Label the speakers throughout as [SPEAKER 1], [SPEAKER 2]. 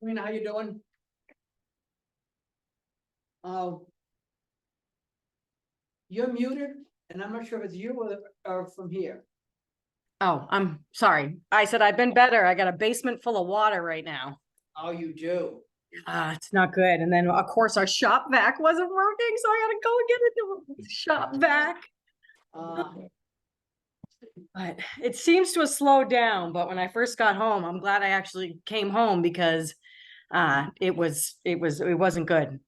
[SPEAKER 1] Karina, how you doing? You're muted, and I'm not sure if it's you or from here.
[SPEAKER 2] Oh, I'm sorry. I said I've been better. I got a basement full of water right now.
[SPEAKER 1] Oh, you do?
[SPEAKER 2] It's not good. And then of course our shop vac wasn't working, so I gotta go and get a new shop vac. But it seems to have slowed down. But when I first got home, I'm glad I actually came home because it wasn't good.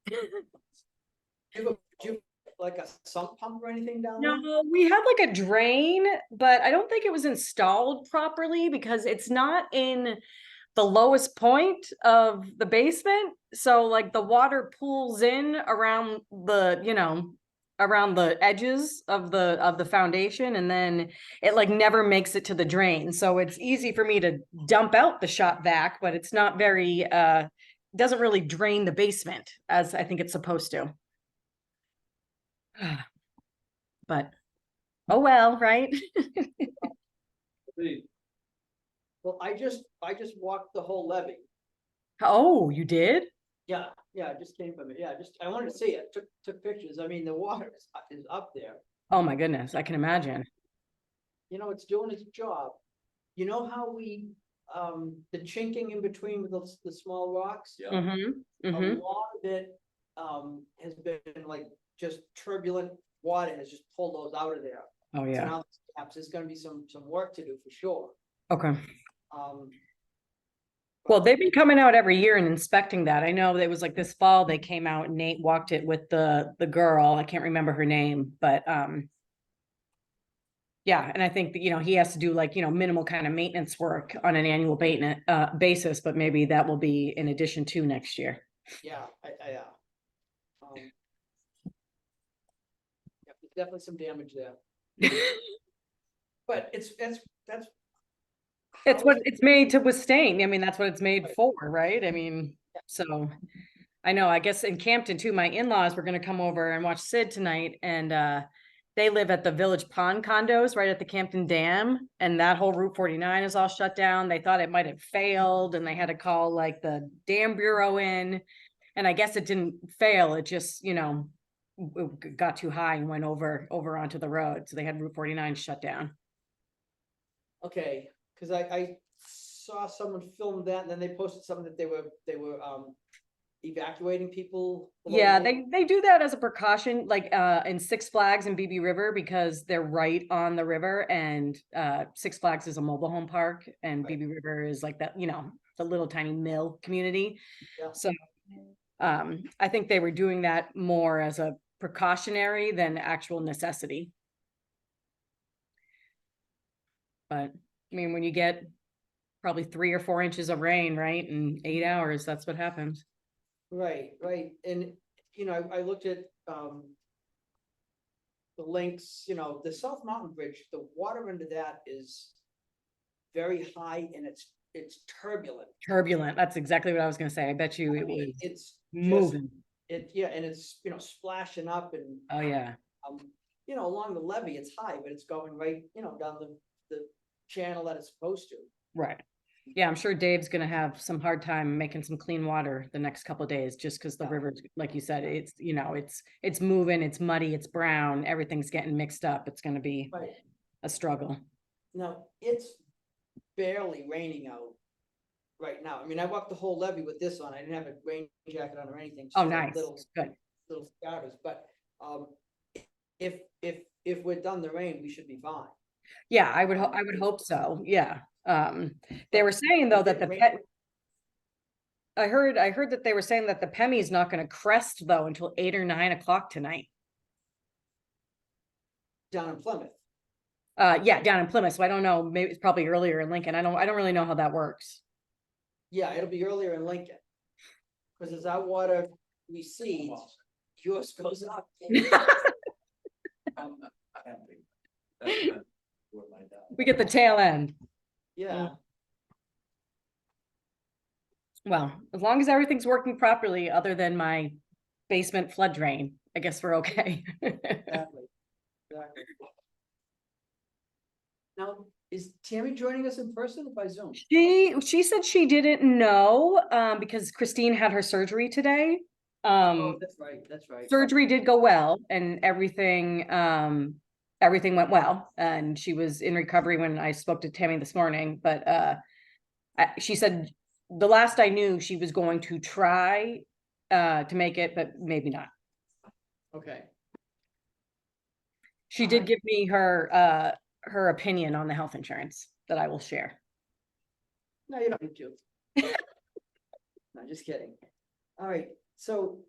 [SPEAKER 1] Do you like a sump pump or anything down there?
[SPEAKER 2] No, we had like a drain, but I don't think it was installed properly because it's not in the lowest point of the basement. So like the water pools in around around the edges of the foundation, and then it like never makes it to the drain. So it's easy for me to dump out the shop vac, but it's not very doesn't really drain the basement as I think it's supposed to. But oh well, right?
[SPEAKER 1] Well, I just walked the whole levee.
[SPEAKER 2] Oh, you did?
[SPEAKER 1] Yeah, I just came from it. Yeah, I wanted to see it. Took pictures. I mean, the water is up there.
[SPEAKER 2] Oh my goodness, I can imagine.
[SPEAKER 1] You know, it's doing its job. You know how we the chinking in between with the small rocks?
[SPEAKER 3] Yeah.
[SPEAKER 2] Mm-hmm.
[SPEAKER 1] A
[SPEAKER 2] Mm-hmm.
[SPEAKER 1] lot of it has been like just turbulent water has just pulled those out of there.
[SPEAKER 2] Oh
[SPEAKER 1] So
[SPEAKER 2] yeah.
[SPEAKER 1] now there's gonna be some work to do for sure.
[SPEAKER 2] Okay.
[SPEAKER 1] Um,
[SPEAKER 2] Well, they've been coming out every year and inspecting that. I know it was like this fall they came out and Nate walked it with the girl. I can't remember her name, but yeah, and I think that, he has to do like, minimal kind of maintenance work on an annual basis, but maybe that will be in addition to next year.
[SPEAKER 1] yeah, yeah, there's definitely some damage there. But that's
[SPEAKER 2] It's what it's made to withstand. I mean, that's what it's made for, right? I mean, so I know, I guess in Campton too, my in-laws were gonna come over and watch Sid tonight, and they live at the Village Pond condos right at the Campton Dam, and that whole Route 49 is all shut down. They thought it might have failed, and they had to call like the Dam Bureau in, and I guess it didn't fail. It just, it got too high and went over onto the road, so they had Route 49 shut down.
[SPEAKER 1] okay, because I saw someone film that, and then they posted something that they were evacuating people.
[SPEAKER 2] Yeah, they do that as a precaution, like in Six Flags and BB River, because they're right on the river, and Six Flags is a mobile home park, and
[SPEAKER 1] Right.
[SPEAKER 2] BB River is like that, the little tiny mill community.
[SPEAKER 1] Yeah.
[SPEAKER 2] So I think they were doing that more as a precautionary than actual necessity. But I mean, when you get probably 3 or 4 inches of rain, right, in 8 hours, that's what happens.
[SPEAKER 1] Right, and I looked at the links, the South Mountain Bridge, the water under that is very high, and it's turbulent.
[SPEAKER 2] Turbulent, that's exactly what I was gonna say. I bet you it was
[SPEAKER 1] It's
[SPEAKER 2] moving.
[SPEAKER 1] And it's splashing up, and
[SPEAKER 2] Oh yeah.
[SPEAKER 1] along the levee it's high, but it's going right down the channel that it's supposed to.
[SPEAKER 2] Right. Yeah, I'm sure Dave's gonna have some hard time making some clean water the next couple of days, just because the river, like you said, it's it's moving, it's muddy, it's brown, everything's getting mixed up. It's gonna be a struggle.
[SPEAKER 1] Now, it's barely raining out right now. I mean, I walked the whole levee with this on. I didn't have a rain jacket on or anything.
[SPEAKER 2] Oh, nice. Good.
[SPEAKER 1] Little scatters, but if we're done the rain, we should be fine.
[SPEAKER 2] Yeah, I would hope so. Yeah. They were saying though that I heard that they were saying that the Pemi is not going to crest though until 8 or 9 o'clock tonight.
[SPEAKER 1] Down in Plymouth.
[SPEAKER 2] Yeah, down in Plymouth. So I don't know. Maybe it's probably earlier in Lincoln. I don't really know how that works.
[SPEAKER 1] Yeah, it'll be earlier in Lincoln. Because as our water recedes, yours goes up.
[SPEAKER 2] We get the tail end.
[SPEAKER 1] Yeah.
[SPEAKER 2] Well, as long as everything's working properly, other than my basement flood drain, I guess we're okay.
[SPEAKER 1] Exactly. Now, Is Tammy joining us in person or by Zoom?
[SPEAKER 2] She said she didn't know, because Christine had her surgery today.
[SPEAKER 1] Oh, that's right.
[SPEAKER 2] Surgery did go well and everything went well, and she was in recovery when I spoke to Tammy this morning, but she said the last I knew she was going to try to make it, but maybe not.
[SPEAKER 1] Okay,
[SPEAKER 2] She did give me her opinion on the health insurance that I will share.
[SPEAKER 1] no, you don't need to. No, just kidding. All right, so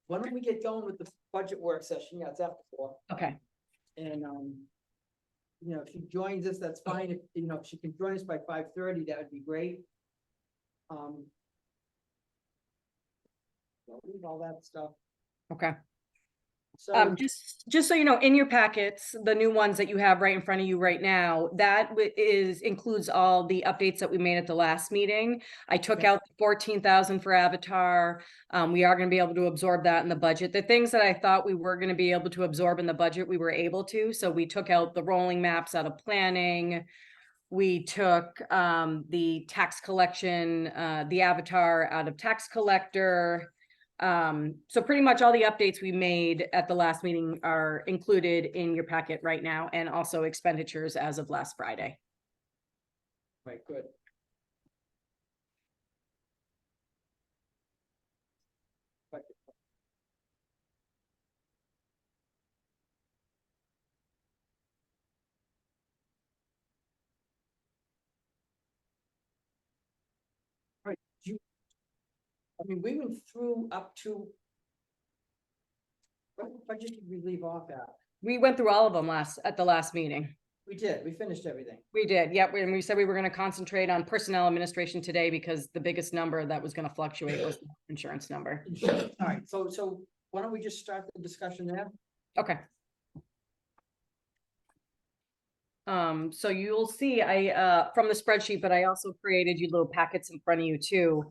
[SPEAKER 1] why don't we get going with the budget work session? Yeah, it's after 4.
[SPEAKER 2] Okay.
[SPEAKER 1] And, if she joins us, that's fine. If she can join us by 5:30, that would be great. Leave all that stuff.
[SPEAKER 2] Okay.
[SPEAKER 1] So,
[SPEAKER 2] Just so you know, in your packets, the new ones that you have right in front of you right now, that includes all the updates that we made at the last meeting. I took
[SPEAKER 1] Okay.
[SPEAKER 2] out the 14,000 for Avatar. We are going to be able to absorb that in the budget. The things that I thought we were going to be able to absorb in the budget, we were able to. So we took out the rolling maps out of planning. We took the tax collection, the Avatar out of tax collector. So pretty much all the updates we made at the last meeting are included in your packet right now, and also expenditures as of last Friday.
[SPEAKER 1] right, good. Right, we went through up to. What budget did we leave off at?
[SPEAKER 2] We went through all of them at the last meeting.
[SPEAKER 1] We did, we finished everything.
[SPEAKER 2] We did, yep, and we said we were gonna concentrate on personnel administration today because the biggest number that was gonna fluctuate was the insurance number.
[SPEAKER 1] All right, so why don't we just start the discussion there?
[SPEAKER 2] Okay. So you'll see from the spreadsheet, but I also created you little packets in front of you too.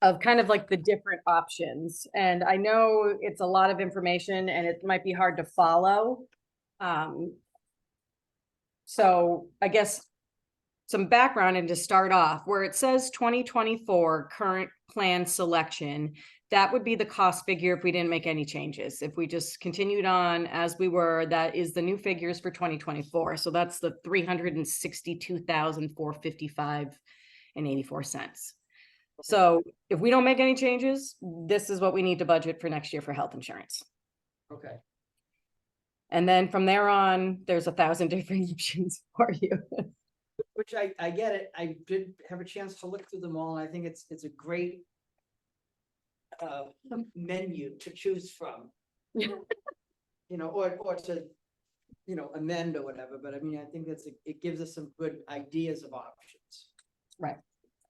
[SPEAKER 2] Of kind of like the different options. And I know it's a lot of information and it might be hard to follow. So I guess some background, and to start off, where it says 2024 current plan selection, that would be the cost figure if we didn't make any changes. If we just continued on as we were, that is the new figures for 2024. So that's the 362,455 and 84 cents. So if we don't make any changes, this is what we need to budget for next year for health insurance.
[SPEAKER 1] Okay.
[SPEAKER 2] And then from there on, there's 1,000 different options for you.
[SPEAKER 1] Which I get it. I did have a chance to look through them all, and I think it's a great menu to choose from. Or to, amend or whatever, but I mean, I think it gives us some good ideas of options.
[SPEAKER 2] Right.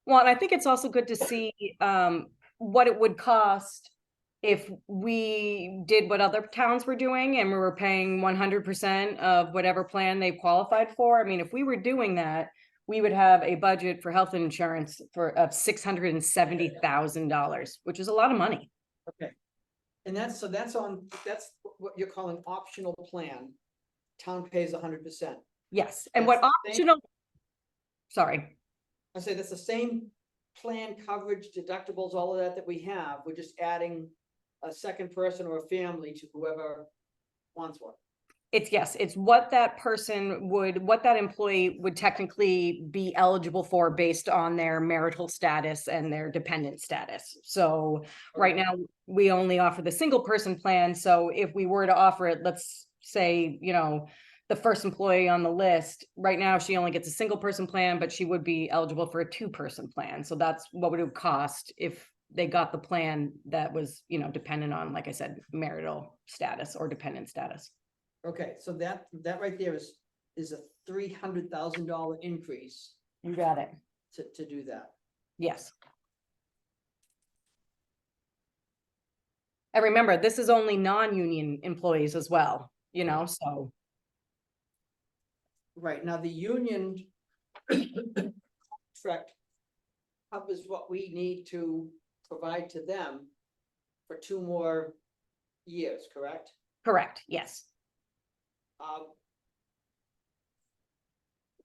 [SPEAKER 2] Well, and I think it's also good to see what it would cost if we did what other towns were doing and we were paying 100% of whatever plan they qualified for. I mean, if we were doing that, we would have a budget for health insurance of $670,000, which is a lot of money.
[SPEAKER 1] Okay. And that's what you're calling optional plan. Town pays 100%.
[SPEAKER 2] Yes. And what optional, sorry.
[SPEAKER 1] I say that's the same plan coverage, deductibles, all of that we have. We're just adding a second person or a family to whoever wants one.
[SPEAKER 2] It's what that employee would technically be eligible for based on their marital status and their dependent status. So right now we only offer the single person plan. So if we were to offer it, let's say, the first employee on the list right now, she only gets a single person plan, but she would be eligible for a 2-person plan. So that's what would it cost if they got the plan that was, dependent on, like I said, marital status or dependent status.
[SPEAKER 1] Okay, so that right there is a $300,000 increase.
[SPEAKER 2] You got it.
[SPEAKER 1] To do that.
[SPEAKER 2] Yes. And remember, this is only non-union employees as well, so.
[SPEAKER 1] Right, now the union contract covers what we need to provide to them for 2 more years, correct?
[SPEAKER 2] Correct, yes.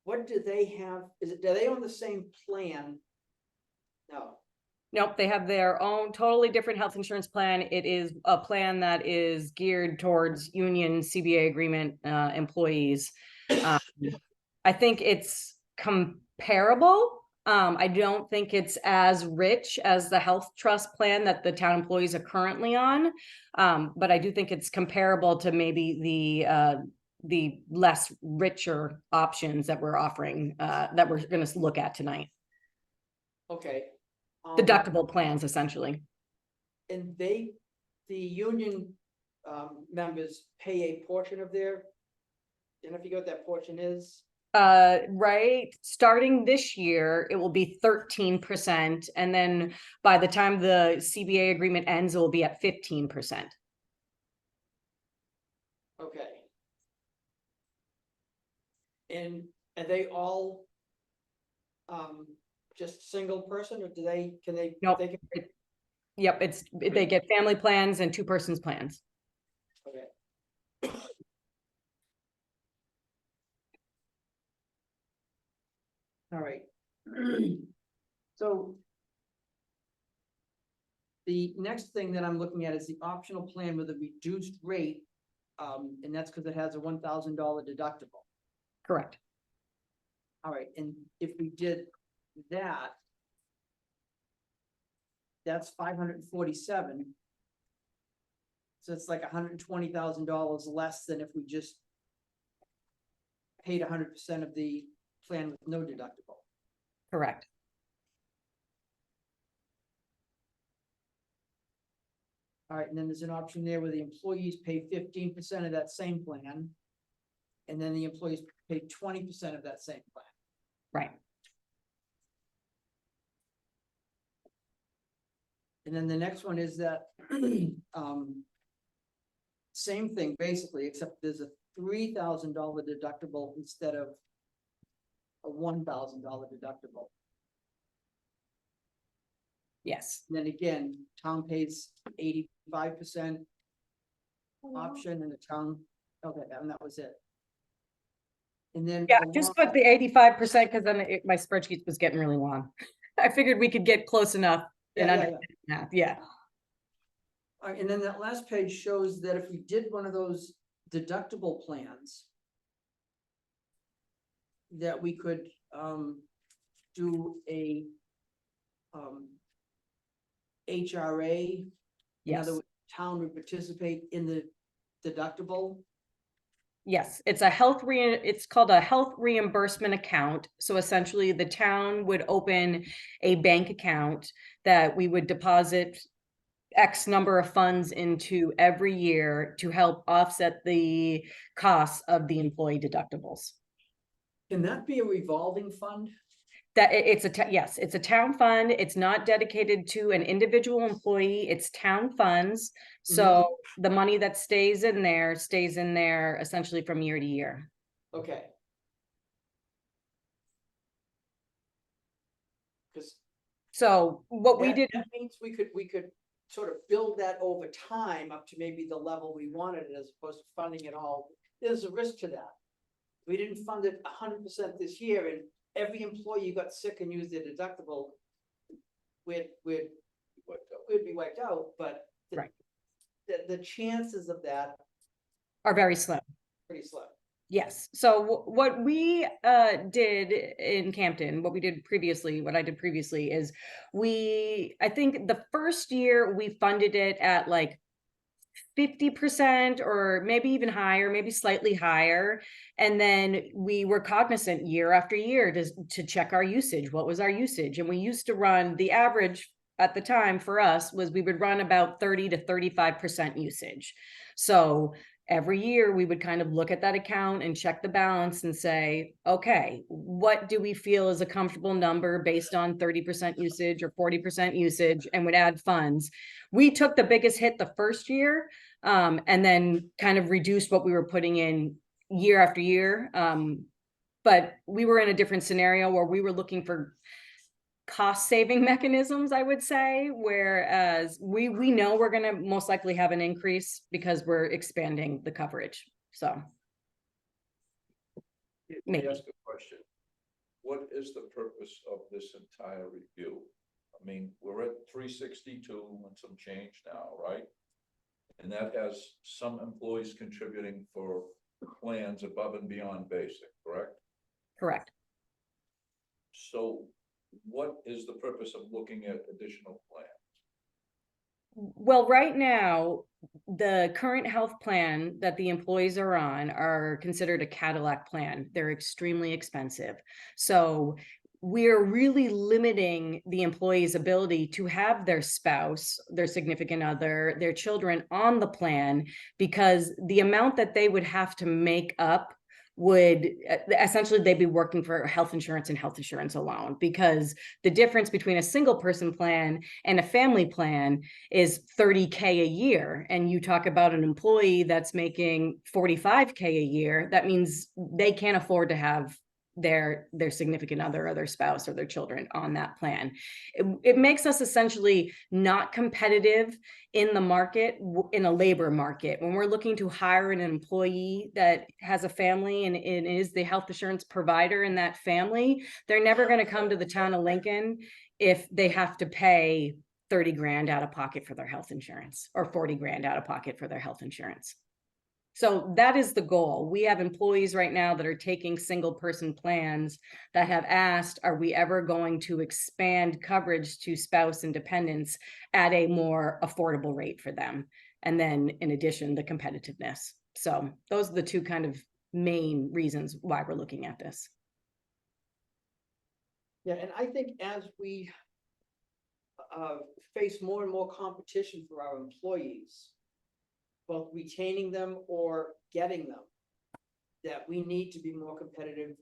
[SPEAKER 1] what do they have? Are they on the same plan? No,
[SPEAKER 2] Nope, they have their own totally different health insurance plan. It is a plan that is geared towards union CBA agreement employees. I think it's comparable. I don't think it's as rich as the health trust plan that the town employees are currently on. But I do think it's comparable to maybe the less richer options that we're offering, that we're going to look at tonight.
[SPEAKER 1] okay.
[SPEAKER 2] Deductible plans, essentially.
[SPEAKER 1] And the union members pay a portion of their, and if you know what that portion is?
[SPEAKER 2] Right, starting this year, it will be 13%, and then by the time the CBA agreement ends, it will be at 15%.
[SPEAKER 1] Okay. And are they all just single person, or can they?
[SPEAKER 2] Nope.
[SPEAKER 1] They can,
[SPEAKER 2] Yep, they get family plans and 2-persons plans.
[SPEAKER 1] okay. All right. So the next thing that I'm looking at is the optional plan with a reduced rate. And that's because it has a $1,000 deductible.
[SPEAKER 2] Correct.
[SPEAKER 1] All right, and if we did that, that's 547. So it's like $120,000 less than if we just paid 100% of the plan with no deductible.
[SPEAKER 2] Correct.
[SPEAKER 1] All right, and then there's an option there where the employees pay 15% of that same plan. And then the employees pay 20% of that same plan.
[SPEAKER 2] Right.
[SPEAKER 1] And then the next one is that same thing basically, except there's a $3,000 deductible instead of a $1,000 deductible.
[SPEAKER 2] Yes.
[SPEAKER 1] And then again, town pays 85% option and the town, okay, and that was it. And then.
[SPEAKER 2] Yeah, just put the 85% because then my spreadsheet was getting really long. I figured we could get close enough and understand that. Yeah.
[SPEAKER 1] All right, and then that last page shows that if we did one of those deductible plans, that we could do a HRA. In
[SPEAKER 2] Yes.
[SPEAKER 1] other words, town would participate in the deductible.
[SPEAKER 2] Yes, it's called a health reimbursement account. So essentially the town would open a bank account that we would deposit X number of funds into every year to help offset the costs of the employee deductibles.
[SPEAKER 1] Can that be a revolving fund?
[SPEAKER 2] Yes, it's a town fund. It's not dedicated to an individual employee. It's town funds. So the money that stays in there essentially from year to year.
[SPEAKER 1] Okay. Because
[SPEAKER 2] So what we did,
[SPEAKER 1] that means we could sort of build that over time up to maybe the level we wanted it, as opposed to funding it all. There's a risk to that. We didn't fund it 100% this year, and every employee who got sick and used their deductible, we'd be wiped out, but
[SPEAKER 2] Right.
[SPEAKER 1] the chances of that
[SPEAKER 2] are very slim.
[SPEAKER 1] pretty slim.
[SPEAKER 2] Yes. So what we did in Campton, what I did previously is I think the first year we funded it at like 50% or maybe even higher, maybe slightly higher. And then we were cognizant year after year to check our usage. What was our usage? And we used to run, the average at the time for us was we would run about 30 to 35% usage. So every year we would kind of look at that account and check the balance and say, okay, what do we feel is a comfortable number based on 30% usage or 40% usage, and would add funds. We took the biggest hit the first year, and then kind of reduced what we were putting in year after year. But we were in a different scenario where we were looking for cost saving mechanisms, I would say, whereas we know we're going to most likely have an increase because we're expanding the coverage. So
[SPEAKER 3] Let me ask a question. what is the purpose of this entire review? I mean, we're at 362 and some change now, right? And that has some employees contributing for plans above and beyond basic, correct?
[SPEAKER 2] Correct.
[SPEAKER 3] So what is the purpose of looking at additional plans?
[SPEAKER 2] Well, right now, the current health plan that the employees are on are considered a Cadillac plan. They're extremely expensive. So we're really limiting the employee's ability to have their spouse, their significant other, their children on the plan, because the amount that they would have to make up would essentially they'd be working for health insurance and health insurance alone, because the difference between a single person plan and a family plan is $30K a year. And you talk about an employee that's making $45K a year, that means they can't afford to have their significant other or their spouse or their children on that plan. It makes us essentially not competitive in the market, in a labor market. When we're looking to hire an employee that has a family and is the health insurance provider in that family, they're never going to come to the town of Lincoln if they have to pay 30 grand out of pocket for their health insurance or 40 grand out of pocket for their health insurance. So that is the goal. We have employees right now that are taking single person plans that have asked, are we ever going to expand coverage to spouse and dependents at a more affordable rate for them? And then in addition, the competitiveness. So those are the two kind of main reasons why we're looking at this.
[SPEAKER 1] Yeah, and I think as we face more and more competition for our employees, both retaining them or getting them, that we need to be more competitive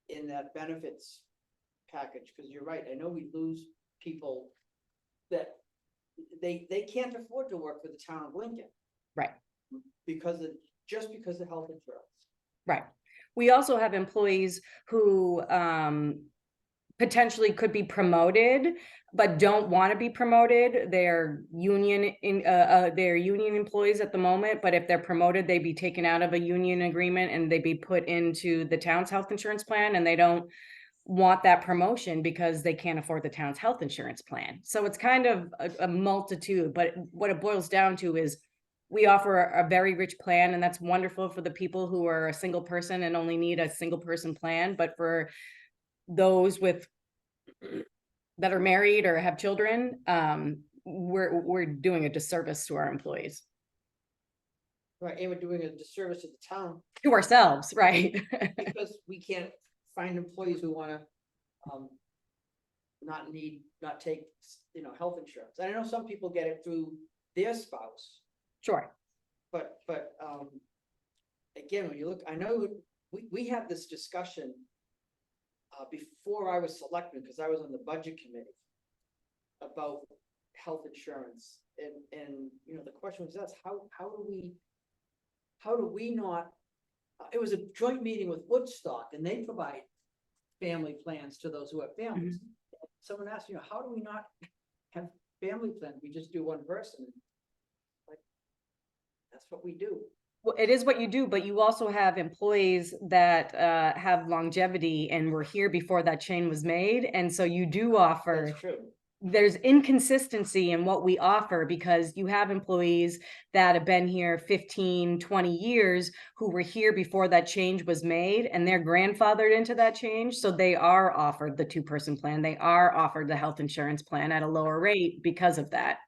[SPEAKER 1] in that benefits package, because you're right, I know we lose people that they can't afford to work for the town of Lincoln.
[SPEAKER 2] Right.
[SPEAKER 1] Just because of health insurance.
[SPEAKER 2] Right. We also have employees who potentially could be promoted, but don't want to be promoted. They're union employees at the moment, but if they're promoted, they'd be taken out of a union agreement and they'd be put into the town's health insurance plan, and they don't want that promotion because they can't afford the town's health insurance plan. So it's kind of a multitude, but what it boils down to is we offer a very rich plan, and that's wonderful for the people who are a single person and only need a single person plan. But for those that are married or have children, we're doing a disservice to our employees.
[SPEAKER 1] Right, and we're doing a disservice to the town.
[SPEAKER 2] To ourselves, right?
[SPEAKER 1] Because we can't find employees who wanna, not take, health insurance. And I know some people get it through their spouse.
[SPEAKER 2] Sure.
[SPEAKER 1] But, again, when you look, I know we had this discussion before I was selected, because I was on the budget committee, about health insurance. And the question was asked, how do we not, it was a joint meeting with Woodstock, and they provide family plans to those who have families. Mm-hmm. Someone asked, how do we not have family plans? We just do one person. Like, that's what we do.
[SPEAKER 2] Well, it is what you do, but you also have employees that have longevity and were here before that chain was made. And so you do offer.
[SPEAKER 1] That's true.
[SPEAKER 2] There's inconsistency in what we offer, because you have employees that have been here 15, 20 years who were here before that change was made, and they're grandfathered into that change. So they are offered the 2-person plan. They are offered the health insurance plan at a lower rate because of that.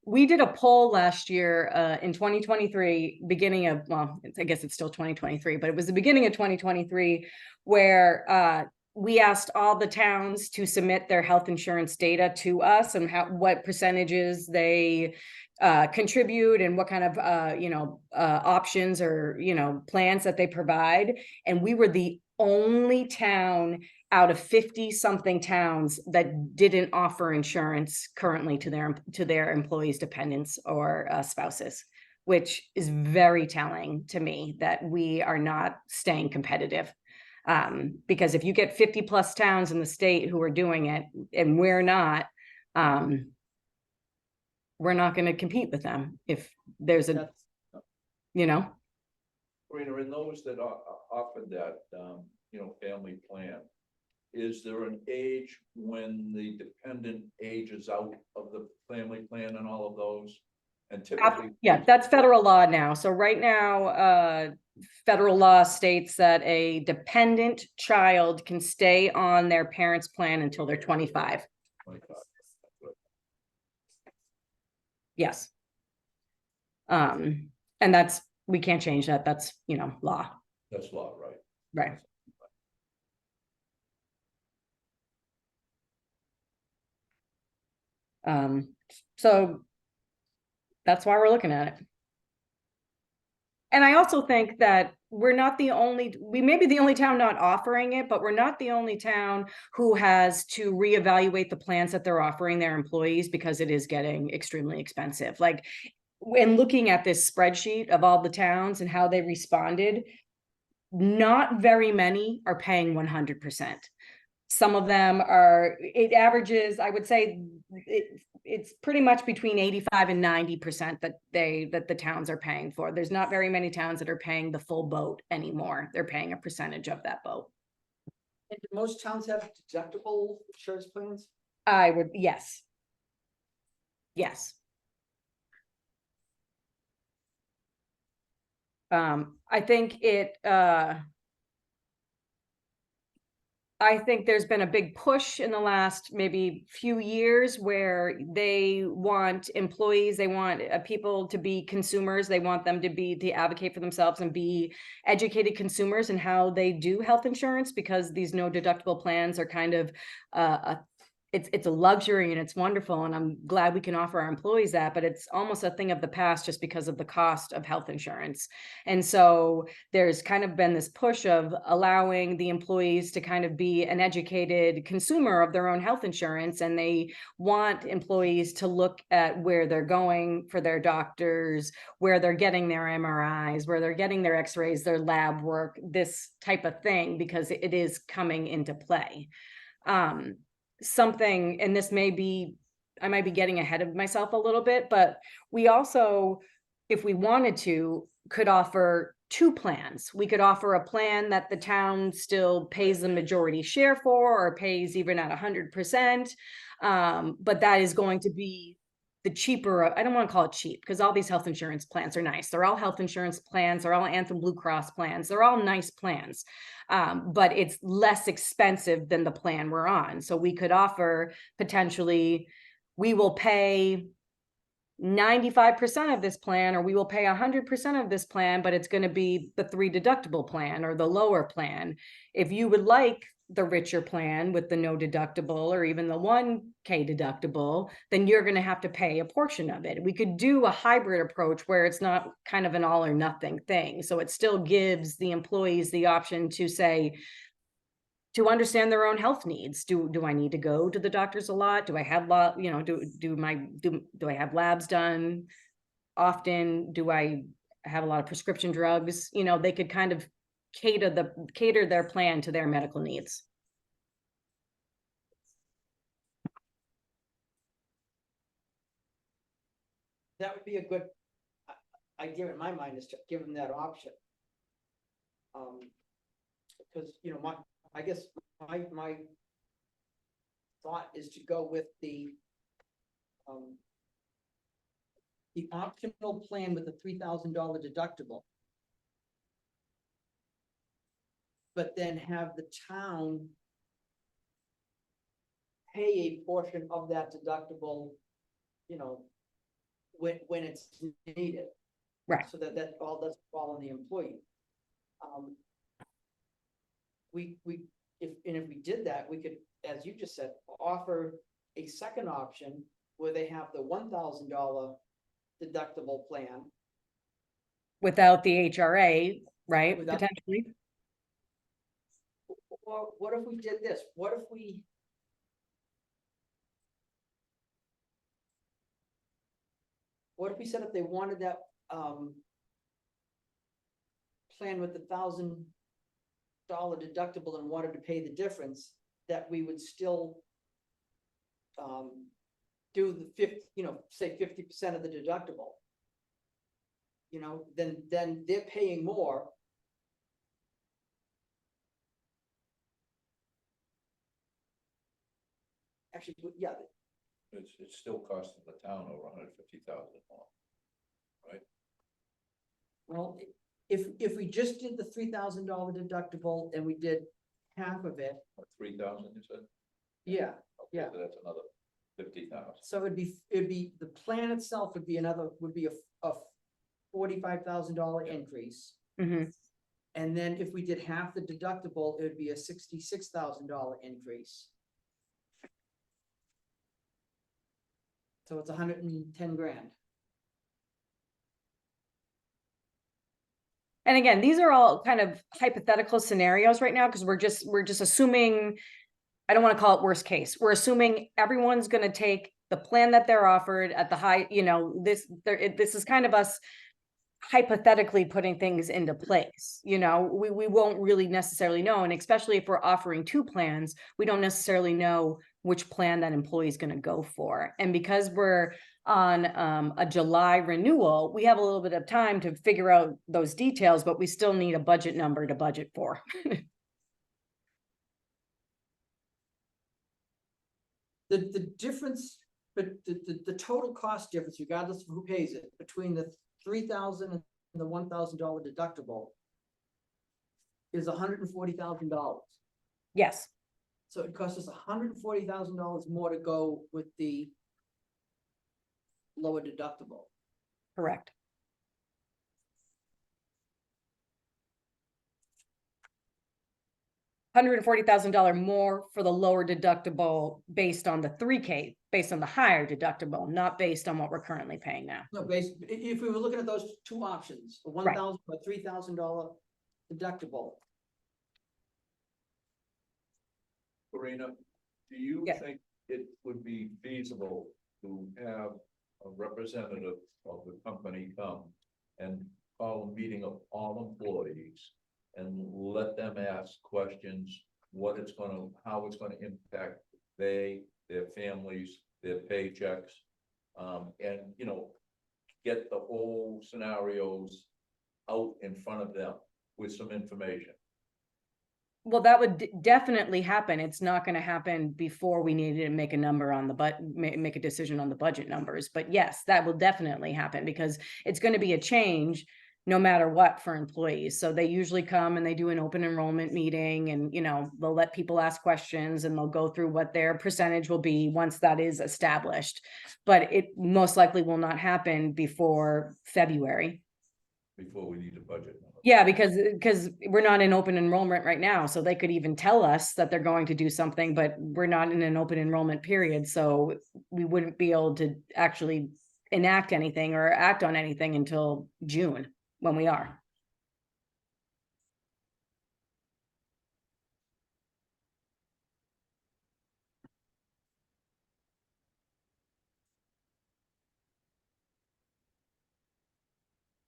[SPEAKER 2] We did a poll last year in 2023, I guess it's still 2023, but it was the beginning of 2023, where we asked all the towns to submit their health insurance data to us and what percentages they contribute and what kind of options or plans that they provide. And we were the only town out of 50 something towns that didn't offer insurance currently to their employees, dependents, or spouses, which is very telling to me that we are not staying competitive. Because if you get 50 plus towns in the state who are doing it and we're not going to compete with them if there's
[SPEAKER 3] Karina, in those that offered that, family plan, is there an age when the dependent ages out of the family plan and all of those? And typically.
[SPEAKER 2] Yeah, that's federal law now. So right now, federal law states that a dependent child can stay on their parents' plan until they're 25.
[SPEAKER 3] 25.
[SPEAKER 2] Yes. And that's, we can't change that. That's, law.
[SPEAKER 3] That's law, right?
[SPEAKER 2] Right. So that's why we're looking at it. And I also think that we may be the only town not offering it, but we're not the only town who has to reevaluate the plans that they're offering their employees because it is getting extremely expensive. Like, when looking at this spreadsheet of all the towns and how they responded, not very many are paying 100%. Some of them are, it averages, I would say it's pretty much between 85 and 90% that the towns are paying for. There's not very many towns that are paying the full boat anymore. They're paying a percentage of that boat.
[SPEAKER 1] And do most towns have deductible insurance plans?
[SPEAKER 2] Yes. Yes. I think I think there's been a big push in the last maybe few years where they want employees, they want people to be consumers, they want them to advocate for themselves and be educated consumers in how they do health insurance, because these no deductible plans are kind of it's a luxury and it's wonderful, and I'm glad we can offer our employees that, but it's almost a thing of the past just because of the cost of health insurance. And so there's kind of been this push of allowing the employees to kind of be an educated consumer of their own health insurance, and they want employees to look at where they're going for their doctors, where they're getting their MRIs, where they're getting their x-rays, their lab work, this type of thing, because it is coming into play. Something, and this may be, I might be getting ahead of myself a little bit, but we also, if we wanted to, could offer two plans. We could offer a plan that the town still pays the majority share for, or pays even at 100%. But that is going to be the cheaper, I don't want to call it cheap, because all these health insurance plans are nice. They're all health insurance plans. They're all Anthem Blue Cross plans. They're all nice plans. But it's less expensive than the plan we're on. So we could offer potentially, we will pay 95% of this plan, or we will pay 100% of this plan, but it's going to be the 3 deductible plan or the lower plan. If you would like the richer plan with the no deductible or even the 1K deductible, then you're going to have to pay a portion of it. We could do a hybrid approach where it's not kind of an all or nothing thing. So it still gives the employees the option to say, to understand their own health needs. Do I need to go to the doctors a lot? Do I have do I have labs done often? Do I have a lot of prescription drugs? They could kind of cater their plan to their medical needs.
[SPEAKER 1] That would be a good idea in my mind, is to give them that option. Because, I guess my thought is to go with the optional plan with the $3,000 deductible. But then have the town pay a portion of that deductible, when it's needed.
[SPEAKER 2] Right.
[SPEAKER 1] So that all doesn't fall on the employee. If we did that, we could, as you just said, offer a second option where they have the $1,000 deductible plan
[SPEAKER 2] without the HRA, right?
[SPEAKER 1] Without-
[SPEAKER 2] Potentially.
[SPEAKER 1] Or what if we did this? What if we said if they wanted that plan with the $1,000 deductible and wanted to pay the difference, that we would still do the 50, say 50% of the deductible. Then they're paying more. actually, yeah,
[SPEAKER 3] It's still costing the town over $150,000 more.
[SPEAKER 1] well, if we just did the $3,000 deductible and we did half of it,
[SPEAKER 3] Or 3,000, you said?
[SPEAKER 1] yeah.
[SPEAKER 3] Okay,
[SPEAKER 1] Yeah.
[SPEAKER 3] so that's another 50,000.
[SPEAKER 1] So it'd be, the plan itself would be a $45,000 increase.
[SPEAKER 2] Mhm.
[SPEAKER 1] And then if we did half the deductible, it would be a $66,000 increase. So it's 110 grand.
[SPEAKER 2] And again, these are all kind of hypothetical scenarios right now, because we're just assuming, I don't want to call it worst case. We're assuming everyone's going to take the plan that they're offered at the high, this is kind of us hypothetically putting things into place. We won't really necessarily know. And especially if we're offering two plans, we don't necessarily know which plan that employee is going to go for. And because we're on a July renewal, we have a little bit of time to figure out those details, but we still need a budget number to budget for.
[SPEAKER 1] The difference, but the total cost difference, regardless of who pays it, between the 3,000 and the $1,000 deductible is $140,000.
[SPEAKER 2] Yes,
[SPEAKER 1] So it costs us $140,000 more to go with the lower deductible.
[SPEAKER 2] correct. $140,000 more for the lower deductible based on the 3K, based on the higher deductible, not based on what we're currently paying now.
[SPEAKER 1] No, basically, if we were looking at those two options, a $1,000 or $3,000 deductible.
[SPEAKER 3] Karina, do you
[SPEAKER 2] Yeah.
[SPEAKER 3] think it would be feasible to have a representative of the company come and call a meeting of all employees and let them ask questions, how it's gonna impact their families, their paychecks, and, get the whole scenarios out in front of them with some information?
[SPEAKER 2] Well, that would definitely happen. It's not going to happen before we needed to make a number on the make a decision on the budget numbers. But yes, that will definitely happen, because it's going to be a change no matter what for employees. So they usually come and they do an open enrollment meeting, and they'll let people ask questions, and they'll go through what their percentage will be once that is established. But it most likely will not happen before February.
[SPEAKER 3] Before we need a budget number.
[SPEAKER 2] Yeah, because we're not in open enrollment right now, so they could even tell us that they're going to do something, but we're not in an open enrollment period, so we wouldn't be able to actually enact anything or act on anything until June, when we are.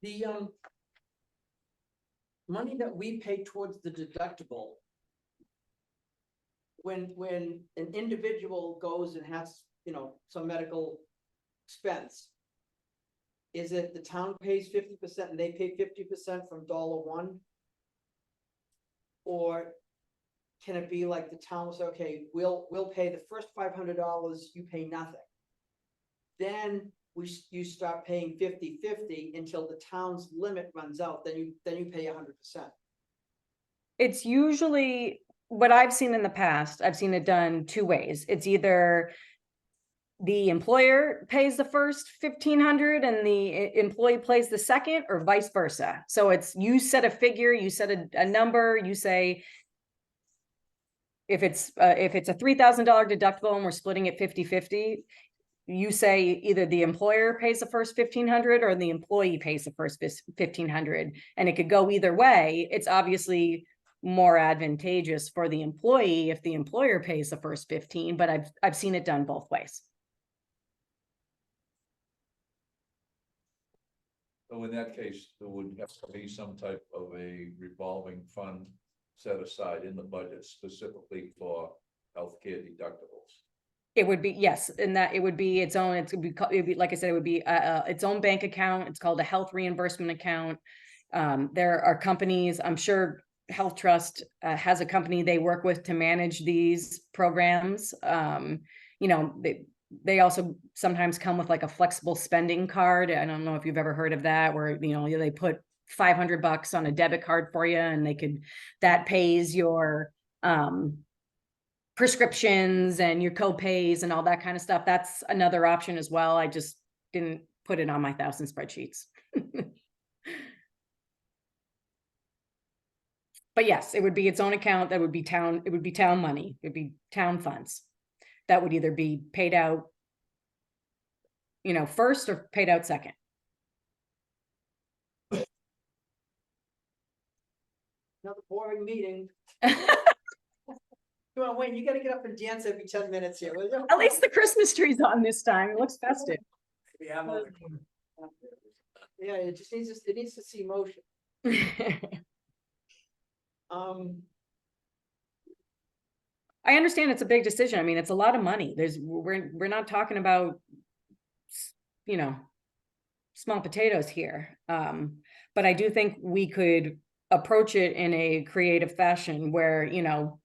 [SPEAKER 1] The money that we pay towards the deductible, when an individual goes and has, some medical expense, is it the town pays 50% and they pay 50% from $1? Or can it be like the town will say, okay, we'll pay the first $500, you pay nothing. Then you start paying 50-50 until the town's limit runs out, then you pay 100%.
[SPEAKER 2] It's usually what I've seen in the past. I've seen it done two ways. It's either the employer pays the first 1,500 and the employee pays the second, or vice versa. So it's, you set a figure, you set a number, you say, if it's a $3,000 deductible and we're splitting it 50-50, you say either the employer pays the first 1,500 or the employee pays the first 1,500, and it could go either way. It's obviously more advantageous for the employee if the employer pays the first 15, but I've seen it done both ways.
[SPEAKER 3] So in that case, there would have to be some type of a revolving fund set aside in the budget specifically for healthcare deductibles.
[SPEAKER 2] It would be, yes, and that it would be its own, it'd be, like I said, it would be its own bank account. It's called a health reimbursement account. There are companies, I'm sure Health Trust has a company they work with to manage these programs. you know, they also sometimes come with like a flexible spending card. I don't know if you've ever heard of that, where, you know, they put $500 on a debit card for you, and that pays your prescriptions and your co-pays and all that kind of stuff. That's another option as well. I just didn't put it on my 1,000 spreadsheets. But yes, it would be its own account. That would be town, it would be town money. It'd be town funds. That would either be paid out, you know, first or paid out second.
[SPEAKER 1] Another boring meeting. Come on, Wayne, you gotta get up and dance every 10 minutes here, will you?
[SPEAKER 2] At least the Christmas tree's on this time. It looks festive.
[SPEAKER 1] Yeah, yeah, it just needs to, it needs to see motion.
[SPEAKER 2] I understand it's a big decision. I mean, it's a lot of money. We're not talking about, you know, small potatoes here. But I do think we could approach it in a creative fashion where, you know,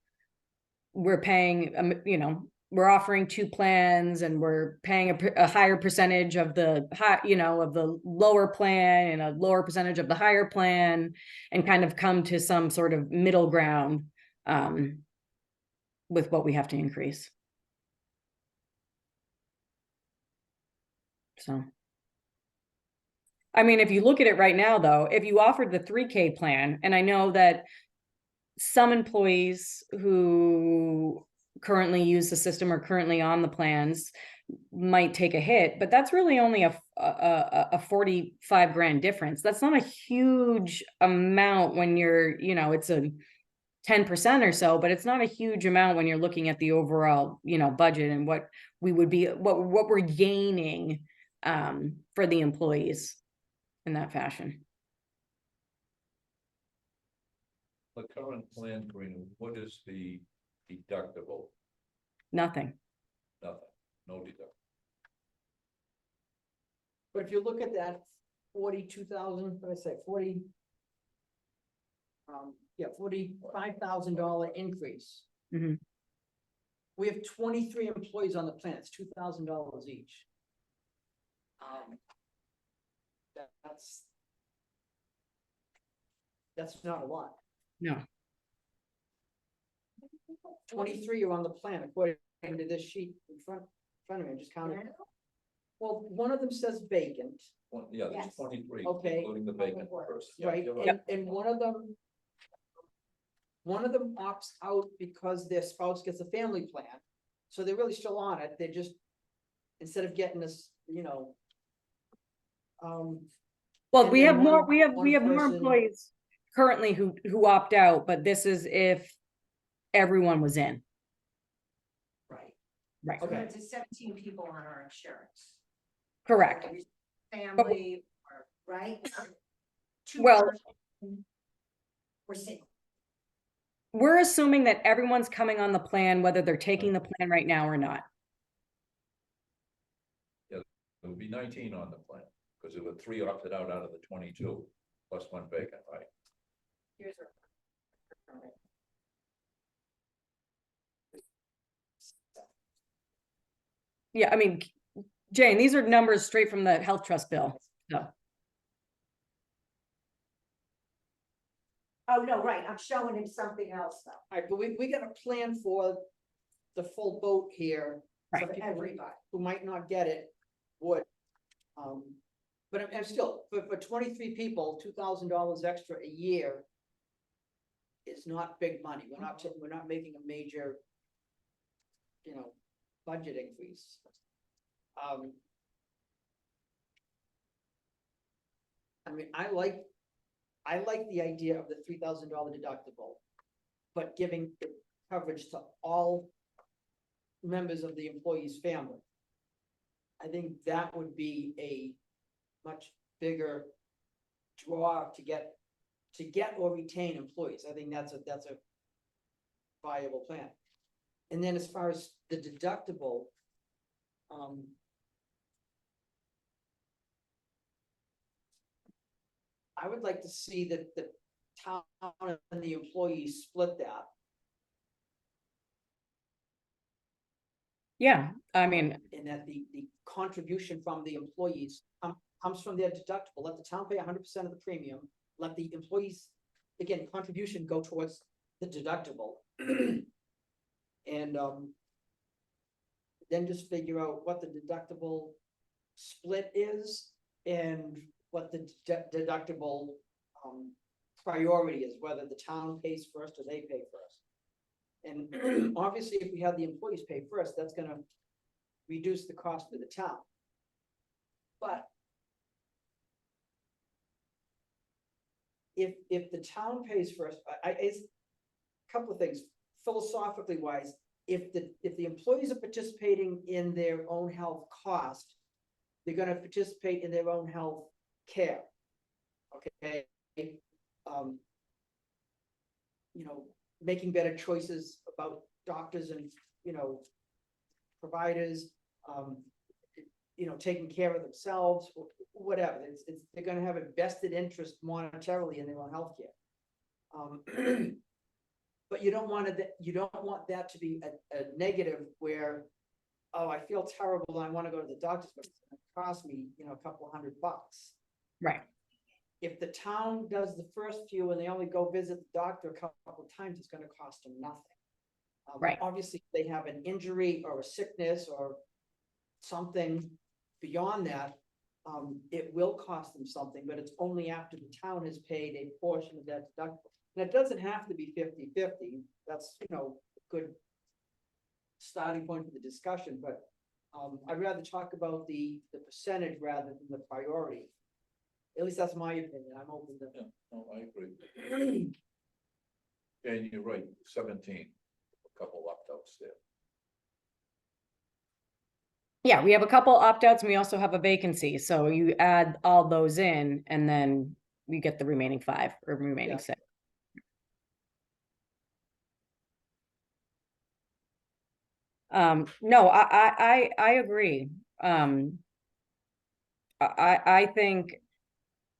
[SPEAKER 2] we're paying, you know, we're offering 2 plans, and we're paying a higher percentage of the high, you know, of the lower plan, and a lower percentage of the higher plan, and kind of come to some sort of middle ground with what we have to increase. So, I mean, if you look at it right now, though, if you offered the 3K plan, and I know that some employees who currently use the system or currently on the plans might take a hit, but that's really only a 45 grand difference. That's not a huge amount when you're, you know, it's a 10% or so, but it's not a huge amount when you're looking at the overall, you know, budget and what we would be, what we're gaining for the employees in that fashion.
[SPEAKER 3] The current plan, Karina, what is the deductible?
[SPEAKER 2] Nothing.
[SPEAKER 3] Nothing, no deductible.
[SPEAKER 1] But if you look at that 42,000, what did I say, 40? Yeah, $45,000 increase.
[SPEAKER 2] Mhm.
[SPEAKER 1] We have 23 employees on the plan. It's $2,000 each. That's not a lot.
[SPEAKER 2] No.
[SPEAKER 1] 23 are on the plan according to this sheet in front of me. I just counted. Well, one of them says vacant,
[SPEAKER 3] Yeah, there's
[SPEAKER 4] Yes.
[SPEAKER 3] 23,
[SPEAKER 1] Okay.
[SPEAKER 3] including the vacant person. Yeah,
[SPEAKER 1] right?
[SPEAKER 3] you're
[SPEAKER 1] And one of them opts out because their spouse gets a family plan. So they're really still on it. They're just, instead of getting this, you know.
[SPEAKER 2] Well,
[SPEAKER 1] And
[SPEAKER 2] we
[SPEAKER 1] then
[SPEAKER 2] have more,
[SPEAKER 1] one-
[SPEAKER 2] we have
[SPEAKER 1] one
[SPEAKER 2] more
[SPEAKER 1] person-
[SPEAKER 2] employees currently who opt out, but this is if everyone was in.
[SPEAKER 1] Right.
[SPEAKER 2] Right.
[SPEAKER 4] So
[SPEAKER 1] Okay.
[SPEAKER 4] it's 17 people on our insurance.
[SPEAKER 2] Correct.
[SPEAKER 4] Family, or, right? Two
[SPEAKER 2] Well-
[SPEAKER 4] person, we're single.
[SPEAKER 2] We're assuming that everyone's coming on the plan, whether they're taking the plan right now or not.
[SPEAKER 3] It would be 19 on the plan, because there were 3 opted out of the 22, plus 1 vacant, right?
[SPEAKER 4] Here's our.
[SPEAKER 2] Yeah, I mean, Jane, these are numbers straight from the health trust bill. So,
[SPEAKER 4] Oh, no, right, I'm showing him something else though,
[SPEAKER 1] All right, but we got a plan for the full boat here. Some
[SPEAKER 4] for
[SPEAKER 1] people
[SPEAKER 4] everybody.
[SPEAKER 1] who might not get it would. But I'm still, for 23 people, $2,000 extra a year is not big money. We're not making a major, you know, budget increase. I mean, I like the idea of the $3,000 deductible, but giving coverage to all members of the employee's family. I think that would be a much bigger draw to get or retain employees. I think that's a viable plan. And then as far as the deductible, I would like to see that the town and the employees split that.
[SPEAKER 2] yeah, I mean,
[SPEAKER 1] And that the contribution from the employees comes from their deductible. Let the town pay 100% of the premium. Let the employees, again, contribution go towards the deductible. And then just figure out what the deductible split is and what the deductible priority is, whether the town pays first or they pay first. And obviously, if we have the employees pay first, that's gonna reduce the cost for the town. But if the town pays first, it's a couple of things, philosophically wise, if the employees are participating in their own health cost, they're gonna participate in their own health care. Okay, you know, making better choices about doctors and, you know, providers, you know, taking care of themselves, whatever. They're gonna have a vested interest monetarily in their own healthcare. But you don't want that to be a negative where, oh, I feel terrible, I wanna go to the doctor's, but it's gonna cost me, you know, a couple $100.
[SPEAKER 2] right.
[SPEAKER 1] If the town does the first few and they only go visit the doctor a couple of times, it's gonna cost them nothing.
[SPEAKER 2] Right.
[SPEAKER 1] Obviously, if they have an injury or a sickness or something beyond that, it will cost them something, but it's only after the town has paid a portion of that deductible. And it doesn't have to be 50-50. That's, you know, a good starting point for the discussion, but I'd rather talk about the percentage rather than the priority. At least that's my opinion. I'm open to.
[SPEAKER 3] Yeah, no, I agree. And you're right, 17, a couple opt-outs there.
[SPEAKER 2] Yeah, we have a couple opt-outs and we also have a vacancy. So you add all those in and then we get the remaining 5 or remaining
[SPEAKER 1] Yeah.
[SPEAKER 2] 6. No, I agree. I think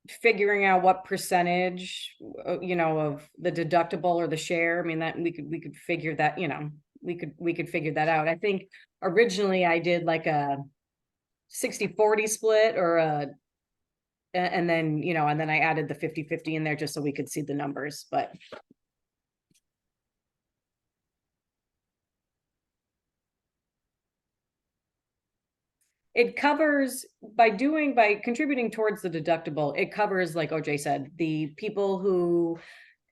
[SPEAKER 2] figuring out what percentage, you know, of the deductible or the share, I mean, that we could figure that, you know, we could figure that out. I think originally I did like a 60-40 split or and then, you know, and then I added the 50-50 in there just so we could see the numbers, but. It covers by contributing towards the deductible, it covers, like OJ said, the people who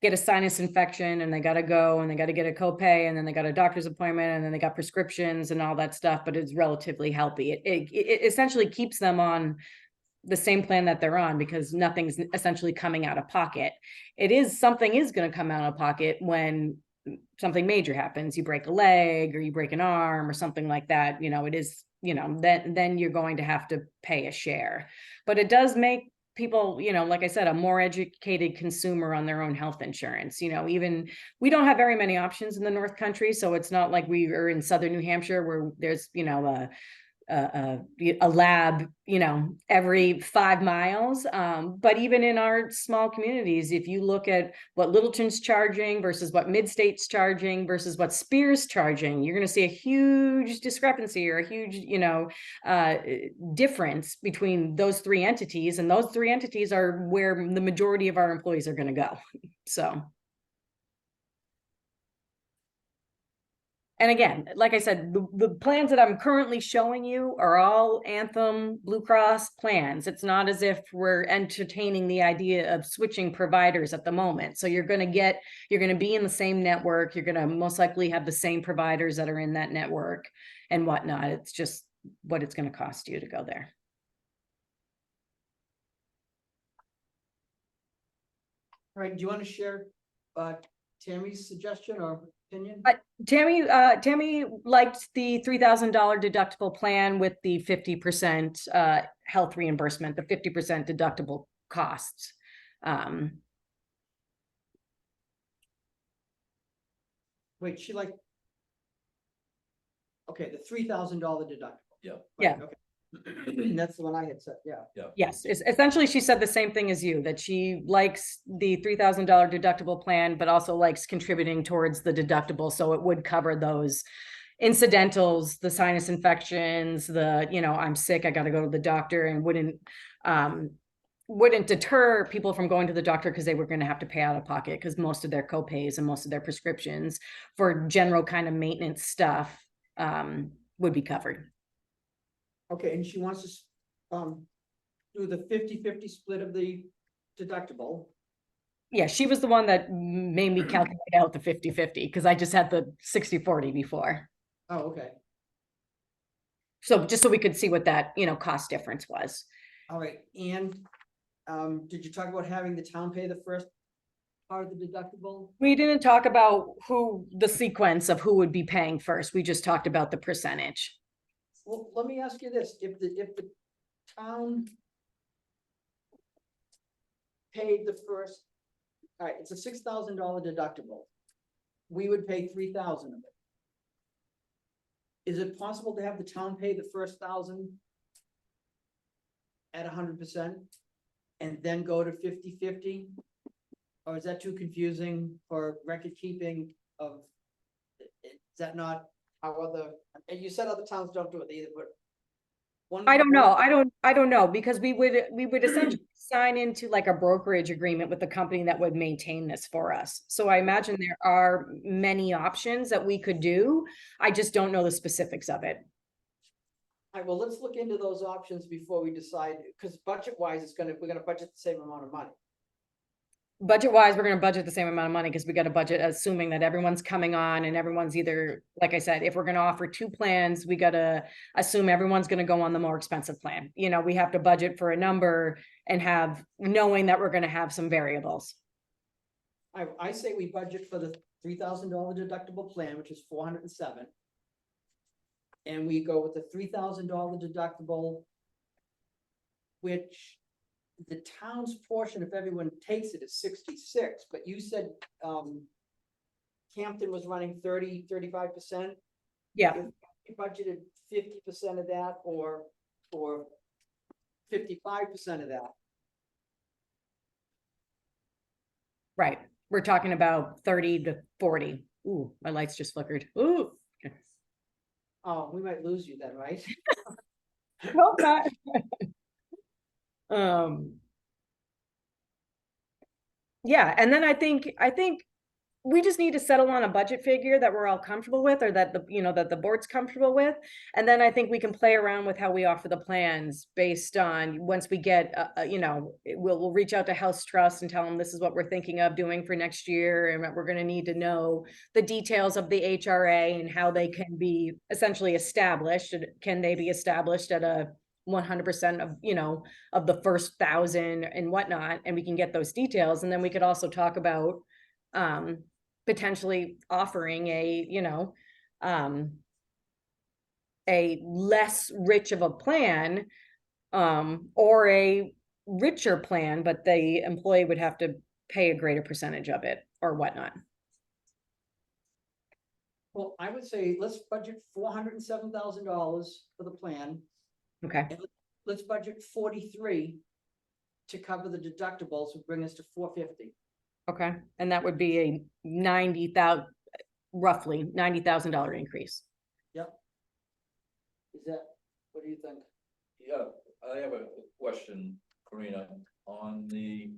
[SPEAKER 2] get a sinus infection and they got to go and they got to get a copay and then they got a doctor's appointment and then they got prescriptions and all that stuff, but it's relatively healthy. It essentially keeps them on the same plan that they're on because nothing's essentially coming out of pocket. Something is going to come out of pocket when something major happens. You break a leg or you break an arm or something like that. You know, it is, you know, then you're going to have to pay a share, but it does make people, you know, like I said, a more educated consumer on their own health insurance. You know, even we don't have very many options in the North Country, so it's not like we are in Southern New Hampshire where there's, you know, a lab, you know, every 5 miles. But even in our small communities, if you look at what Littleton's charging versus what Mid-State's charging versus what Spear's charging, you're going to see a huge discrepancy or a huge, you know, difference between those 3 entities. And those 3 entities are where the majority of our employees are going to go. So. And again, like I said, the plans that I'm currently showing you are all Anthem Blue Cross plans. It's not as if we're entertaining the idea of switching providers at the moment. So you're going to be in the same network. You're going to most likely have the same providers that are in that network and whatnot. It's just what it's going to cost you to go there.
[SPEAKER 1] All right, do you want to share Tammy's suggestion or opinion?
[SPEAKER 2] Tammy liked the $3,000 deductible plan with the 50% health reimbursement, the 50% deductible costs.
[SPEAKER 1] Wait, she liked. Okay, the $3,000 deductible.
[SPEAKER 3] Yeah.
[SPEAKER 1] Right,
[SPEAKER 2] Yeah.
[SPEAKER 1] okay. That's the one I had said, yeah.
[SPEAKER 3] Yeah.
[SPEAKER 2] Yes, essentially she said the same thing as you, that she likes the $3,000 deductible plan, but also likes contributing towards the deductible. So it would cover those incidentals, the sinus infections, the, you know, I'm sick, I gotta go to the doctor, and wouldn't deter people from going to the doctor because they were going to have to pay out of pocket, because most of their co-pays and most of their prescriptions for general kind of maintenance stuff would be covered.
[SPEAKER 1] Okay, and she wants to, do the 50-50 split of the deductible.
[SPEAKER 2] Yeah, she was the one that made me calculate out the 50-50 because I just had the 60-40 before.
[SPEAKER 1] Oh, okay,
[SPEAKER 2] So just so we could see what that, you know, cost difference was.
[SPEAKER 1] all right, and, did you talk about having the town pay the first part of the deductible?
[SPEAKER 2] We didn't talk about who the sequence of who would be paying first. We just talked about the percentage.
[SPEAKER 1] Well, let me ask you this, if the town paid the first, all right, it's a $6,000 deductible. We would pay 3,000 of it. Is it possible to have the town pay the first 1,000 at 100% and then go to 50-50? Or is that too confusing for record keeping of, is that not how other, and you said other towns don't do it either, but one.
[SPEAKER 2] I don't know. I don't know, because we would essentially sign into like a brokerage agreement with the company that would maintain this for us. So I imagine there are many options that we could do. I just don't know the specifics of it.
[SPEAKER 1] All right, well, let's look into those options before we decide, because budget wise, we're gonna budget the same amount of money.
[SPEAKER 2] Budget wise, we're going to budget the same amount of money because we got to budget assuming that everyone's coming on and everyone's either, like I said, if we're going to offer two plans, we got to assume everyone's going to go on the more expensive plan. You know, we have to budget for a number and have, knowing that we're going to have some variables.
[SPEAKER 1] I say we budget for the $3,000 deductible plan, which is 407. And we go with the $3,000 deductible, which the town's portion, if everyone takes it, is 66, but you said, Campton was running 35%.
[SPEAKER 2] Yeah.
[SPEAKER 1] If you budgeted 50% of that or 55% of that.
[SPEAKER 2] Right. We're talking about 30 to 40. Ooh, my lights just flickered. Ooh.
[SPEAKER 1] Oh, we might lose you then, right?
[SPEAKER 2] Hope not. Yeah, and then I think we just need to settle on a budget figure that we're all comfortable with, or that the, you know, that the board's comfortable with. And then I think we can play around with how we offer the plans based on, once we get, you know, we'll reach out to Health Trust and tell them this is what we're thinking of doing for next year. And that we're going to need to know the details of the HRA and how they can be essentially established. Can they be established at a 100% of, you know, of the first 1,000 and whatnot, and we can get those details. And then we could also talk about potentially offering a, you know, a less rich of a plan, or a richer plan, but the employee would have to pay a greater percentage of it or whatnot.
[SPEAKER 1] Well, I would say let's budget $407,000 for the plan.
[SPEAKER 2] Okay.
[SPEAKER 1] And let's budget 43 to cover the deductibles, would bring us to 450.
[SPEAKER 2] Okay. And that would be a roughly $90,000 increase.
[SPEAKER 1] Yep. Is that, what do you think?
[SPEAKER 3] Yeah, I have a question, Karina, on the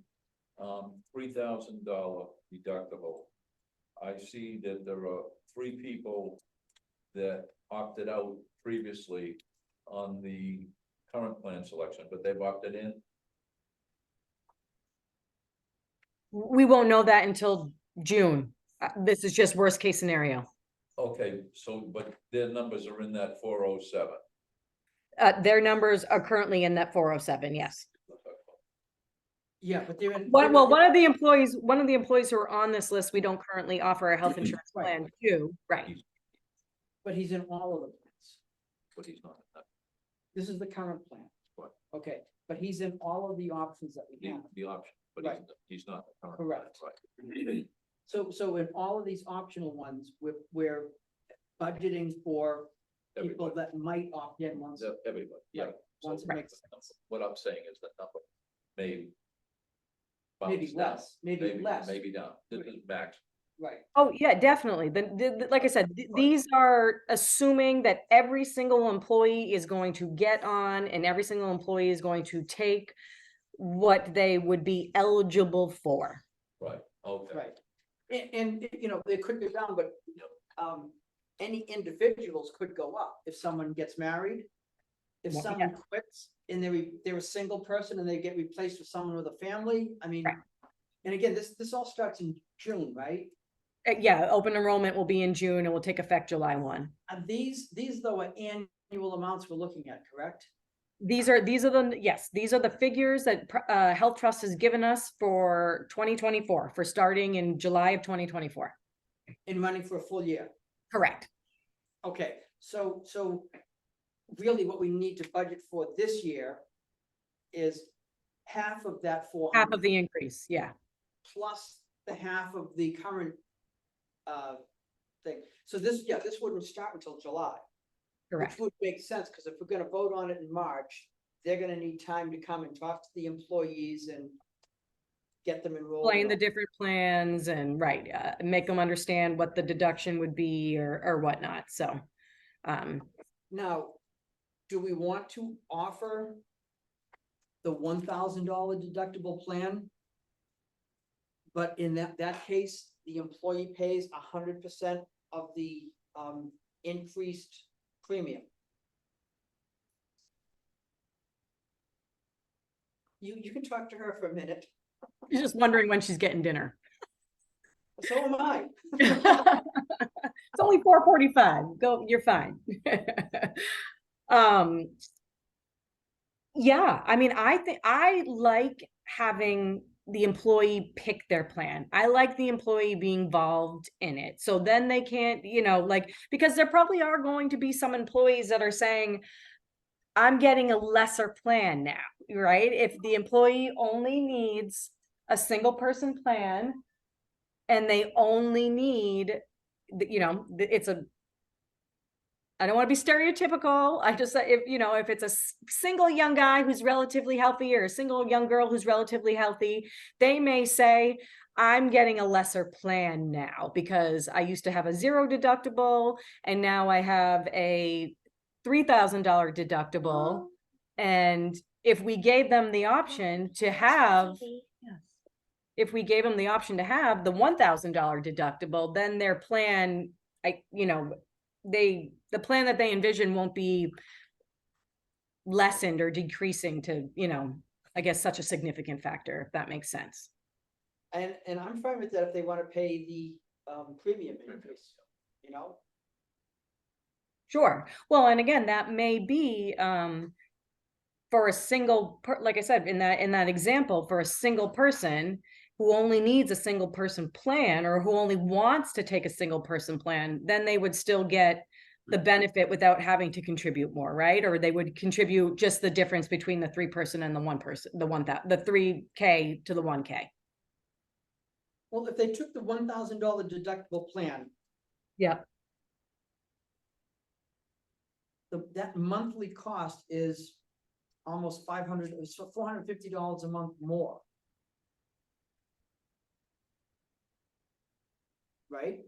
[SPEAKER 3] $3,000 deductible. I see that there are 3 people that opted out previously on the current plan selection, but they've opted in.
[SPEAKER 2] We won't know that until June. This is just worst case scenario.
[SPEAKER 3] Okay, so, but their numbers are in that 407.
[SPEAKER 2] Their numbers are currently in that 407, yes.
[SPEAKER 1] Yeah, but they're in.
[SPEAKER 2] Well, one of the employees who are on this list, we don't currently offer a health insurance
[SPEAKER 1] Right.
[SPEAKER 2] plan to, right?
[SPEAKER 1] But he's in all of the plans.
[SPEAKER 3] But he's not in that.
[SPEAKER 1] This is the current plan.
[SPEAKER 3] Right.
[SPEAKER 1] Okay, but he's in all of the options that we have.
[SPEAKER 3] The option, but
[SPEAKER 1] Right.
[SPEAKER 3] he's not. the current
[SPEAKER 1] Correct.
[SPEAKER 3] plan, right?
[SPEAKER 1] So in all of these optional ones, we're budgeting for people
[SPEAKER 3] Everybody.
[SPEAKER 1] that might opt in once.
[SPEAKER 3] Everybody, yeah.
[SPEAKER 1] Right,
[SPEAKER 3] So
[SPEAKER 1] once it makes sense.
[SPEAKER 3] what I'm saying is that number may
[SPEAKER 1] Maybe
[SPEAKER 3] bounce down.
[SPEAKER 1] less, maybe less.
[SPEAKER 3] Maybe down. This is max
[SPEAKER 1] Right.
[SPEAKER 2] Oh, yeah, definitely. Like I said, these are assuming that every single employee is going to get on and every single employee is going to take what they would be eligible for.
[SPEAKER 3] Right, okay.
[SPEAKER 1] Right. And, you know, they could go down, but, any individuals could go up if someone gets married. If
[SPEAKER 2] Well,
[SPEAKER 1] someone quits and they're a single person and they get replaced with someone with a family, I mean.
[SPEAKER 2] Right.
[SPEAKER 1] And again, this all starts in June, right?
[SPEAKER 2] Yeah, open enrollment will be in June and will take effect July 1.
[SPEAKER 1] And these though are annual amounts we're looking at, correct?
[SPEAKER 2] These are yes, these are the figures that Health Trust has given us for 2024, for starting in July of 2024.
[SPEAKER 1] In running for a full year.
[SPEAKER 2] Correct.
[SPEAKER 1] Okay, so really what we need to budget for this year is half of that
[SPEAKER 2] Half
[SPEAKER 1] 400
[SPEAKER 2] of the increase, yeah.
[SPEAKER 1] plus the half of the current thing. So this wouldn't start until July.
[SPEAKER 2] Correct.
[SPEAKER 1] Which would make sense, because if we're gonna vote on it in March, they're gonna need time to come and talk to the employees and get them enrolled.
[SPEAKER 2] Explain the different plans and make them understand what the deduction would be or whatnot. So,
[SPEAKER 1] Now, do we want to offer the $1,000 deductible plan? But in that case, the employee pays 100% of the increased premium. You can talk to her for a minute.
[SPEAKER 2] you're just wondering when she's getting dinner.
[SPEAKER 1] So am I.
[SPEAKER 2] It's only 4:45. Go, you're fine. Yeah, I mean, I think I like having the employee pick their plan. I like the employee being involved in it. So then they can't, like, because there probably are going to be some employees that are saying, I'm getting a lesser plan now, right? If the employee only needs a single person plan and they only need, it's a, I don't want to be stereotypical. I just, if it's a single young guy who's relatively healthy or a single young girl who's relatively healthy, they may say, I'm getting a lesser plan now because I used to have a 0 deductible and now I have a $3,000 deductible. And if we gave them the option to have, if we gave them the option to have the $1,000 deductible, then their plan, the plan that they envision won't be lessened or decreasing to, I guess such a significant factor, if that makes sense.
[SPEAKER 1] And I'm fine with that if they want to pay the premium increase,
[SPEAKER 2] Sure. Well, and again, that may be for a single, like I said, in that example, for a single person who only needs a single person plan or who only wants to take a single person plan, then they would still get the benefit without having to contribute more, right? Or they would contribute just the difference between the 3 person and the 1 person, the 3K to the 1K.
[SPEAKER 1] Well, if they took the $1,000 deductible plan,
[SPEAKER 2] Yeah.
[SPEAKER 1] that monthly cost is almost $450 a month more. Right?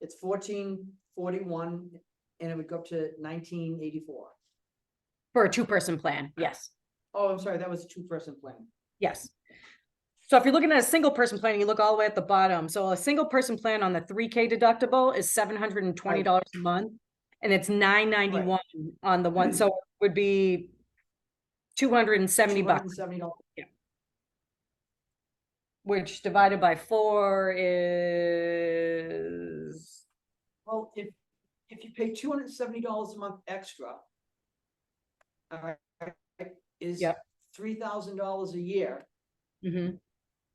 [SPEAKER 1] It's $1,441 and it would go up to $1,984.
[SPEAKER 2] For a 2 person plan. Yes.
[SPEAKER 1] Oh, I'm sorry, that was a 2-person plan.
[SPEAKER 2] Yes. So if you're looking at a single person plan, you look all the way at the bottom. So a single person plan on the 3K deductible is $720 a month. And it's $991 on the one. So it would be $270.
[SPEAKER 1] $270.
[SPEAKER 2] Yeah. Which divided by 4 is.
[SPEAKER 1] Well, if you pay $270 a month extra, is $3,000 a year,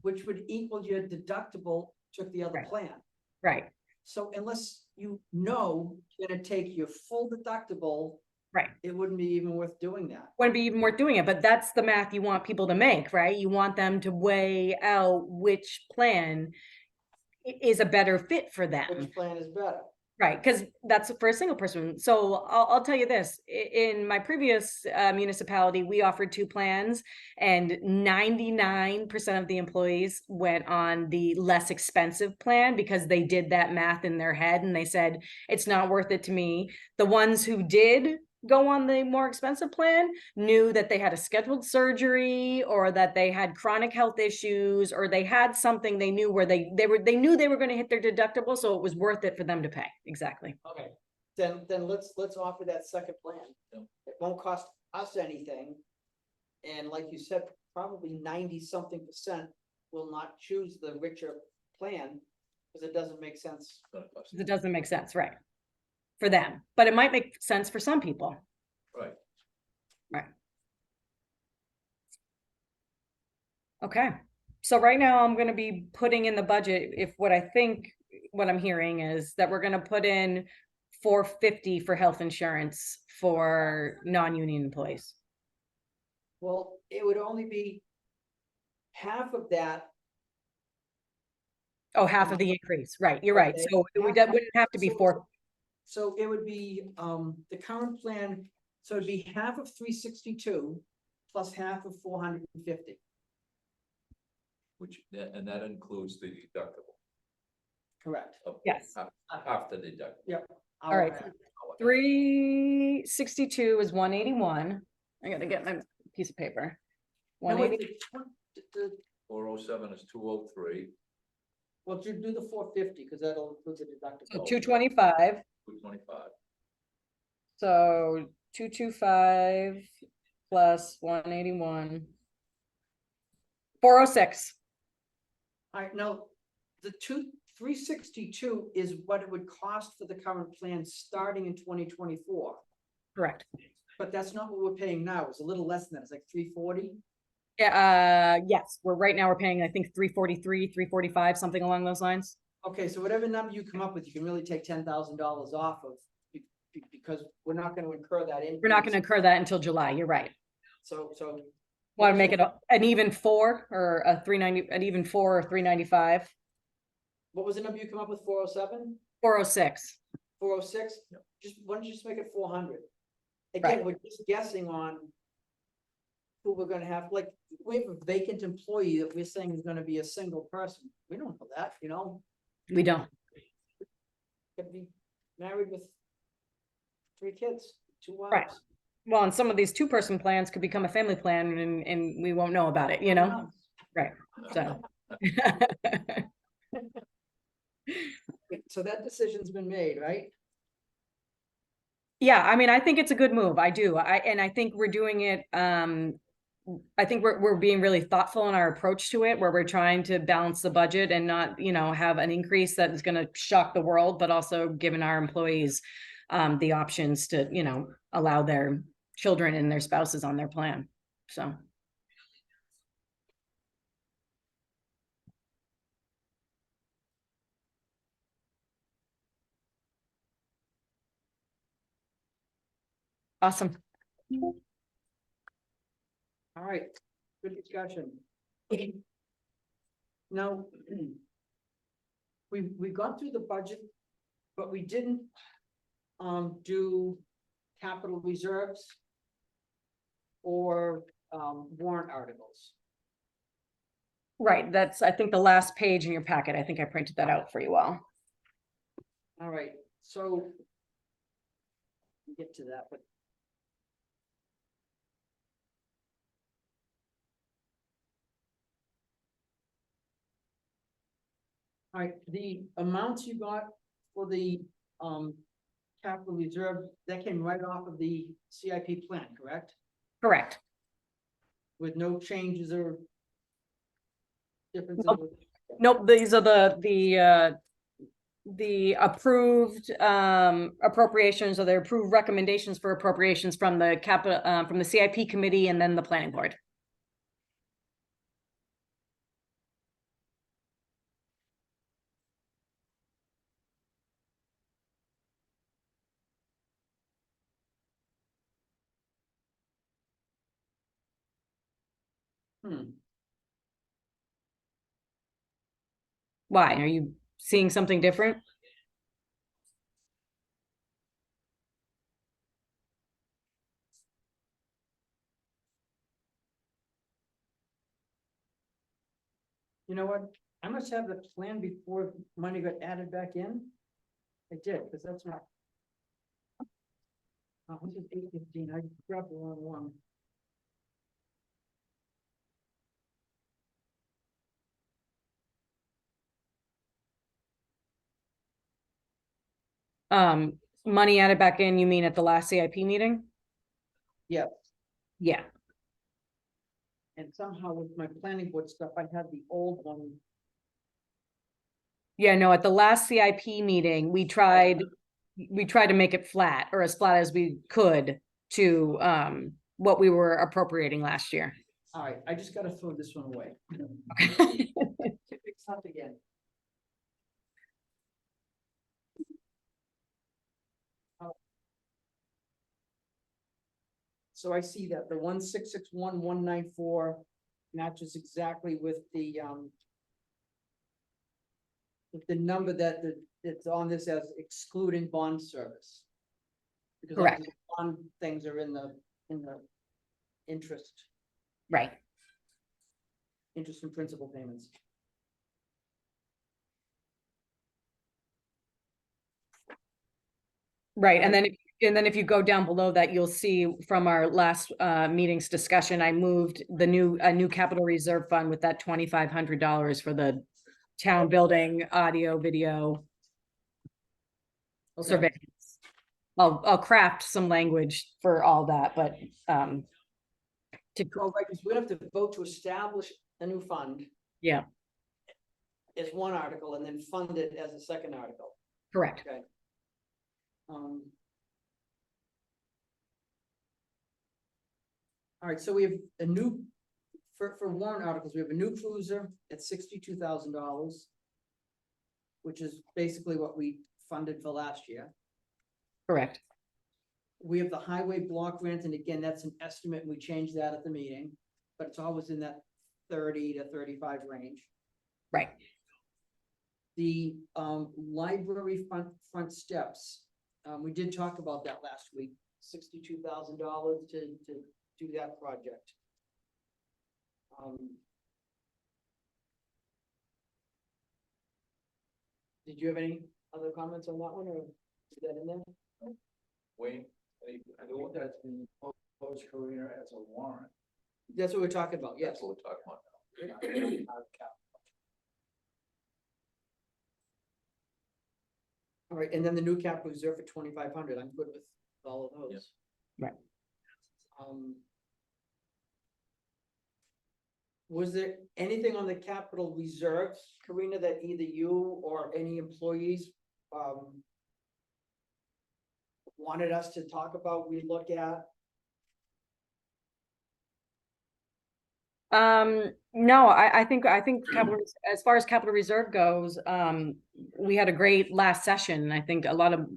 [SPEAKER 1] which would equal your deductible, took the other plan.
[SPEAKER 2] Right.
[SPEAKER 1] So unless you're gonna take your full deductible,
[SPEAKER 2] right,
[SPEAKER 1] it wouldn't be even worth doing that.
[SPEAKER 2] Wouldn't be even worth doing it, but that's the math you want people to make, right? You want them to weigh out which plan is a better fit for them.
[SPEAKER 1] Which plan is better?
[SPEAKER 2] Right, because that's for a single person. So I'll tell you this, in my previous municipality, we offered two plans and 99% of the employees went on the less expensive plan because they did that math in their head and they said, it's not worth it to me. The ones who did go on the more expensive plan knew that they had a scheduled surgery or that they had chronic health issues or they had something they knew where they knew they were going to hit their deductible, so it was worth it for them to pay. Exactly.
[SPEAKER 1] Okay, then let's offer that second plan.
[SPEAKER 3] Yeah.
[SPEAKER 1] It won't cost us anything. And like you said, probably 90-something% will not choose the richer plan because it doesn't make sense.
[SPEAKER 3] It's gonna cost
[SPEAKER 2] It doesn't make sense, right? For them, but it might make sense for some people.
[SPEAKER 3] Right.
[SPEAKER 2] Right. Okay, so right now I'm gonna be putting in the budget, if what I'm hearing is that we're gonna put in 450 for health insurance for non-union employees.
[SPEAKER 1] Well, it would only be half of that.
[SPEAKER 2] Oh, half of the increase, right, you're right,
[SPEAKER 1] Okay,
[SPEAKER 2] so that wouldn't have to be
[SPEAKER 1] so-
[SPEAKER 2] four.
[SPEAKER 1] So it would be, the current plan, so it'd be half of 362 plus half of 450.
[SPEAKER 3] Which, and that includes the deductible.
[SPEAKER 1] Correct.
[SPEAKER 3] of
[SPEAKER 2] Yes.
[SPEAKER 3] half the deductible.
[SPEAKER 2] All right. 362 is 181. I gotta get my piece of paper.
[SPEAKER 1] No,
[SPEAKER 2] 180.
[SPEAKER 1] wait,
[SPEAKER 3] 407 is 203,
[SPEAKER 1] well, do the 450, because that'll include the
[SPEAKER 2] So
[SPEAKER 1] deductible.
[SPEAKER 2] 225.
[SPEAKER 3] 225.
[SPEAKER 2] So 225 plus 181. 406.
[SPEAKER 1] All right, now, the 362 is what it would cost for the current plan starting in 2024.
[SPEAKER 2] Correct.
[SPEAKER 1] But that's not what we're paying now. It's a little less than that. It's like 340.
[SPEAKER 2] Yeah, yes, right now we're paying, I think 343, 345, something along those lines.
[SPEAKER 1] Okay, so whatever number you come up with, you can really take $10,000 off of, because we're not gonna incur that increase.
[SPEAKER 2] We're not gonna incur that until July, you're right.
[SPEAKER 1] So.
[SPEAKER 2] Want to make it an even 4 or a 390, an even 4 or 395?
[SPEAKER 1] What was the number you come up with, 407,
[SPEAKER 2] 406.
[SPEAKER 1] 406?
[SPEAKER 3] Yep.
[SPEAKER 1] Why don't you just make it 400? Again,
[SPEAKER 2] Right.
[SPEAKER 1] we're just guessing on who we're gonna have, like, we have a vacant employee that we're saying is gonna be a single person. We don't know that,
[SPEAKER 2] We don't.
[SPEAKER 1] could be married with 3 kids, 2
[SPEAKER 2] Right.
[SPEAKER 1] wives.
[SPEAKER 2] Well, and some of these 2-person plans could become a family plan and we won't know about it, you know? Right, so.
[SPEAKER 1] So that decision's been made, right?
[SPEAKER 2] Yeah, I mean, I think it's a good move. I do. I think we're doing it, I think we're being really thoughtful in our approach to it, where we're trying to balance the budget and not, have an increase that is gonna shock the world, but also giving our employees the options to, allow their children and their spouses on their plan, so. Awesome.
[SPEAKER 1] All right, good discussion. Now, we got through the budget, but we didn't do capital reserves or warrant articles.
[SPEAKER 2] Right, that's, I think, the last page in your packet. I think I printed that out for you all.
[SPEAKER 1] All right, so we'll get to that, but all right, the amounts you got for the capital reserve, that came right off of the CIP plan, correct?
[SPEAKER 2] Correct.
[SPEAKER 1] With no changes or differences?
[SPEAKER 2] Nope. Nope, these are the approved appropriations, or the approved recommendations for appropriations from the capital, from the CIP committee and then the planning board. Why? Are you seeing something different?
[SPEAKER 1] You know what? I must have the plan before money got added back in. I did, because that's not. Oh, this is 815. I grabbed the wrong one.
[SPEAKER 2] Money added back in, you mean at the last CIP meeting?
[SPEAKER 1] Yeah,
[SPEAKER 2] Yeah,
[SPEAKER 1] and somehow with my planning board stuff, I had the old one.
[SPEAKER 2] yeah, no, at the last CIP meeting, we tried to make it flat or as flat as we could to what we were appropriating last year.
[SPEAKER 1] All right, I just gotta throw this one away.
[SPEAKER 2] Okay.
[SPEAKER 1] Fix up again. So I see that the 1661194 matches exactly with the number that it's on this as excluding bond service. Because all
[SPEAKER 2] Correct.
[SPEAKER 1] the bond things are in the interest
[SPEAKER 2] Right.
[SPEAKER 1] and principal payments.
[SPEAKER 2] Right, and then if you go down below that, you'll see from our last meeting's discussion, I moved a new capital reserve fund with that $2,500 for the town building, audio, video
[SPEAKER 1] Okay.
[SPEAKER 2] surveillance. I'll craft some language for all that, but to
[SPEAKER 1] Well, right, because we have to vote to establish a new fund
[SPEAKER 2] yeah,
[SPEAKER 1] as one article and then fund it as a second article.
[SPEAKER 2] correct.
[SPEAKER 1] Okay. All right, so we have a new, for warrant articles, we have a new cruiser at $62,000. Which is basically what we funded for last year.
[SPEAKER 2] Correct.
[SPEAKER 1] We have the highway block grant, and again, that's an estimate, and we changed that at the meeting, but it's always in that 30 to 35 range.
[SPEAKER 2] Right.
[SPEAKER 1] The library front steps, we did talk about that last week, $62,000 to do that project. Did you have any other comments on that one, or is that in there?
[SPEAKER 3] Wayne, I know that's been proposed career as a warrant.
[SPEAKER 1] That's what we're talking about, yes.
[SPEAKER 3] That's what we're talking about now.
[SPEAKER 1] All right, and then the new capital reserve for 2,500, I'm good with all of those.
[SPEAKER 2] Right.
[SPEAKER 1] Was there anything on the capital reserves, Karina, that either you or any employees, wanted us to talk about, we look at?
[SPEAKER 2] No, I think capital, as far as capital reserve goes, we had a great last session. I think a lot of,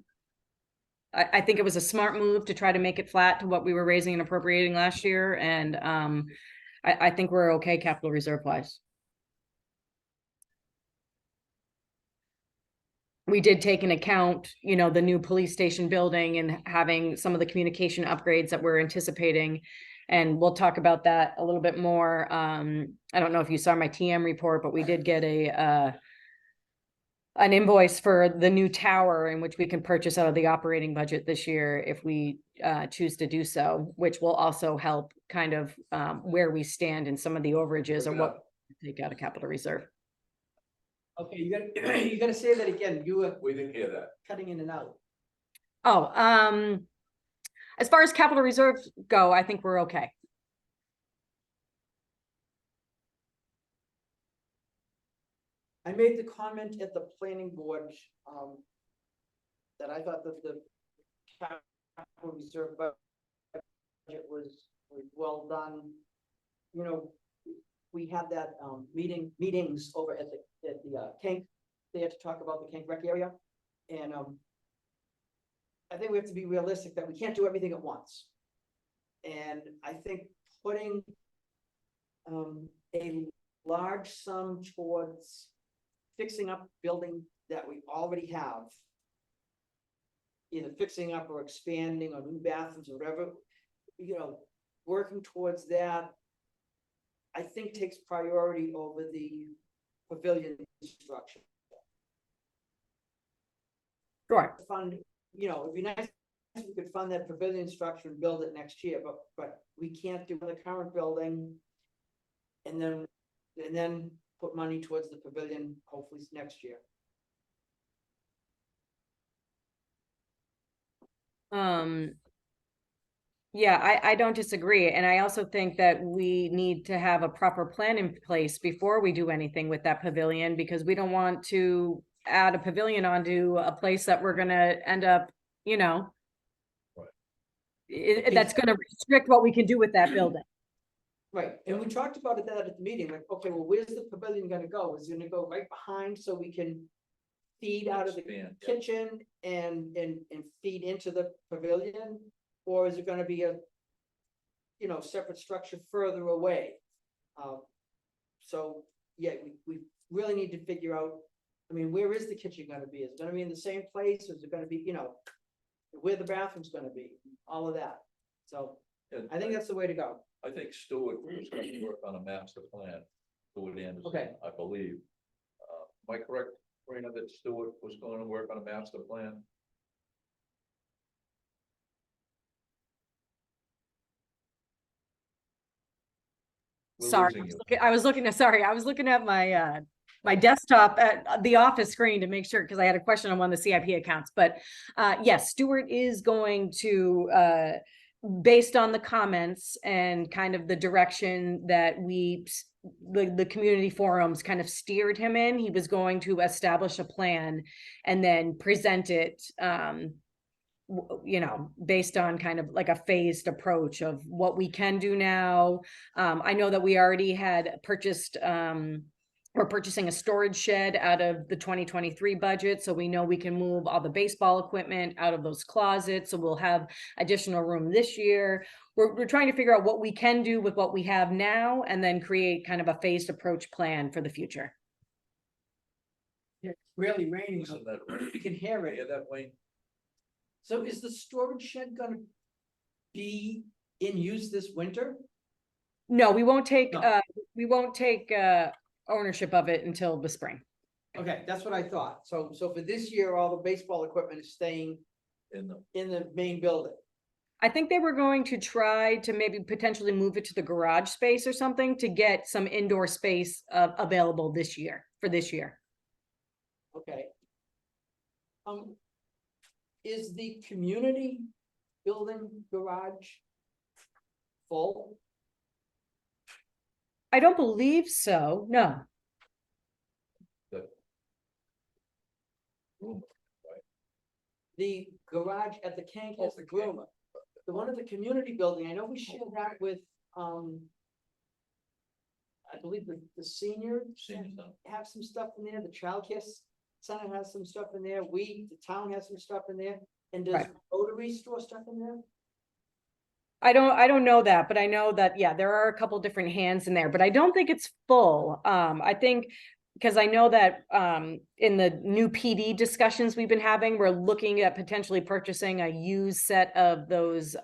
[SPEAKER 2] I think it was a smart move to try to make it flat to what we were raising and appropriating last year, and I think we're okay capital reserve wise. We did take into account, you know, the new police station building and having some of the communication upgrades that we're anticipating. And we'll talk about that a little bit more. I don't know if you saw my TM report, but we did get an invoice for the new tower in which we can purchase out of the operating budget this year if we choose to do so, which will also help kind of where we stand in some of the overages and what we take out of capital reserve.
[SPEAKER 1] Okay, you gotta say that again, you were
[SPEAKER 3] We didn't hear that.
[SPEAKER 1] cutting in and out.
[SPEAKER 2] Oh, as far as capital reserves go, I think we're okay.
[SPEAKER 1] I made the comment at the planning board, that I thought that the capital reserve budget was well done. You know, we had that, meetings over at the Kank, they had to talk about the Kank rec area, and, I think we have to be realistic that we can't do everything at once. And I think putting, a large sum towards fixing up building that we already have, either fixing up or expanding or new bathrooms or whatever, you know, working towards that, I think takes priority over the pavilion structure.
[SPEAKER 2] Sure.
[SPEAKER 1] Fund, it'd be nice if we could fund that pavilion structure and build it next year, but we can't do the current building. And then put money towards the pavilion, hopefully next year.
[SPEAKER 2] Yeah, I don't disagree. And I also think that we need to have a proper plan in place before we do anything with that pavilion, because we don't want to add a pavilion onto a place that we're gonna end up,
[SPEAKER 3] Right.
[SPEAKER 2] that's gonna restrict what we can do with that building.
[SPEAKER 1] Right, and we talked about it at the meeting, like, okay, well, where's the pavilion gonna go? Is it gonna go right behind so we can feed out of the
[SPEAKER 3] Expand, yeah.
[SPEAKER 1] kitchen and feed into the pavilion? Or is it gonna be a, separate structure further away? So, yeah, we really need to figure out, where is the kitchen gonna be? Is it gonna be in the same place? Or is it gonna be, where the bathroom's gonna be? All of that. So
[SPEAKER 3] And
[SPEAKER 1] I think that's the way to go.
[SPEAKER 3] I think Stuart was going to work on a master plan, Stuart Anderson,
[SPEAKER 1] Okay.
[SPEAKER 3] I believe. Am I correct, Rena, that Stuart was going to work on a master plan? We're
[SPEAKER 2] Sorry,
[SPEAKER 3] losing you.
[SPEAKER 2] I was looking at my my desktop at the office screen to make sure, because I had a question on one of the CIP accounts. But yes, Stuart is going to, based on the comments and kind of the direction that the community forums kind of steered him in, he was going to establish a plan and then present it, based on kind of like a phased approach of what we can do now. I know that we already had purchased, we're purchasing a storage shed out of the 2023 budget. So we know we can move all the baseball equipment out of those closets. So we'll have additional room this year. We're trying to figure out what we can do with what we have now, and then create kind of a phased approach plan for the future.
[SPEAKER 1] Yeah, it's really raining,
[SPEAKER 3] Isn't that right?
[SPEAKER 1] you can hear it.
[SPEAKER 3] Hear that, Wayne?
[SPEAKER 1] So is the storage shed gonna be in use this winter?
[SPEAKER 2] No, we won't take,
[SPEAKER 1] No.
[SPEAKER 2] ownership of it until the spring.
[SPEAKER 1] Okay, that's what I thought. So for this year, all the baseball equipment is staying
[SPEAKER 3] In the,
[SPEAKER 1] in the main building.
[SPEAKER 2] I think they were going to try to maybe potentially move it to the garage space or something to get some indoor space available this year, for this year.
[SPEAKER 1] Okay. Is the community building garage full?
[SPEAKER 2] I don't believe so, no.
[SPEAKER 3] room,
[SPEAKER 1] The garage at the Kank has the groomer. The one at the community building, I know we shared that with, I believe the senior
[SPEAKER 3] Senior center.
[SPEAKER 1] have some stuff in there, the childcare center has some stuff in there, the town has some stuff in there, and does
[SPEAKER 2] Right.
[SPEAKER 1] Rotary store stuff in there?
[SPEAKER 2] I don't know that, but I know that, yeah, there are a couple different hands in there, but I don't think it's full. I think, because I know that in the new PD discussions we've been having, we're looking at potentially purchasing a used set of those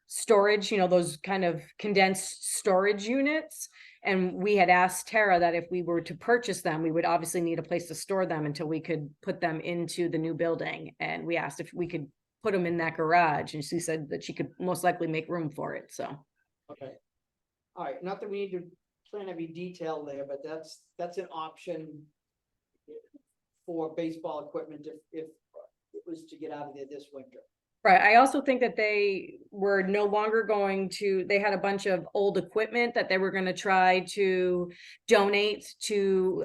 [SPEAKER 2] storage, those kind of condensed storage units. And we had asked Tara that if we were to purchase them, we would obviously need a place to store them until we could put them into the new building. And we asked if we could put them in that garage, and she said that she could most likely make room for it, so.
[SPEAKER 1] Okay. All right, not that we need to plan every detail there, but that's an option for baseball equipment if it was to get out of there this winter.
[SPEAKER 2] Right, I also think that they were no longer going to, they had a bunch of old equipment that they were gonna try to donate to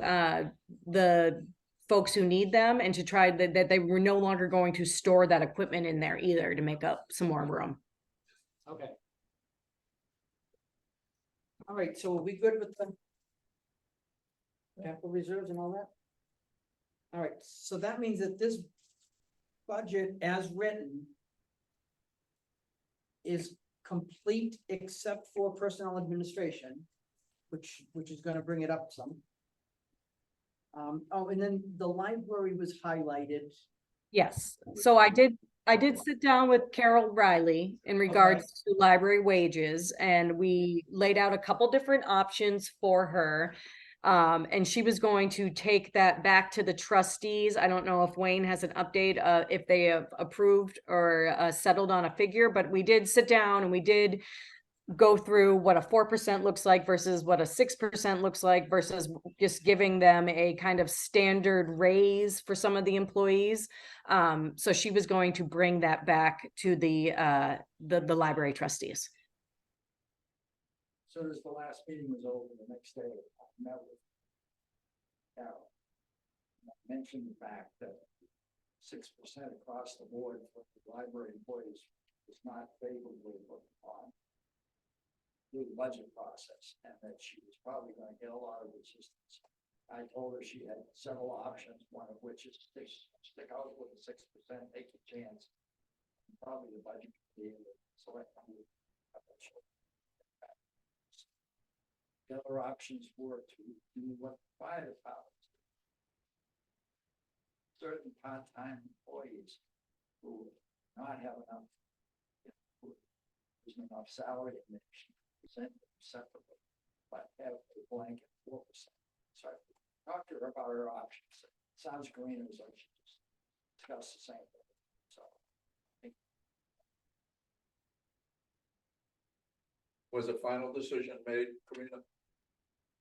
[SPEAKER 2] the folks who need them, and to try that they were no longer going to store that equipment in there either, to make up some more room.
[SPEAKER 1] Okay. All right, so are we good with the capital reserves and all that? All right, so that means that this budget as written is complete except for personnel administration, which is gonna bring it up some. And then the library was highlighted.
[SPEAKER 2] Yes, so I did sit down with Carol Riley in regards to library wages, and we laid out a couple different options for her. And she was going to take that back to the trustees. I don't know if Wayne has an update, if they have approved or settled on a figure, but we did sit down and we did go through what a 4% looks like versus what a 6% looks like versus just giving them a kind of standard raise for some of the employees. So she was going to bring that back to the library trustees.
[SPEAKER 5] So as the last meeting was over, the next day, I met with Carol. And I mentioned the fact that 6% across the board for the library employees was not favorably looked upon through the budget process, and that she was probably gonna get a lot of resistance. I told her she had several options, one of which is stick out with the 6%, take a chance. Probably the budget committee would select. The other options were to do what fire departments do. Certain part-time employees who not have enough, there's enough salary and they should present them separately, but have a blanket 4%. So I talked to her about her options. Sounds green, as I should just discuss the same thing. So
[SPEAKER 3] Was a final decision made, Karina?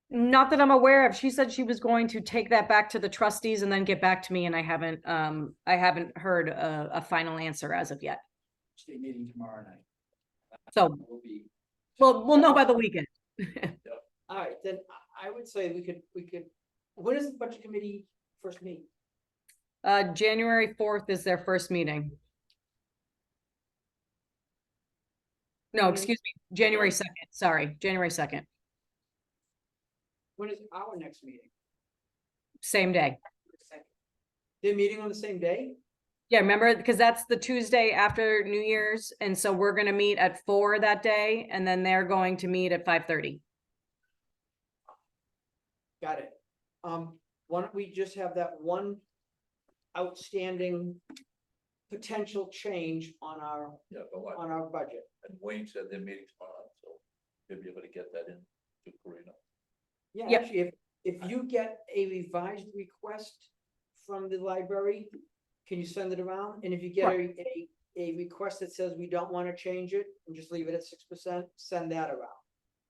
[SPEAKER 2] Not that I'm aware of. She said she was going to take that back to the trustees and then get back to me, and I haven't heard a final answer as of yet.
[SPEAKER 5] state meeting tomorrow night.
[SPEAKER 2] So
[SPEAKER 5] Will be.
[SPEAKER 2] we'll know by the weekend.
[SPEAKER 1] All right, then I would say we could, when is the budget committee first meet?
[SPEAKER 2] January 4th is their first meeting. No, excuse me, January 2nd. Sorry, January 2nd.
[SPEAKER 1] When is our next meeting?
[SPEAKER 2] Same day.
[SPEAKER 1] They're meeting on the same day?
[SPEAKER 2] Yeah, remember, because that's the Tuesday after New Year's, and so we're gonna meet at 4 that day, and then they're going to meet at 5:30.
[SPEAKER 1] Got it. Why don't we just have that one outstanding potential change on our
[SPEAKER 3] Yeah, the one,
[SPEAKER 1] budget?
[SPEAKER 3] and Wayne said they're meeting tomorrow, so you'll be able to get that in to Karina.
[SPEAKER 1] Yeah,
[SPEAKER 2] Yep.
[SPEAKER 1] actually, if you get a revised request from the library, can you send it around? And if you get a request that says we don't want to change it and just leave it at 6%, send that around.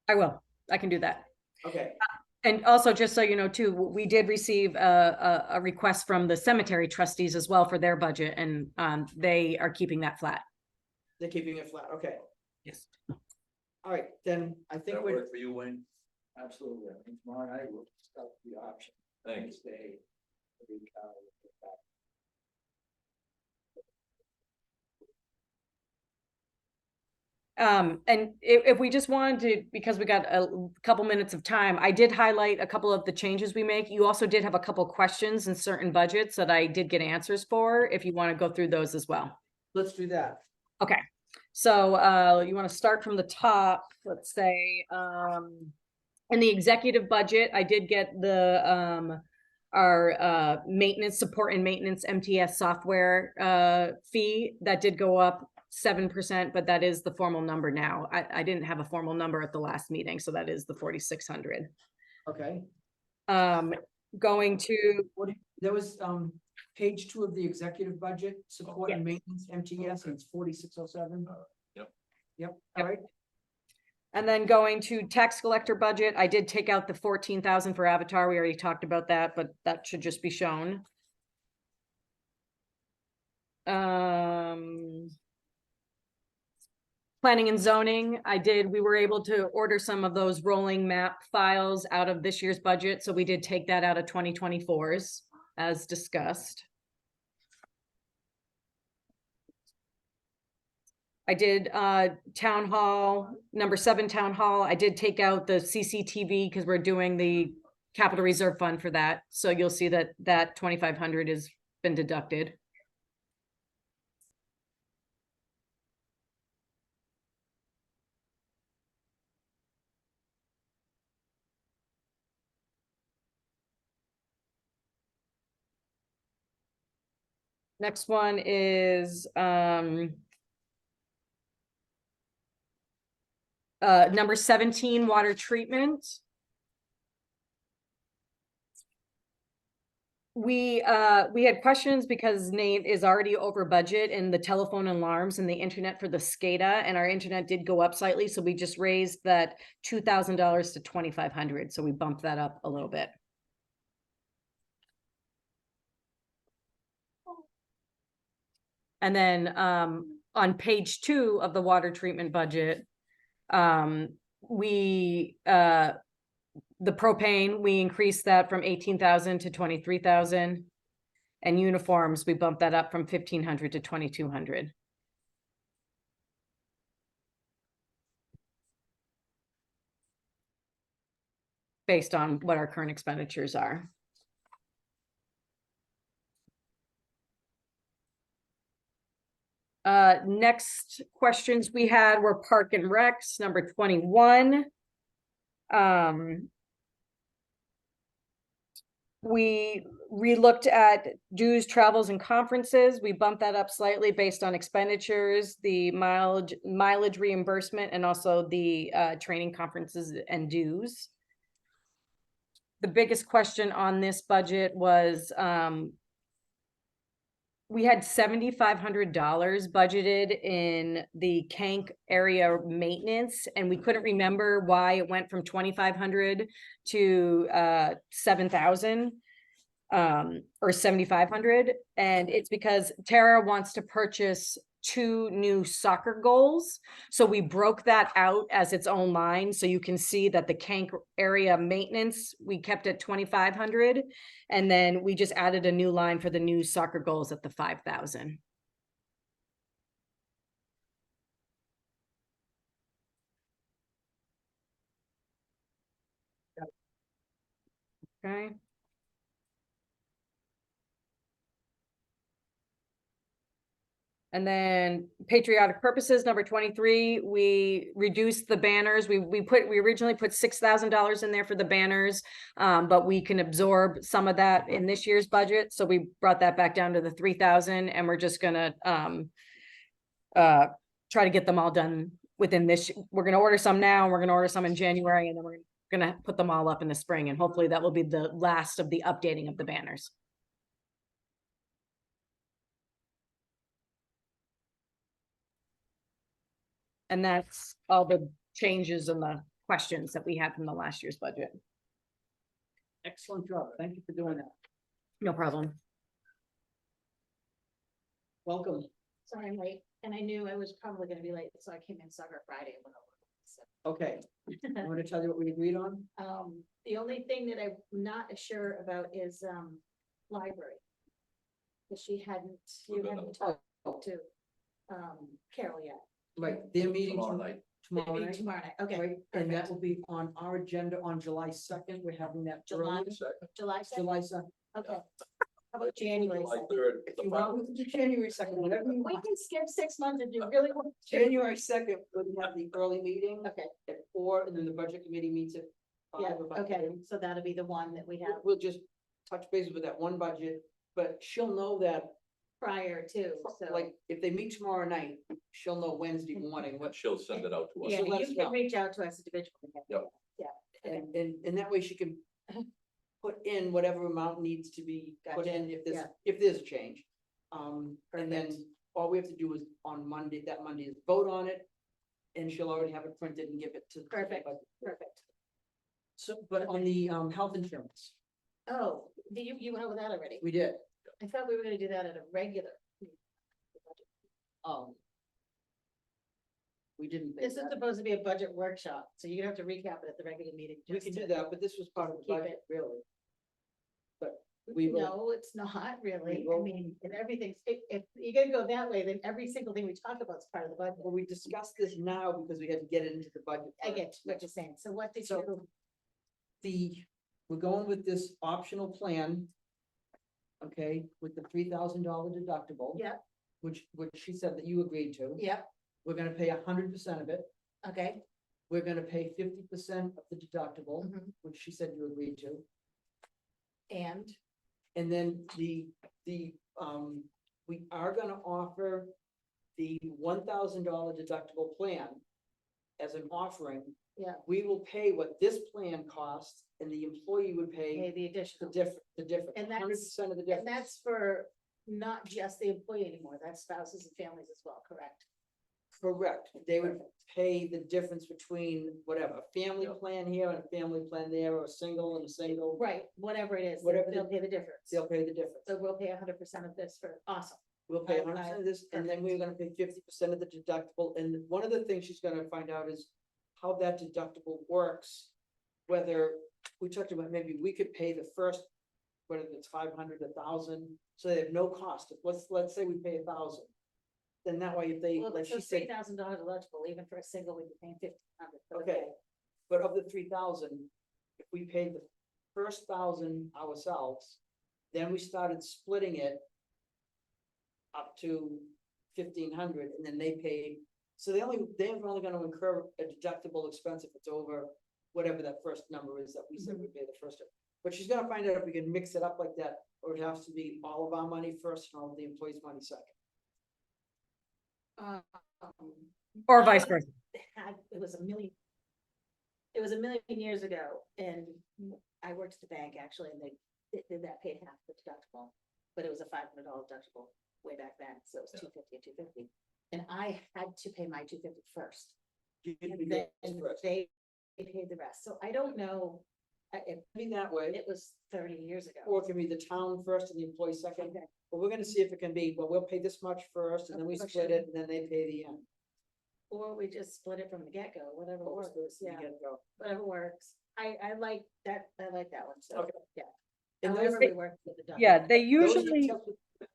[SPEAKER 2] I will. I can do that.
[SPEAKER 1] Okay,
[SPEAKER 2] And also, just so you know, too, we did receive a request from the cemetery trustees as well for their budget, and they are keeping that flat.
[SPEAKER 1] they're keeping it flat. Okay,
[SPEAKER 2] Yes.
[SPEAKER 1] all right, then I
[SPEAKER 3] Does
[SPEAKER 1] think
[SPEAKER 3] that
[SPEAKER 1] we're,
[SPEAKER 3] work for you, Wayne?
[SPEAKER 5] Absolutely. I mean, tomorrow night we'll discuss the option.
[SPEAKER 3] Thanks.
[SPEAKER 5] Stay.
[SPEAKER 2] And if we just wanted to, because we got a couple minutes of time, I did highlight a couple of the changes we make. You also did have a couple questions in certain budgets that I did get answers for, if you want to go through those as well.
[SPEAKER 1] let's do that.
[SPEAKER 2] Okay, so you want to start from the top, let's say, in the executive budget, I did get the our maintenance, support and maintenance MTS software fee that did go up 7%, but that is the formal number now. I didn't have a formal number at the last meeting, so that is the 4,600.
[SPEAKER 1] Okay,
[SPEAKER 2] Going to,
[SPEAKER 1] there was page 2 of the executive budget, support and maintenance MTS, and it's 4,607.
[SPEAKER 3] Yep.
[SPEAKER 1] Yep, all right.
[SPEAKER 2] and then going to tax collector budget, I did take out the 14,000 for Avatar. We already talked about that, but that should just be shown. Planning and zoning, we were able to order some of those rolling map files out of this year's budget, so we did take that out of 2024's as discussed. I did town hall, number 7 town hall. I did take out the CCTV because we're doing the capital reserve fund for that. So you'll see that 2,500 has been deducted. Next one is number 17, water treatment. We had questions because Nate is already over budget in the telephone alarms and the internet for the SCADA, and our internet did go up slightly, so we just raised that $2,000 to 2,500, so we bumped that up a little bit. And then on page 2 of the water treatment budget, the propane, we increased that from 18,000 to 23,000. And uniforms, we bumped that up from 1,500 to 2,200. Based on what our current expenditures are. Next questions we had were Park and Recs, number 21. We re-looked at dues, travels, and conferences. We bumped that up slightly based on expenditures, the mileage reimbursement, and also the training conferences and dues. The biggest question on this budget was we had $7,500 budgeted in the Kank area maintenance, and we couldn't remember why it went from 2,500 to 7,000 or 7,500. And it's because Tara wants to purchase 2 new soccer goals. So we broke that out as its own line. So you can see that the Kank area maintenance, we kept at 2,500. And then we just added a new line for the new soccer goals at the 5,000. Okay. And then patriotic purposes, number 23, we reduced the banners. We originally put $6,000 in there for the banners, but we can absorb some of that in this year's budget. So we brought that back down to the 3,000, and we're just gonna try to get them all done within this. We're gonna order some now, and we're gonna order some in January, and then we're gonna put them all up in the spring, and hopefully that will be the last of the updating of the banners. And that's all the changes and the questions that we had from the last year's budget.
[SPEAKER 1] Excellent job. Thank you for doing that.
[SPEAKER 2] No problem.
[SPEAKER 1] Welcome.
[SPEAKER 6] Sorry I'm late, and I knew I was probably gonna be late, so I came in soccer Friday and went over. So,
[SPEAKER 1] Okay, I want to tell you what we agreed on.
[SPEAKER 6] the only thing that I'm not sure about is, library. Cause you hadn't talked to, Carol yet.
[SPEAKER 1] Right, their meeting
[SPEAKER 3] Tomorrow night.
[SPEAKER 1] tomorrow
[SPEAKER 6] Maybe
[SPEAKER 1] night.
[SPEAKER 6] tomorrow night, okay,
[SPEAKER 1] Right, and that
[SPEAKER 6] perfect.
[SPEAKER 1] will be on our agenda on July 2nd. We're having that
[SPEAKER 6] July.
[SPEAKER 1] early.
[SPEAKER 6] July second,
[SPEAKER 1] July 2nd.
[SPEAKER 6] okay. How about January
[SPEAKER 3] July
[SPEAKER 6] 2nd?
[SPEAKER 3] 3rd,
[SPEAKER 1] If
[SPEAKER 3] the
[SPEAKER 1] you
[SPEAKER 3] final.
[SPEAKER 1] want, we can do January 2nd, whatever you
[SPEAKER 6] We
[SPEAKER 1] want.
[SPEAKER 6] can skip 6 months if you really want. to.
[SPEAKER 1] January 2nd, we have the early meeting
[SPEAKER 6] Okay,
[SPEAKER 1] at 4, and then the budget committee meets at 5.
[SPEAKER 6] yeah,
[SPEAKER 1] about
[SPEAKER 6] okay,
[SPEAKER 1] noon.
[SPEAKER 6] so that'll be the one that we have
[SPEAKER 1] We'll just touch bases with that one budget, but she'll know that,
[SPEAKER 6] prior to, so.
[SPEAKER 1] like, if they meet tomorrow night, she'll know Wednesday morning what.
[SPEAKER 3] She'll send it out to us.
[SPEAKER 6] Yeah,
[SPEAKER 1] she'll let us
[SPEAKER 6] you
[SPEAKER 1] know.
[SPEAKER 6] can reach out to us individually.
[SPEAKER 3] Yep.
[SPEAKER 1] And that way she can put in whatever amount needs to be put
[SPEAKER 6] Gotcha,
[SPEAKER 1] in
[SPEAKER 6] yeah.
[SPEAKER 1] if there's a change. And then all we have to do is on Monday, that Monday is vote on it. And she'll already have it printed and give it to.
[SPEAKER 6] Perfect. Perfect.
[SPEAKER 1] So, but on the health insurance,
[SPEAKER 6] Oh, you went over that already?
[SPEAKER 1] we did,
[SPEAKER 6] I thought we were gonna do that at a regular.
[SPEAKER 1] um. We didn't. think
[SPEAKER 6] This is
[SPEAKER 1] that.
[SPEAKER 6] supposed to be a budget workshop, so you're gonna have to recap it at the regular meeting.
[SPEAKER 1] We
[SPEAKER 6] just
[SPEAKER 1] can
[SPEAKER 6] to-
[SPEAKER 1] do that, but this was part of the
[SPEAKER 6] keep
[SPEAKER 1] budget,
[SPEAKER 6] it.
[SPEAKER 1] really. But we will,
[SPEAKER 6] No, it's not really.
[SPEAKER 1] We
[SPEAKER 6] I
[SPEAKER 1] will.
[SPEAKER 6] mean, and everything's, if you're gonna go that way, then every single thing we talk about is part of the budget.
[SPEAKER 1] well, we discussed this now because we had to get it into the budget.
[SPEAKER 6] I
[SPEAKER 1] first.
[SPEAKER 6] get what you're saying. So what did
[SPEAKER 1] So-
[SPEAKER 6] you,
[SPEAKER 1] We're going with this optional plan. Okay, with the $3,000 deductible.
[SPEAKER 6] yeah,
[SPEAKER 1] Which she said that you agreed to.
[SPEAKER 6] yeah,
[SPEAKER 1] We're gonna pay 100% of it.
[SPEAKER 6] okay.
[SPEAKER 1] We're gonna pay 50% of the deductible,
[SPEAKER 6] Mhm.
[SPEAKER 1] which she said you agreed to.
[SPEAKER 6] And,
[SPEAKER 1] And then we are gonna offer the $1,000 deductible plan as an offering
[SPEAKER 6] Yeah.
[SPEAKER 1] We will pay what this plan costs, and the employee would
[SPEAKER 6] Pay
[SPEAKER 1] pay
[SPEAKER 6] the additional.
[SPEAKER 1] the difference,
[SPEAKER 6] And
[SPEAKER 1] 100% of the
[SPEAKER 6] And
[SPEAKER 1] difference.
[SPEAKER 6] that's for not just the employee anymore, that's spouses and families as well, correct?
[SPEAKER 1] Correct, they would pay the difference between whatever, a family
[SPEAKER 3] Yeah.
[SPEAKER 1] plan here and a family plan there, or a single and a single,
[SPEAKER 6] Right, whatever it is,
[SPEAKER 1] Whatever
[SPEAKER 6] they'll
[SPEAKER 1] the-
[SPEAKER 6] pay the difference.
[SPEAKER 1] they'll pay the difference.
[SPEAKER 6] So we'll pay 100% of this for, awesome.
[SPEAKER 1] We'll pay
[SPEAKER 6] I-
[SPEAKER 1] 100% of this, and then we're gonna pay 50% of the deductible, and one of the things she's gonna find out is how that deductible works. Whether, we talked about maybe we could pay the first, whether it's 500, 1,000, so they have no cost, if, let's say we pay 1,000. Then that way, if they,
[SPEAKER 6] Well,
[SPEAKER 1] like
[SPEAKER 6] so
[SPEAKER 1] she said,
[SPEAKER 6] $3,000 eligible, even for a single, we'd be paying 1,500.
[SPEAKER 1] okay, but of the 3,000, if we paid the first 1,000 ourselves, then we started splitting it up to 1,500, and then they paid, so they're only gonna incur a deductible expense if it's over whatever that first number is that we said we pay the first. But she's gonna find out if we can mix it up like that, or it has to be all of our money first and all of the employees' money second.
[SPEAKER 2] Or
[SPEAKER 6] I
[SPEAKER 2] vice versa.
[SPEAKER 6] It was a million. It was a million years ago, and I worked at the bank actually, and they did that, paid half the deductible. But it was a $500 deductible way back then, so it was
[SPEAKER 3] Yeah.
[SPEAKER 6] $250 and $250. And I had to pay my $250 first.
[SPEAKER 1] You
[SPEAKER 6] And
[SPEAKER 1] can do
[SPEAKER 6] then
[SPEAKER 1] it first.
[SPEAKER 6] they paid the rest, so I don't know, it,
[SPEAKER 1] Be that way,
[SPEAKER 6] it was 30 years ago.
[SPEAKER 1] or it can be the town first and the employee second,
[SPEAKER 6] Okay.
[SPEAKER 1] but we're gonna see if it can be, well, we'll pay this much first, and then we
[SPEAKER 6] Okay.
[SPEAKER 1] split it, and then they pay the end.
[SPEAKER 6] Or we just split it from the get-go, whatever
[SPEAKER 1] What was
[SPEAKER 6] works,
[SPEAKER 1] the
[SPEAKER 6] yeah,
[SPEAKER 1] get-go?
[SPEAKER 6] whatever works. I like that, I like that one, so,
[SPEAKER 1] Okay.
[SPEAKER 6] yeah.
[SPEAKER 1] And those
[SPEAKER 6] However
[SPEAKER 1] things-
[SPEAKER 6] we work with the.
[SPEAKER 2] Yeah, they
[SPEAKER 1] those
[SPEAKER 2] usually,
[SPEAKER 1] details would-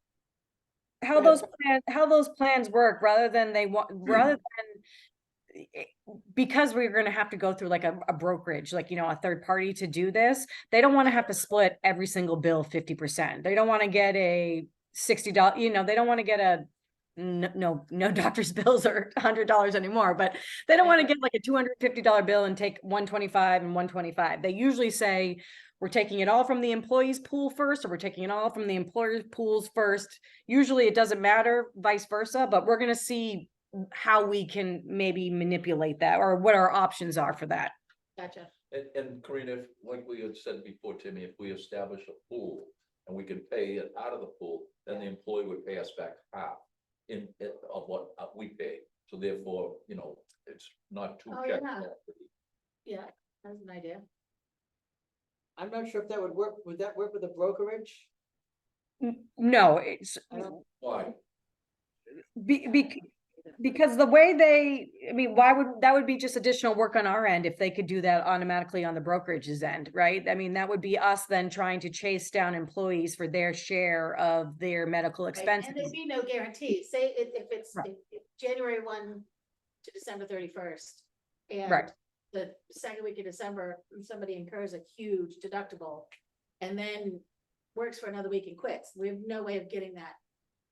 [SPEAKER 2] how
[SPEAKER 1] Go ahead.
[SPEAKER 2] those plans work, rather than rather than because we're gonna have to go through like a brokerage, like, a third party to do this, they don't wanna have to split every single bill 50%. They don't wanna get a $60, they don't wanna get a, no doctor's bills are $100 anymore, but they don't wanna get like a $250 bill and take 125 and 125. They usually say, we're taking it all from the employee's pool first, or we're taking it all from the employer's pools first. Usually it doesn't matter, vice versa, but we're gonna see how we can maybe manipulate that, or what our options are for that.
[SPEAKER 6] Gotcha.
[SPEAKER 3] And Karina, like we had said before, Timmy, if we establish a pool and we can pay it out of the pool, then the employee would pay us back half of what we pay. So therefore, it's not too.
[SPEAKER 6] Oh, yeah. Yeah, that's an idea.
[SPEAKER 1] I'm not sure if that would that work with a brokerage?
[SPEAKER 2] No, it's
[SPEAKER 1] I don't,
[SPEAKER 3] Why?
[SPEAKER 2] because the way why would that would be just additional work on our end if they could do that automatically on the brokerage's end, right? I mean, that would be us then trying to chase down employees for their share of their medical
[SPEAKER 6] Right,
[SPEAKER 2] expenses.
[SPEAKER 6] and there'd be no guarantee, say if it's
[SPEAKER 2] Right.
[SPEAKER 6] if January 1 to December 31st. And
[SPEAKER 2] Right.
[SPEAKER 6] the second week of December, somebody incurs a huge deductible and then works for another week and quits. We have no way of getting that.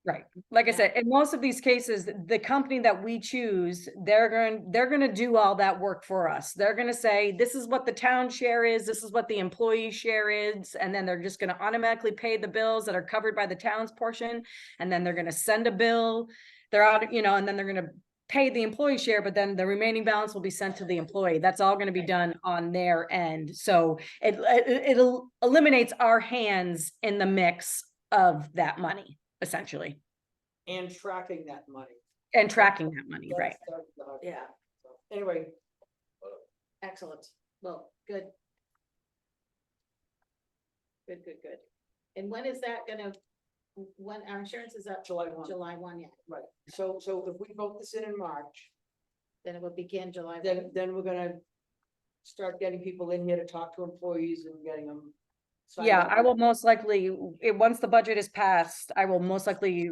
[SPEAKER 2] Right. Like I
[SPEAKER 6] Yeah.
[SPEAKER 2] said, in most of these cases, the company that we choose, they're going to do all that work for us. They're going to say, this is what the town share is, this is what the employee share is, and then they're just going to automatically pay the bills that are covered by the town's portion, and then they're going to send a bill. They're out, and then they're going to pay the employee share, but then the remaining balance will be sent to the employee. That's all going to be done on their end. So it eliminates our hands in the mix of that money, essentially,
[SPEAKER 1] and tracking that money.
[SPEAKER 2] and tracking that money, right?
[SPEAKER 1] That's the hard
[SPEAKER 6] Yeah,
[SPEAKER 1] part. So, anyway,
[SPEAKER 6] excellent. Well, good. Good. And when is that when our insurance is up?
[SPEAKER 1] July 1.
[SPEAKER 6] July 1, yeah.
[SPEAKER 1] Right, so if we vote this in March,
[SPEAKER 6] Then it will begin July 1.
[SPEAKER 1] then we're gonna start getting people in here to talk to employees and getting them. signed
[SPEAKER 2] Yeah,
[SPEAKER 1] up.
[SPEAKER 2] I will most likely, once the budget is passed, I will most likely,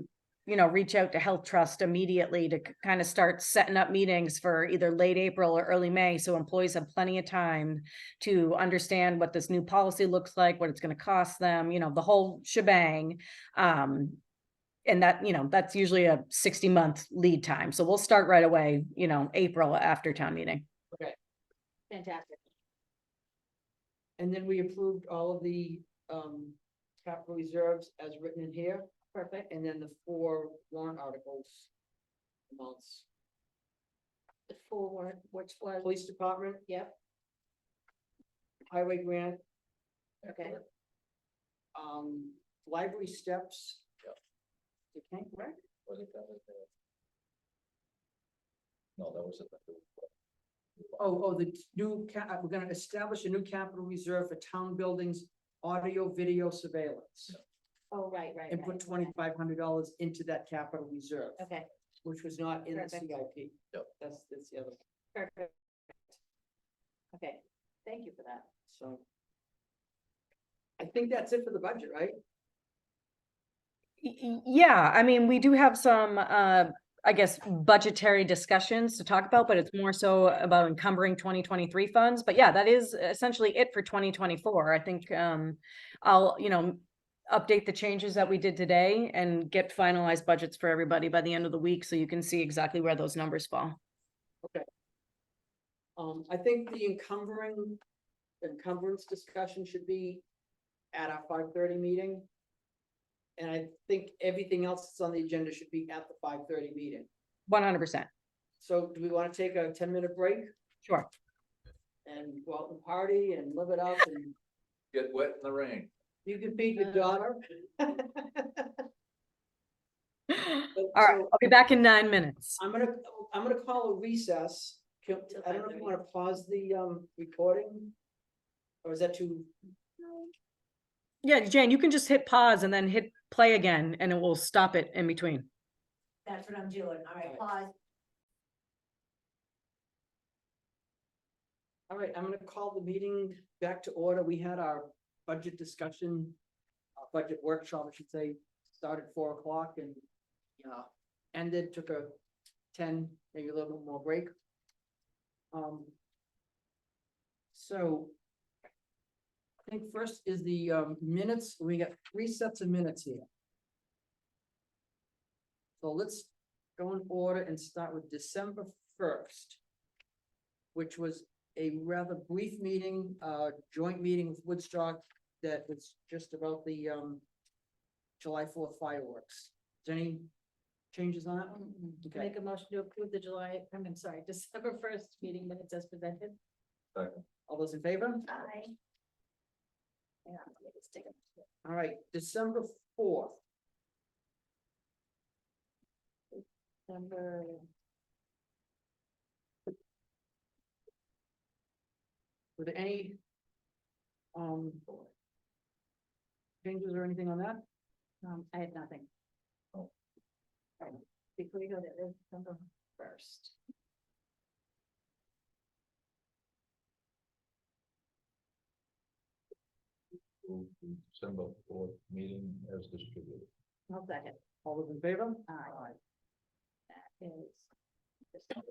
[SPEAKER 2] reach out to Health Trust immediately to kind of start setting up meetings for either late April or early May, so employees have plenty of time to understand what this new policy looks like, what it's going to cost them, the whole shebang. And that, that's usually a 60-month lead time. So we'll start right away, April after town meeting.
[SPEAKER 6] Fantastic.
[SPEAKER 1] And then we approved all of the capital reserves as written in here,
[SPEAKER 6] Perfect.
[SPEAKER 1] and then the 4 warrant articles amounts.
[SPEAKER 6] The for, which was,
[SPEAKER 1] police department,
[SPEAKER 6] yep,
[SPEAKER 1] highway grant,
[SPEAKER 6] okay,
[SPEAKER 1] library steps.
[SPEAKER 3] Yep.
[SPEAKER 1] You can't, right?
[SPEAKER 3] Was it that was there? No, that was it.
[SPEAKER 1] Oh, the new we're gonna establish a new capital reserve for town buildings, audio, video surveillance.
[SPEAKER 6] oh, right, right,
[SPEAKER 1] And
[SPEAKER 6] right,
[SPEAKER 1] put
[SPEAKER 6] okay.
[SPEAKER 1] $2,500 into that capital reserve,
[SPEAKER 6] Okay,
[SPEAKER 1] which was not in the
[SPEAKER 6] Perfect.
[SPEAKER 1] CIP.
[SPEAKER 3] Yep.
[SPEAKER 1] That's the other,
[SPEAKER 6] perfect. Okay, thank you for that.
[SPEAKER 1] so. I think that's it for the budget, right?
[SPEAKER 2] Yeah, I mean, we do have some, I guess, budgetary discussions to talk about, but it's more so about encumbering 2023 funds. But yeah, that is essentially it for 2024. I think, I'll, update the changes that we did today and get finalized budgets for everybody by the end of the week, so you can see exactly where those numbers fall.
[SPEAKER 1] I think the encumbrance discussion should be at our 5:30 meeting. And I think everything else that's on the agenda should be at the 5:30 meeting.
[SPEAKER 2] 100%.
[SPEAKER 1] So do we want to take a 10-minute break
[SPEAKER 2] Sure.
[SPEAKER 1] and go out and party and live it up and
[SPEAKER 3] Get wet in the rain.
[SPEAKER 1] you can feed your daughter?
[SPEAKER 2] All right, I'll be back in 9 minutes.
[SPEAKER 1] I'm gonna call a recess. I don't know if you wanna pause the recording? Or is that too?
[SPEAKER 2] Yeah, Jane, you can just hit pause and then hit play again, and it will stop it in between.
[SPEAKER 4] That's what I'm doing. All right, pause.
[SPEAKER 1] All right, I'm gonna call the meeting back to order. We had our budget discussion, budget workshop, I should say, started 4 o'clock and ended, took a 10, maybe a little bit more break. So I think first is the minutes. We got 3 sets of minutes here. So let's go in order and start with December 1st, which was a rather brief meeting, joint meeting with Woodstock that was just about the July 4th fireworks. Is there any changes on that one? Okay.
[SPEAKER 6] Make a motion to approve the sorry, December 1st meeting minutes as presented.
[SPEAKER 3] Second.
[SPEAKER 1] All those in favor?
[SPEAKER 6] Aye. Yeah, let me just take a.
[SPEAKER 1] All right, December 4th.
[SPEAKER 6] Number.
[SPEAKER 1] Were there any changes or anything on that?
[SPEAKER 6] I had nothing.
[SPEAKER 3] Oh.
[SPEAKER 6] Right, before you go there, December 1st.
[SPEAKER 3] December 4th meeting as distributed.
[SPEAKER 6] I'll second.
[SPEAKER 1] All those in favor?
[SPEAKER 6] Aye. That is.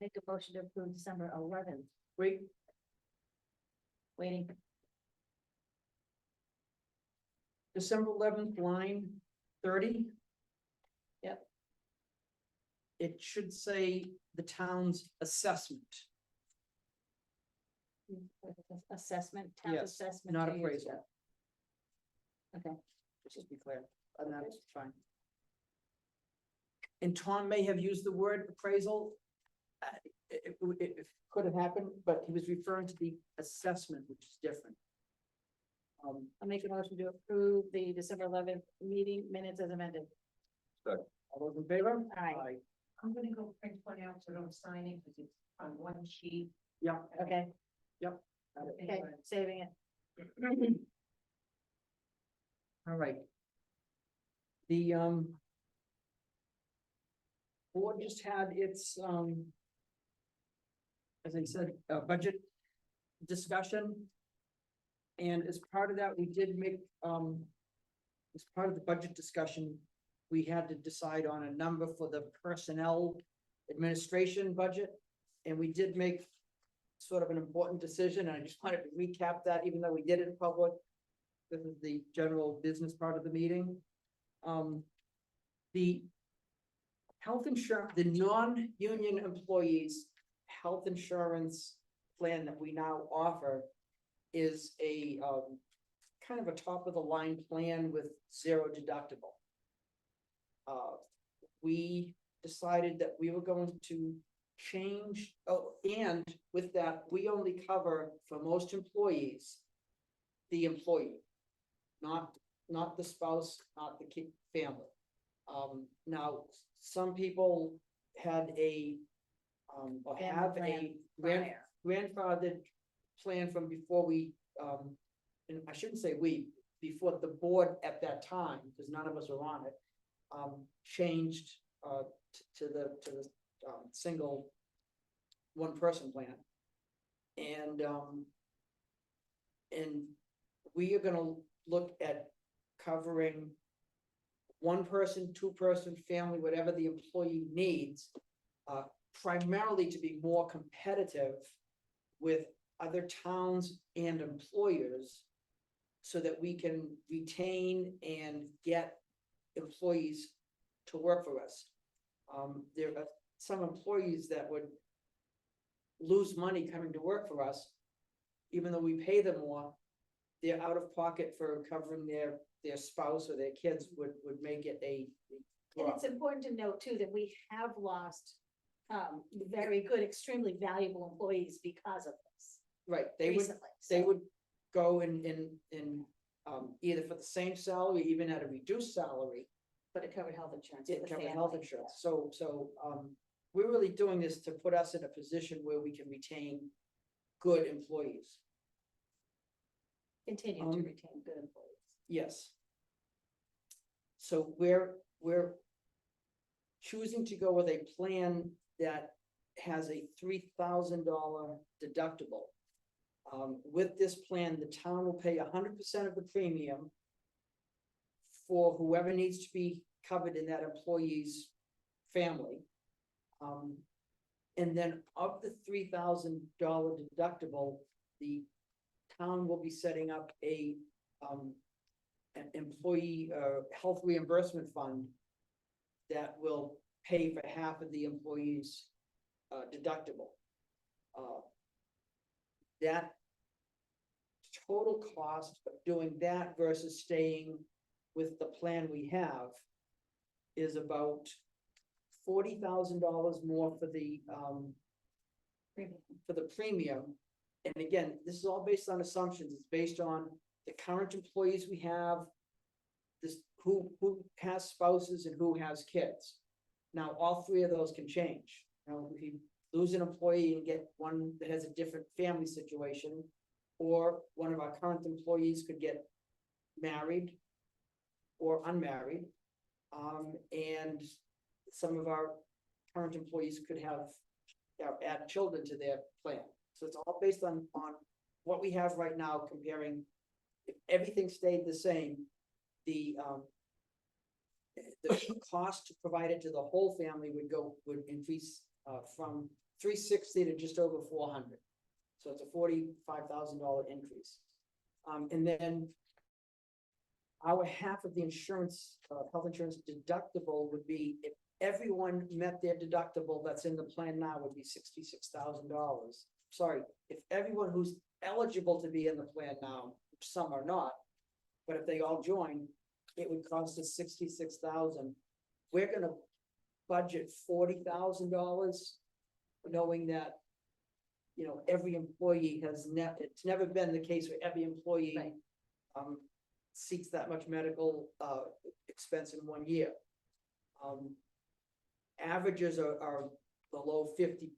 [SPEAKER 6] Make a motion to approve December 11th,
[SPEAKER 1] Wait,
[SPEAKER 6] waiting.
[SPEAKER 1] December 11th, line 30.
[SPEAKER 6] Yep.
[SPEAKER 1] It should say the town's assessment,
[SPEAKER 6] Assessment, town's
[SPEAKER 1] Yes,
[SPEAKER 6] assessment.
[SPEAKER 1] not
[SPEAKER 6] 2 years
[SPEAKER 1] appraisal.
[SPEAKER 6] ago. Okay.
[SPEAKER 1] just to be clear, and that's fine. And Tom may have used the word appraisal. It could have happened, but he was referring to the assessment, which is different.
[SPEAKER 6] I'll make a motion to approve the December 11th meeting minutes as amended.
[SPEAKER 1] All those in favor?
[SPEAKER 6] Aye.
[SPEAKER 4] I'm gonna go print one out so don't sign it because it's on one sheet.
[SPEAKER 1] Yeah.
[SPEAKER 6] Okay,
[SPEAKER 1] Got it.
[SPEAKER 6] okay, saving it.
[SPEAKER 1] All right. The board just had its as I said, budget discussion. And as part of that, we did make as part of the budget discussion, we had to decide on a number for the personnel administration budget. And we did make sort of an important decision. And I just wanted to recap that, even though we did it in public. This is the general business part of the meeting. The health insurance, the non-union employees' health insurance plan that we now offer is a kind of a top of the line plan with 0 deductible. we decided that we were going to change, oh, and with that, we only cover for most employees, the employee, not the spouse, not the kid, family. Now, some people had or
[SPEAKER 6] Family
[SPEAKER 1] have
[SPEAKER 6] plan
[SPEAKER 1] a
[SPEAKER 6] prior.
[SPEAKER 1] grandfathered plan from before we, and I shouldn't say we, before the board at that time, because none of us were on it, changed, to the single one-person plan. And we are gonna look at covering one person, two-person, family, whatever the employee needs, primarily to be more competitive with other towns and employers, so that we can retain and get employees to work for us. There are some employees that would lose money coming to work for us, even though we pay them more. They're out of pocket for covering their spouse or their kids would make it a
[SPEAKER 6] And it's important to note too, that we have lost very good, extremely valuable employees because of this
[SPEAKER 1] right, they
[SPEAKER 6] recently.
[SPEAKER 1] would go in either for the same salary, even at a reduced salary,
[SPEAKER 6] But it covered health insurance. for
[SPEAKER 1] it
[SPEAKER 6] the
[SPEAKER 1] covered
[SPEAKER 6] family.
[SPEAKER 1] health insurance. So we're really doing this to put us in a position where we can retain good employees.
[SPEAKER 6] Continue to retain good employees.
[SPEAKER 1] Yes. So we're choosing to go with a plan that has a $3,000 deductible. With this plan, the town will pay 100% of the premium for whoever needs to be covered in that employee's family. And then of the $3,000 deductible, the town will be setting up an employee health reimbursement fund that will pay for half of the employee's deductible. That total cost of doing that versus staying with the plan we have is about $40,000 more for the premium. And again, this is all based on assumptions. It's based on the current employees we have, this, who has spouses and who has kids. Now, all three of those can change. Now, if you lose an employee and get one that has a different family situation, or one of our current employees could get married or unmarried. And some of our current employees could have, add children to their plan. So it's all based on what we have right now, comparing, if everything stayed the same, the cost to provide it to the whole family would increase from $360 to just over $400. So it's a $45,000 increase. And then our half of the insurance, health insurance deductible would be, if everyone met their deductible that's in the plan now, would be $66,000. Sorry, if everyone who's eligible to be in the plan now, which some are not, but if they all join, it would cost us $66,000. We're gonna budget $40,000, knowing that, you know, every employee has it's never been the case where every employee
[SPEAKER 6] Right.
[SPEAKER 1] Seeks that much medical expense in 1 year. Averages are below 50,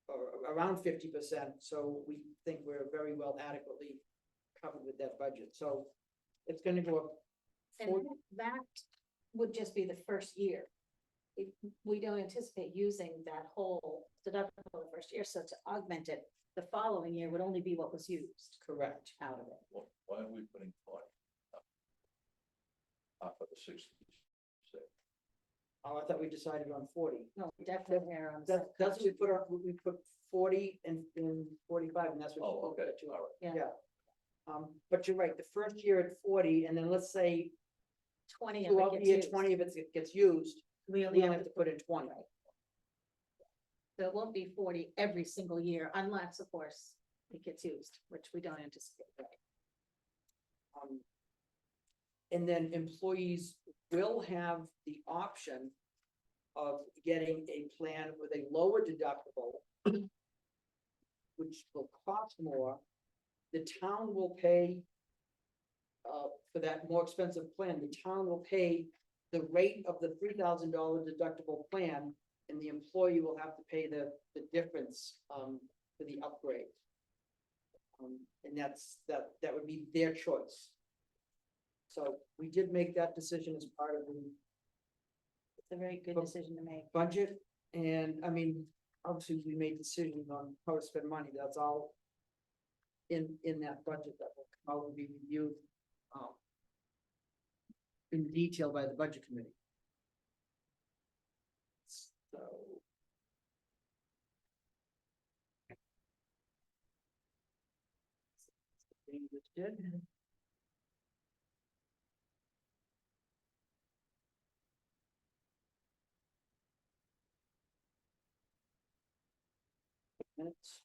[SPEAKER 1] or around 50%, so we think we're very well adequately covered with that budget. So it's gonna go up.
[SPEAKER 6] And that would just be the first year. We don't anticipate using that whole deductible the first year, so to augment it, the following year would only be what was used
[SPEAKER 1] Correct.
[SPEAKER 6] out of it.
[SPEAKER 3] Well, why are we putting 40? Half of the 60.
[SPEAKER 1] Oh, I thought we decided on 40.
[SPEAKER 6] No, we definitely are on.
[SPEAKER 1] That's what we put 40 and 45, and that's what.
[SPEAKER 3] Oh, okay,
[SPEAKER 1] you-
[SPEAKER 3] all right.
[SPEAKER 6] Yeah.
[SPEAKER 1] But you're right, the first year at 40, and then let's say
[SPEAKER 6] 20 of it
[SPEAKER 1] throughout the
[SPEAKER 6] gets
[SPEAKER 1] year,
[SPEAKER 6] used.
[SPEAKER 1] 20 of it gets used,
[SPEAKER 6] We
[SPEAKER 1] we
[SPEAKER 6] only
[SPEAKER 1] only have to put in 20.
[SPEAKER 6] So it won't be 40 every single year unless, of course, it gets used, which we don't anticipate.
[SPEAKER 1] And then employees will have the option of getting a plan with a lower deductible, which will cost more. The town will pay for that more expensive plan, the town will pay the rate of the $3,000 deductible plan, and the employee will have to pay the difference for the upgrade. And that would be their choice. So we did make that decision as part of the
[SPEAKER 6] It's a very good
[SPEAKER 1] But-
[SPEAKER 6] decision to make.
[SPEAKER 1] budget, and I mean, obviously, we made decisions on how to spend money, that's all in that budget that will come out and be reviewed in detail by the budget committee. So. Thing that did. Minutes.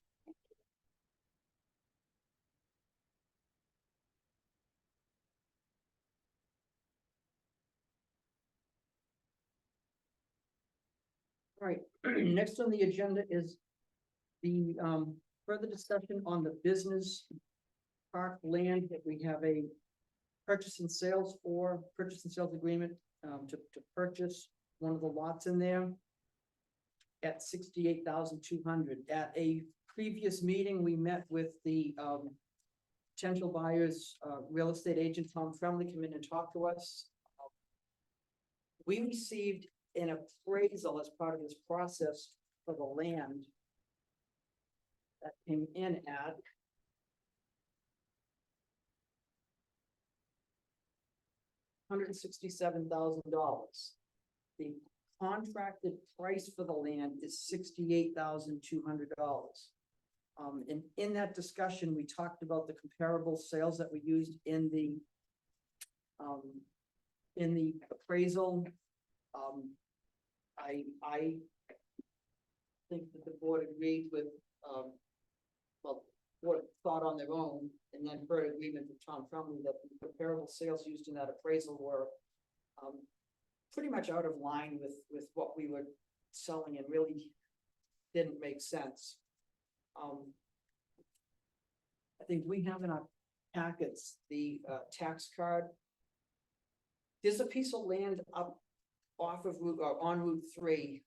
[SPEAKER 1] All right, next on the agenda is the further discussion on the business park land that we have a purchase and sales agreement to purchase one of the lots in there at 68,200. At a previous meeting, we met with the potential buyers, real estate agent Tom Friendly come in and talk to us. We received an appraisal as part of this process for the land that came in at $167,000. The contracted price for the land is $68,200. And in that discussion, we talked about the comparable sales that we used in the appraisal. I think that the board agreed with, well, board thought on their own, and then heard agreement with Tom Trumley that the comparable sales used in that appraisal were pretty much out of line with what we were selling and really didn't make sense. I think we have in our packets the tax card. There's a piece of land up off of Route, or on Route 3,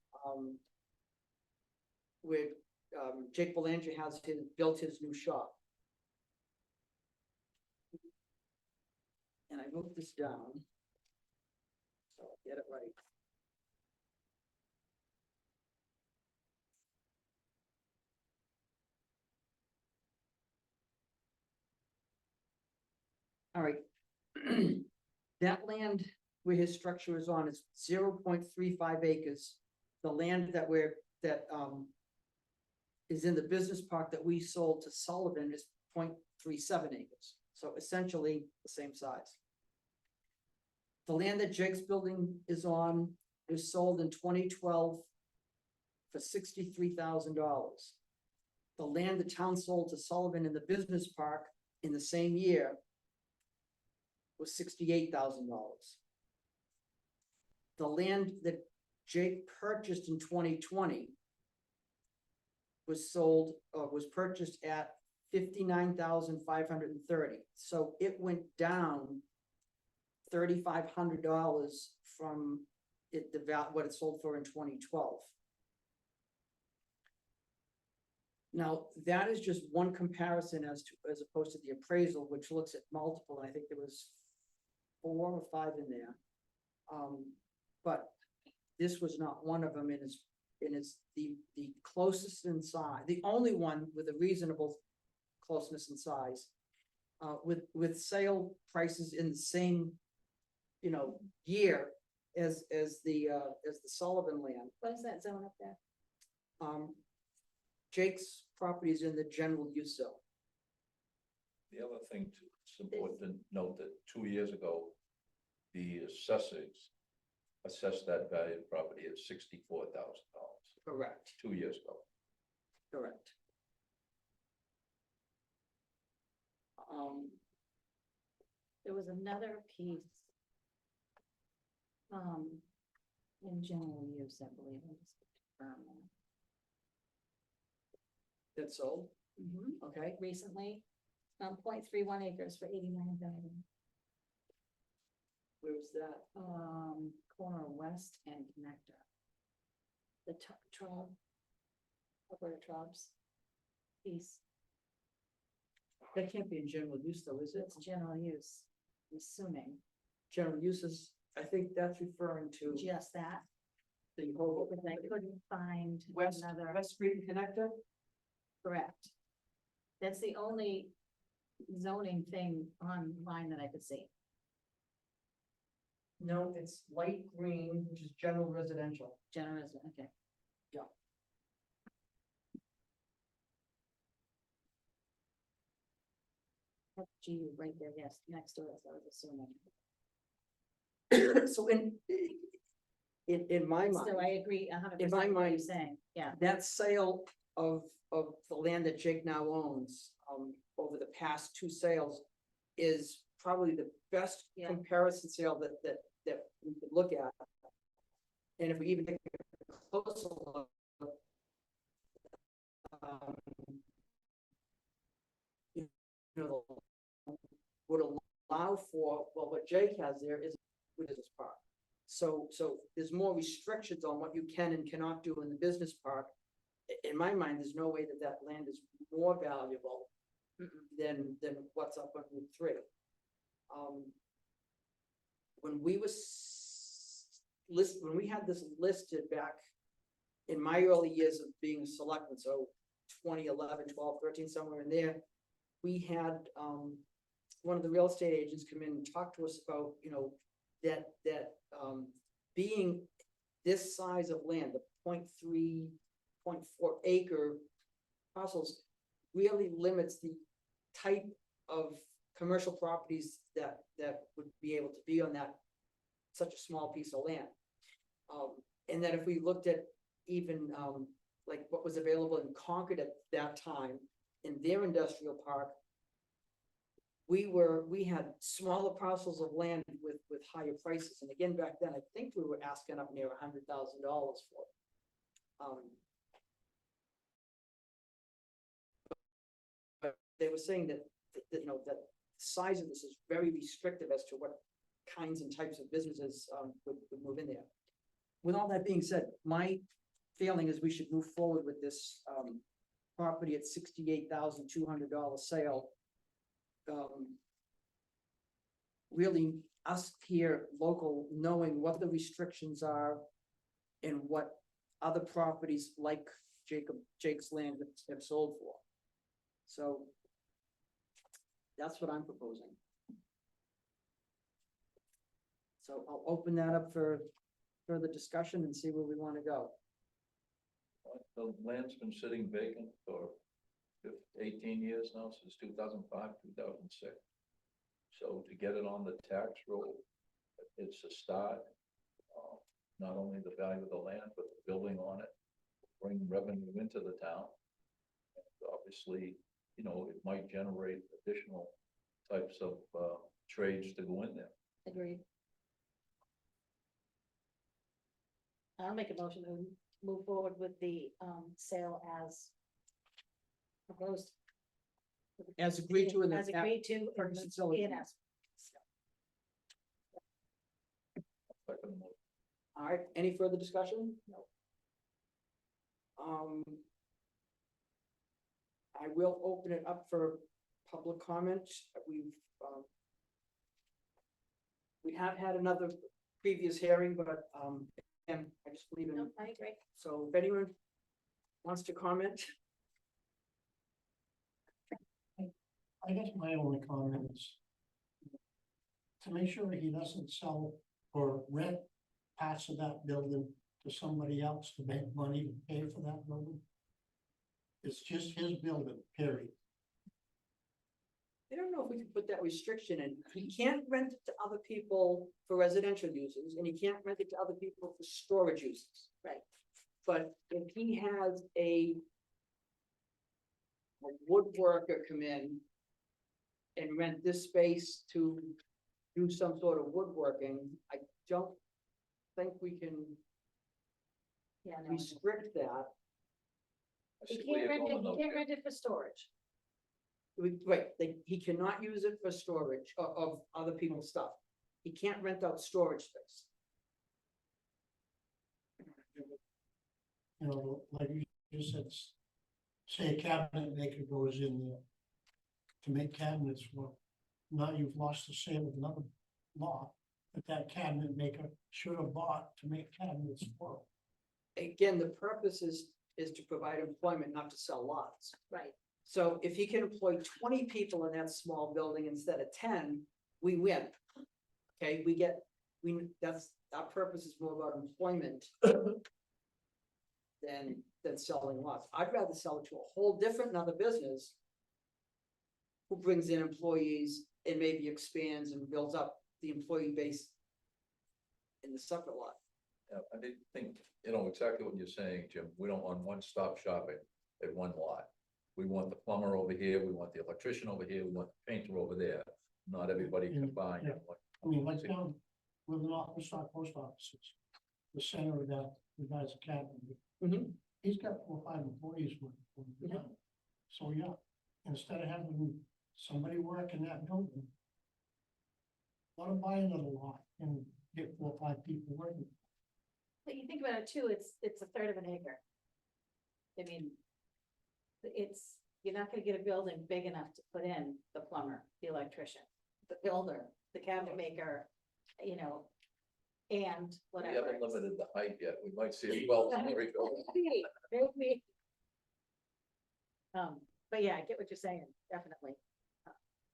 [SPEAKER 1] where Jake Belanger has built his new shop. And I wrote this down, so I'll get it right. All right. That land where his structure is on is 0.35 acres. The land that is in the business park that we sold to Sullivan is 0.37 acres. So essentially the same size. The land that Jake's building is on was sold in 2012 for $63,000. The land the town sold to Sullivan in the business park in the same year was $68,000. The land that Jake purchased in 2020 was purchased at $59,530. So it went down $3,500 from what it sold for in 2012. Now, that is just one comparison as opposed to the appraisal, which looks at multiple, and I think there was 4 or 5 in there. But this was not one of them, and it's the closest in size, the only one with a reasonable closeness in size, with sale prices in the same, year as the Sullivan land.
[SPEAKER 6] What is that zone up there?
[SPEAKER 3] Jake's property is in the general use zone. The other thing it's important to note that 2 years ago, the assessors assessed that value of property at $64,000.
[SPEAKER 1] Correct,
[SPEAKER 3] 2 years ago.
[SPEAKER 1] correct.
[SPEAKER 6] There was another piece. In general use, I believe. I'll just confirm that.
[SPEAKER 1] That's sold,
[SPEAKER 6] Mhm.
[SPEAKER 1] okay?
[SPEAKER 6] Recently, 0.31 acres for 89,000.
[SPEAKER 1] Where's that?
[SPEAKER 6] Corner of West and Connector. The Traub. Upper Traub's. East,
[SPEAKER 1] That can't be in general use though, is it?
[SPEAKER 6] it's general use, I'm assuming,
[SPEAKER 1] General uses, I think that's referring to
[SPEAKER 6] just that,
[SPEAKER 1] the whole
[SPEAKER 6] because I couldn't find
[SPEAKER 1] West,
[SPEAKER 6] another,
[SPEAKER 1] West Street connector.
[SPEAKER 6] correct. That's the only zoning thing online that I could see.
[SPEAKER 1] No, it's light green, which is general residential.
[SPEAKER 6] General resident, okay.
[SPEAKER 1] Yeah.
[SPEAKER 6] G right there, yes, next to us, I was assuming.
[SPEAKER 1] So in my mind.
[SPEAKER 6] Still, I agree 100%
[SPEAKER 1] In my
[SPEAKER 6] with what you're
[SPEAKER 1] mind-
[SPEAKER 6] saying, yeah.
[SPEAKER 1] That sale of the land that Jake now owns, over the past two sales is probably the best
[SPEAKER 6] Yeah.
[SPEAKER 1] comparison sale that we could look at. And if we even take a closer look, um, you know, would allow for, well, what Jake has there is business park. So there's more restrictions on what you can and cannot do in the business park. In my mind, there's no way that land is more valuable than what's up on Route 3. When we when we had this listed back in my early years of being a selectman, so 2011, 12, 13, somewhere in there, we had, one of the real estate agents come in and talk to us about, that being this size of land, the 0.3, 0.4 acre parcels really limits the type of commercial properties that would be able to be on that such a small piece of land. And that if we looked at even like what was available in Concord at that time in their industrial park, we had smaller parcels of land with higher prices. And again, back then, I think we were asking up near $100,000 for it. But they were saying that that the size of this is very restrictive as to what kinds and types of businesses would move in there. With all that being said, my feeling is we should move forward with this property at $68,200 sale. Really, us here, local, knowing what the restrictions are and what other properties like Jake's land have sold for. So that's what I'm proposing. So I'll open that up for further discussion and see where we want to go.
[SPEAKER 3] The land's been sitting vacant for 18 years now, since 2005, 2006. So to get it on the tax roll, it's a start. Not only the value of the land, but the building on it, bring revenue into the town. And obviously, it might generate additional types of trades to go in there.
[SPEAKER 6] Agreed. I'll make a motion to move forward with the sale as proposed.
[SPEAKER 1] As agreed to in the.
[SPEAKER 6] As agreed to in
[SPEAKER 1] purchase and
[SPEAKER 6] the
[SPEAKER 1] sale agreement.
[SPEAKER 6] PNS.
[SPEAKER 3] Second motion.
[SPEAKER 1] All right, any further discussion? No. I will open it up for public comment. We have had another previous hearing, but, again, I just believe in,
[SPEAKER 6] No, I agree.
[SPEAKER 1] so if anyone wants to comment,
[SPEAKER 7] I guess my only comment is to make sure he doesn't sell or rent parts of that building to somebody else to make money to pay for that building. It's just his building, period.
[SPEAKER 1] I don't know if we can put that restriction in. He can't rent it to other people for residential uses, and he can't rent it to other people for storage uses.
[SPEAKER 6] Right.
[SPEAKER 1] But if he has a woodworker come in and rent this space to do some sort of woodworking, I don't think we can
[SPEAKER 6] Yeah, no.
[SPEAKER 1] restrict that.
[SPEAKER 3] I
[SPEAKER 6] He
[SPEAKER 3] see where
[SPEAKER 6] can't
[SPEAKER 3] you're
[SPEAKER 6] rent it,
[SPEAKER 3] going,
[SPEAKER 6] he
[SPEAKER 3] though,
[SPEAKER 6] can't
[SPEAKER 3] Jim.
[SPEAKER 6] rent it for storage.
[SPEAKER 1] Right, he cannot use it for storage of other people's stuff. He can't rent out storage space.
[SPEAKER 7] You know, like you said, say a cabinet maker goes in there to make cabinets, well, now you've lost the sale of another lot that that cabinet maker should have bought to make cabinets for.
[SPEAKER 1] Again, the purpose is to provide employment, not to sell lots.
[SPEAKER 6] Right.
[SPEAKER 1] So if he can employ 20 people in that small building instead of 10, we win. Okay, that's, our purpose is more about employment than selling lots. I'd rather sell it to a whole different another business who brings in employees and maybe expands and builds up the employee base in the separate lot.
[SPEAKER 3] Yeah, I didn't think, exactly what you're saying, Jim. We don't want one-stop shopping at one lot. We want the plumber over here, we want the electrician over here, we want the painter over there, not everybody combined.
[SPEAKER 7] Yeah. I mean, like down with an office, our post offices, the center of that, the guy's a cabinet.
[SPEAKER 1] Mhm.
[SPEAKER 7] He's got 4 or 5 employees working for him.
[SPEAKER 1] Yeah.
[SPEAKER 7] So, yeah, instead of having somebody work in that building, let him buy another lot and get 4 or 5 people working.
[SPEAKER 6] But you think about it too, it's a third of an acre. I mean, you're not gonna get a building big enough to put in the plumber, the electrician, the builder, the cabinet maker, you know, and
[SPEAKER 3] We
[SPEAKER 6] whatever.
[SPEAKER 3] haven't limited the height yet. We might see a 12-story building.
[SPEAKER 6] Maybe. But yeah, I get what you're saying, definitely.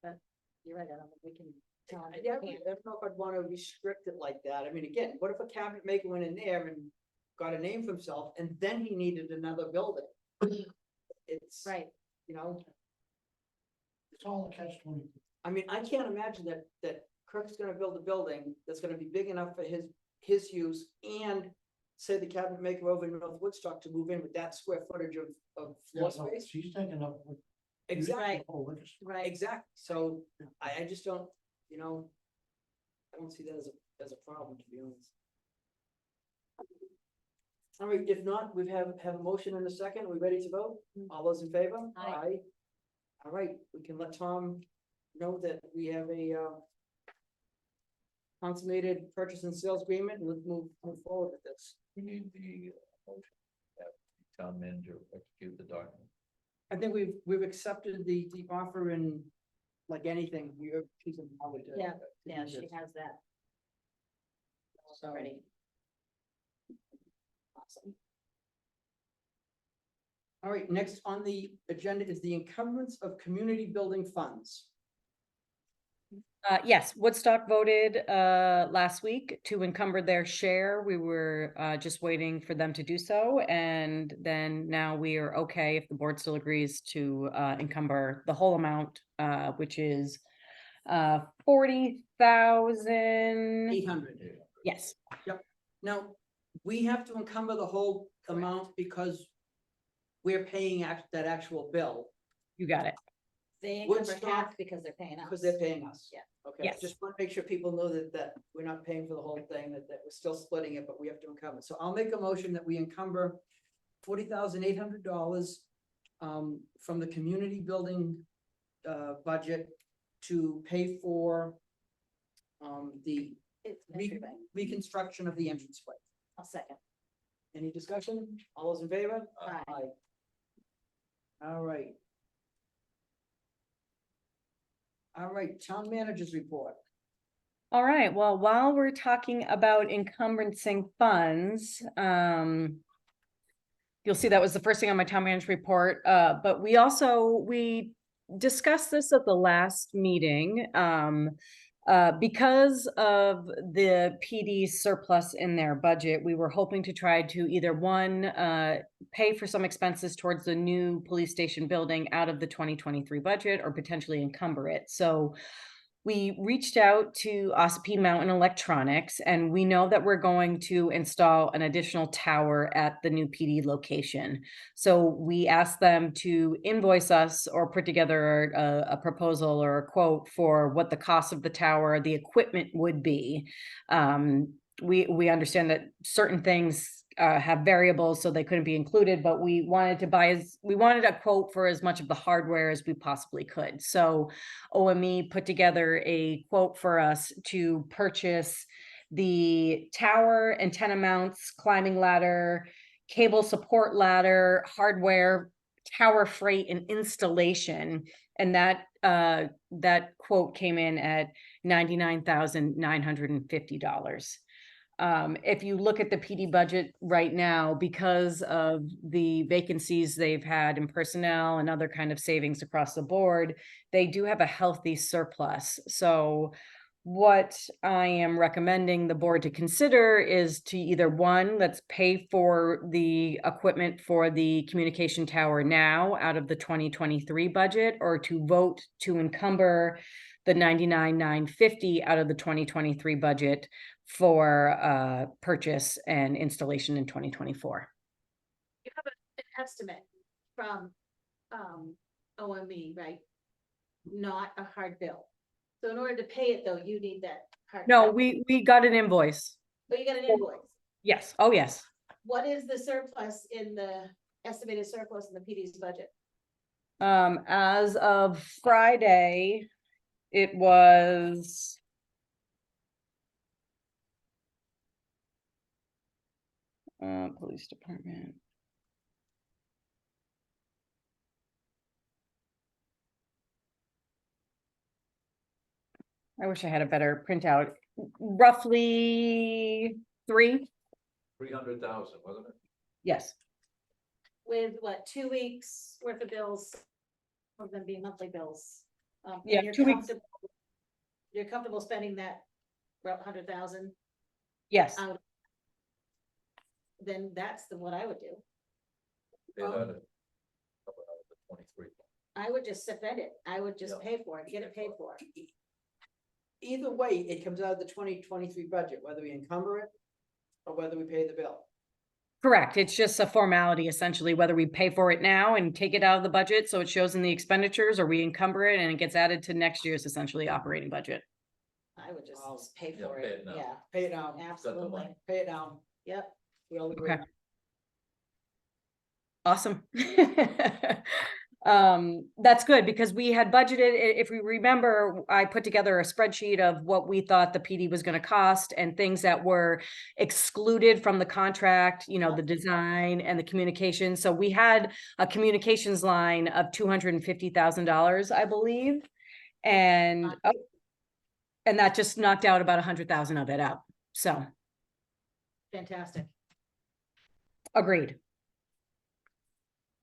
[SPEAKER 6] But you're right, I don't think we can tell him.
[SPEAKER 1] Yeah, I don't know if I'd wanna restrict it like that. I mean, again, what if a cabinet maker went in there and got a name for himself and then he needed another building? It's,
[SPEAKER 6] Right,
[SPEAKER 1] you know,
[SPEAKER 7] It's all a catch-22.
[SPEAKER 1] I mean, I can't imagine that Kirk's gonna build a building that's gonna be big enough for his use and say the cabinet maker over in North Woodstock to move in with that square footage of
[SPEAKER 7] Yeah,
[SPEAKER 1] floor
[SPEAKER 7] no,
[SPEAKER 1] space.
[SPEAKER 7] she's taking up. like,
[SPEAKER 1] Exactly,
[SPEAKER 7] the whole liquor store.
[SPEAKER 6] right.
[SPEAKER 1] exactly. So I just don't, I don't see that as a problem, to be honest. All right, if not, we have a motion in a second. Are we ready to vote? All those in favor?
[SPEAKER 6] Aye.
[SPEAKER 1] All right, we can let Tom know that we have a consummated purchase and sales agreement, and let's move forward with this.
[SPEAKER 3] We need the motion, to have the town manager execute the document.
[SPEAKER 1] I think we've accepted the offer, and like anything, she's empowered to.
[SPEAKER 6] Yeah,
[SPEAKER 1] to
[SPEAKER 6] Yeah,
[SPEAKER 1] do
[SPEAKER 6] she
[SPEAKER 1] this.
[SPEAKER 6] has that
[SPEAKER 1] So,
[SPEAKER 6] already. Awesome.
[SPEAKER 1] all right, next on the agenda is the encumbrance of community building funds.
[SPEAKER 2] Yes, Woodstock voted last week to encumber their share. We were just waiting for them to do so. And then now we are okay if the board still agrees to encumber the whole amount, which is 40,000.
[SPEAKER 1] 800.
[SPEAKER 2] Yes,
[SPEAKER 1] Now, we have to encumber the whole amount because we're paying that actual bill,
[SPEAKER 2] you got it.
[SPEAKER 6] They encumber
[SPEAKER 1] Woodstock-
[SPEAKER 6] half because they're paying us.
[SPEAKER 1] because they're paying us.
[SPEAKER 6] Yeah.
[SPEAKER 1] Okay,
[SPEAKER 2] Yes.
[SPEAKER 1] just want to make sure people know that we're not paying for the whole thing, that we're still splitting it, but we have to encumber. So I'll make a motion that we encumber $40,800 from the community building budget to pay for the
[SPEAKER 6] It's everything.
[SPEAKER 1] reconstruction of the entranceway.
[SPEAKER 6] I'll second.
[SPEAKER 1] Any discussion? All those in favor?
[SPEAKER 6] Aye.
[SPEAKER 1] All right. All right, town managers report.
[SPEAKER 2] All right, well, while we're talking about encumbrances funds, you'll see that was the first thing on my town manager report, but we discussed this at the last meeting, because of the PD surplus in their budget, we were hoping to try to either one, pay for some expenses towards the new police station building out of the 2023 budget, or potentially encumber it. So we reached out to Ossipee Mountain Electronics, and we know that we're going to install an additional tower at the new PD location. So we asked them to invoice us or put together a proposal or a quote for what the cost of the tower, the equipment would be. we understand that certain things have variables, so they couldn't be included, but we wanted a quote for as much of the hardware as we possibly could. So OME put together a quote for us to purchase the tower, antenna mounts, climbing ladder, cable support ladder, hardware, tower freight, and installation. And that quote came in at $99,950. If you look at the PD budget right now, because of the vacancies they've had in personnel and other kind of savings across the board, they do have a healthy surplus. So what I am recommending the board to consider is to either, one, let's pay for the equipment for the communication tower now out of the 2023 budget, or to vote to encumber the $99,950 out of the 2023 budget for purchase and installation in 2024.
[SPEAKER 6] You have an estimate from, OME, right? Not a hard bill. So in order to pay it though, you need that hard.
[SPEAKER 2] No,
[SPEAKER 6] bill.
[SPEAKER 2] we got an invoice.
[SPEAKER 6] But you got an invoice.
[SPEAKER 2] Yes. Oh, yes.
[SPEAKER 6] What is the surplus in the estimated surplus in the PD's budget?
[SPEAKER 2] As of Friday, it was police department. I wish I had a better printout. Roughly
[SPEAKER 3] 300,000, wasn't it?
[SPEAKER 2] yes.
[SPEAKER 6] With what, 2 weeks worth of bills? Of them being monthly bills. And
[SPEAKER 2] Yeah,
[SPEAKER 6] you're
[SPEAKER 2] 2 weeks.
[SPEAKER 6] You're comfortable spending that about 100,000
[SPEAKER 2] Yes.
[SPEAKER 6] out? Then that's what I would do.
[SPEAKER 3] They had it up out of the 23.
[SPEAKER 6] I would just submit it. I would just
[SPEAKER 3] Yeah.
[SPEAKER 6] pay for it, get it paid for.
[SPEAKER 1] Either way, it comes out of the 2023 budget, whether we encumber it or whether we pay the bill.
[SPEAKER 2] Correct. It's just a formality, essentially, whether we pay for it now and take it out of the budget so it shows in the expenditures, or we encumber it and it gets added to next year's essentially operating budget.
[SPEAKER 6] I would just
[SPEAKER 1] Wow.
[SPEAKER 6] pay
[SPEAKER 3] Yeah,
[SPEAKER 6] for
[SPEAKER 3] pay
[SPEAKER 6] it,
[SPEAKER 3] it now.
[SPEAKER 6] yeah,
[SPEAKER 1] Pay it now,
[SPEAKER 6] absolutely,
[SPEAKER 3] money.
[SPEAKER 1] pay it now.
[SPEAKER 6] yep.
[SPEAKER 1] We all agree.
[SPEAKER 2] Okay. Awesome. That's good, because we had budgeted, if we remember, I put together a spreadsheet of what we thought the PD was going to cost and things that were excluded from the contract, you know, the design and the communication. So we had a communications line of $250,000, I believe. And that just knocked out about 100,000 of it out. So
[SPEAKER 6] Fantastic.
[SPEAKER 2] agreed.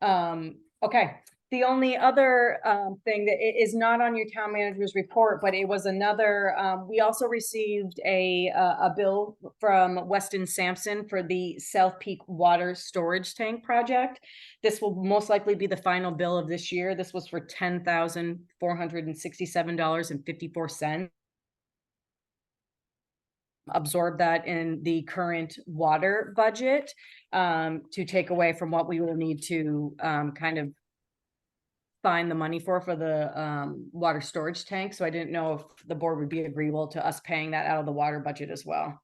[SPEAKER 2] Okay. The only other thing that is not on your town manager's report, but it was another, we also received a bill from Weston Sampson for the South Peak Water Storage Tank project. This will most likely be the final bill of this year. This was for $10,467.54. Absorb that in the current water budget to take away from what we will need to kind of find the money for the water storage tank. So I didn't know if the board would be agreeable to us paying that out of the water budget as well.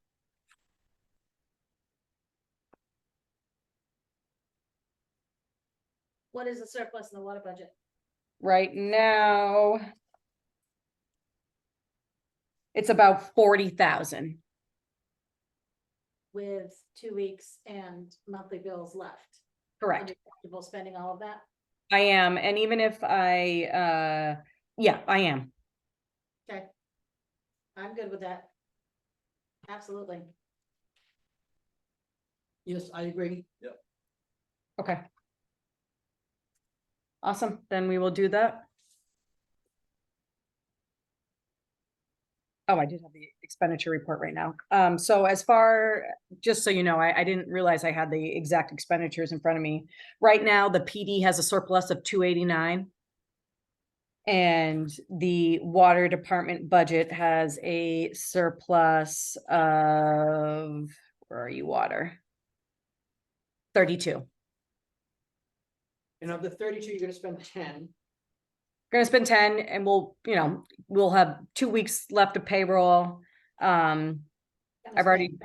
[SPEAKER 6] What is the surplus in the water budget?
[SPEAKER 2] Right now, it's about 40,000.
[SPEAKER 6] With 2 weeks and monthly bills left?
[SPEAKER 2] Correct.
[SPEAKER 6] Are you comfortable spending all of that?
[SPEAKER 2] I am. And even if I, yeah, I am.
[SPEAKER 6] Okay. I'm good with that. Absolutely.
[SPEAKER 1] Yes, I agree.
[SPEAKER 2] Okay. Awesome. Then we will do that. Oh, I did have the expenditure report right now. So as far, just so you know, I didn't realize I had the exact expenditures in front of me. Right now, the PD has a surplus of 289. And the water department budget has a surplus of, where are you, water? 32.
[SPEAKER 1] And of the 32, you're gonna spend 10.
[SPEAKER 2] Gonna spend 10, and we'll have 2 weeks left of payroll. I've already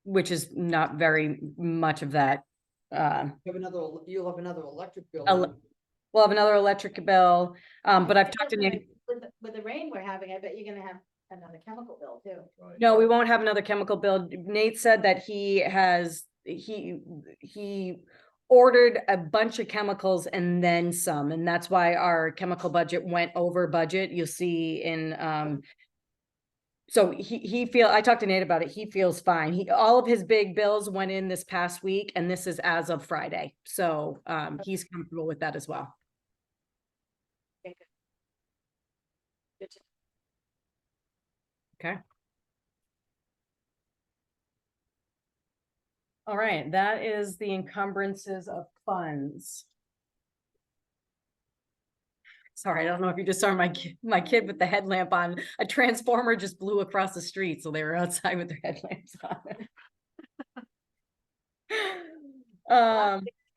[SPEAKER 2] which is not very much of that.
[SPEAKER 1] You'll have another electric bill.
[SPEAKER 2] Ele- We'll have another electric bill, but I've talked to Nate.
[SPEAKER 6] With the rain we're having, I bet you're gonna have another chemical bill too.
[SPEAKER 3] Right.
[SPEAKER 2] No, we won't have another chemical bill. Nate said that he ordered a bunch of chemicals and then some, and that's why our chemical budget went over budget. You'll see in, so I talked to Nate about it. He feels fine. All of his big bills went in this past week, and this is as of Friday. So, he's comfortable with that as well.
[SPEAKER 6] Okay, good. Good to-
[SPEAKER 2] Okay. All right, that is the encumbrances of funds. Sorry, I don't know if you just saw my kid with the headlamp on. A transformer just blew across the street, so they were outside with their headlamps on.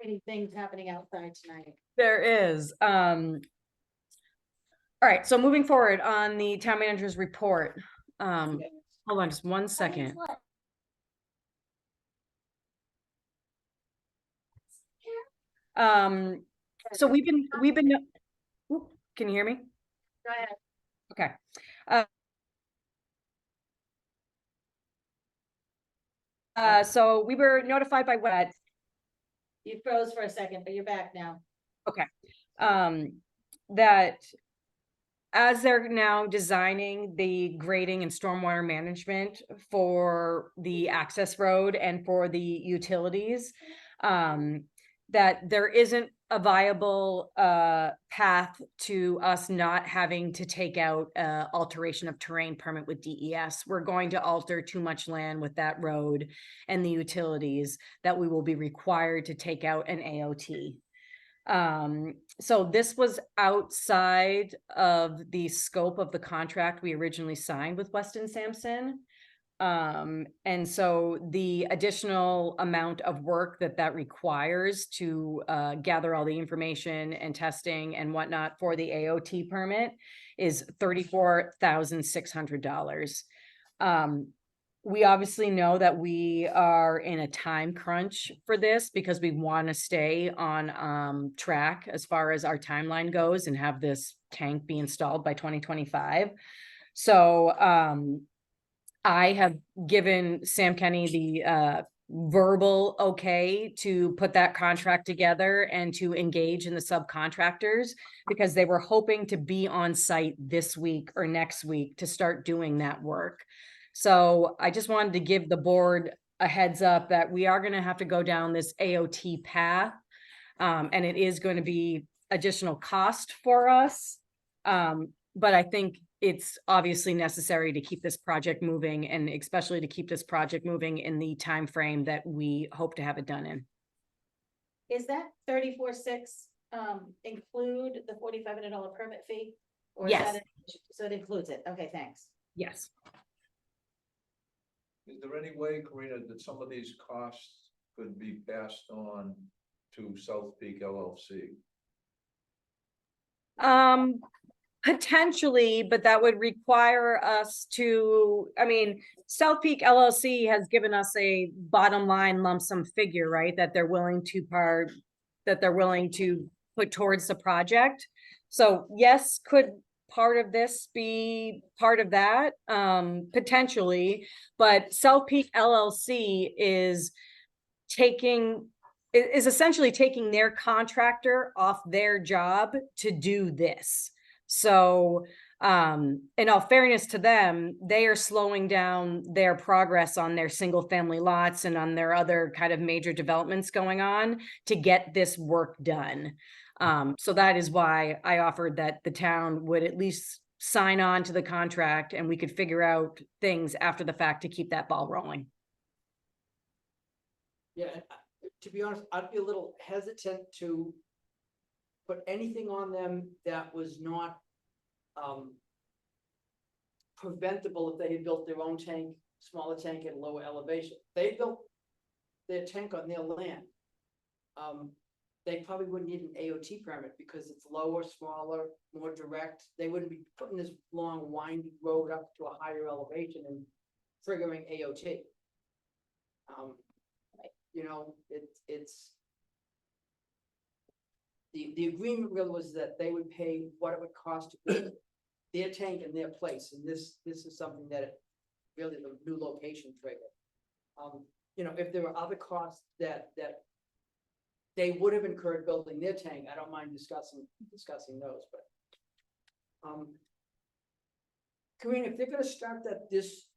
[SPEAKER 6] Many things happening outside tonight.
[SPEAKER 2] There is. All right, so moving forward on the town manager's report. Hold on just one second. So we've been, oop, can you hear me?
[SPEAKER 6] Go ahead.
[SPEAKER 2] Okay. So we were notified by WET.
[SPEAKER 6] You froze for a second, but you're back now.
[SPEAKER 2] That as they're now designing the grading and stormwater management for the access road and for the utilities, that there isn't a viable path to us not having to take out alteration of terrain permit with DES. We're going to alter too much land with that road and the utilities that we will be required to take out an AOT. So this was outside of the scope of the contract we originally signed with Weston Sampson. And so the additional amount of work that requires to gather all the information and testing and whatnot for the AOT permit is $34,600. We obviously know that we are in a time crunch for this because we want to stay on track as far as our timeline goes and have this tank be installed by 2025. So I have given Sam Kenny the verbal okay to put that contract together and to engage in the subcontractors because they were hoping to be on site this week or next week to start doing that work. So I just wanted to give the board a heads up that we are going to have to go down this AOT path. And it is going to be additional cost for us. But I think it's obviously necessary to keep this project moving and especially to keep this project moving in the time frame that we hope to have it done in.
[SPEAKER 6] Is that 34,600 include the $4,500 permit fee? Or is
[SPEAKER 2] Yes.
[SPEAKER 6] that so it includes it? Okay, thanks.
[SPEAKER 2] Yes.
[SPEAKER 3] Is there any way, Karina, that some of these costs could be passed on to South Peak LLC?
[SPEAKER 2] Potentially, but that would require us to, I mean, South Peak LLC has given us a bottom line lump sum figure, right? That they're willing to put towards the project. So yes, could part of this be part of that? Potentially, but South Peak LLC is essentially taking their contractor off their job to do this. So, in all fairness to them, they are slowing down their progress on their single family lots and on their other kind of major developments going on to get this work done. So that is why I offered that the town would at least sign on to the contract and we could figure out things after the fact to keep that ball rolling.
[SPEAKER 1] Yeah, and to be honest, I'd be a little hesitant to put anything on them that was not preventable if they had built their own tank, smaller tank at lower elevation. They built their tank on their land. They probably wouldn't need an AOT permit because it's lower, smaller, more direct. They wouldn't be putting this long winding road up to a higher elevation and triggering AOT. You know, it's. The agreement really was that they would pay what it would cost to build their tank in their place, and this is something that really the new location triggered. You know, if there were other costs that they would have incurred building their tank, I don't mind discussing those, but. Karina, if they're gonna start that this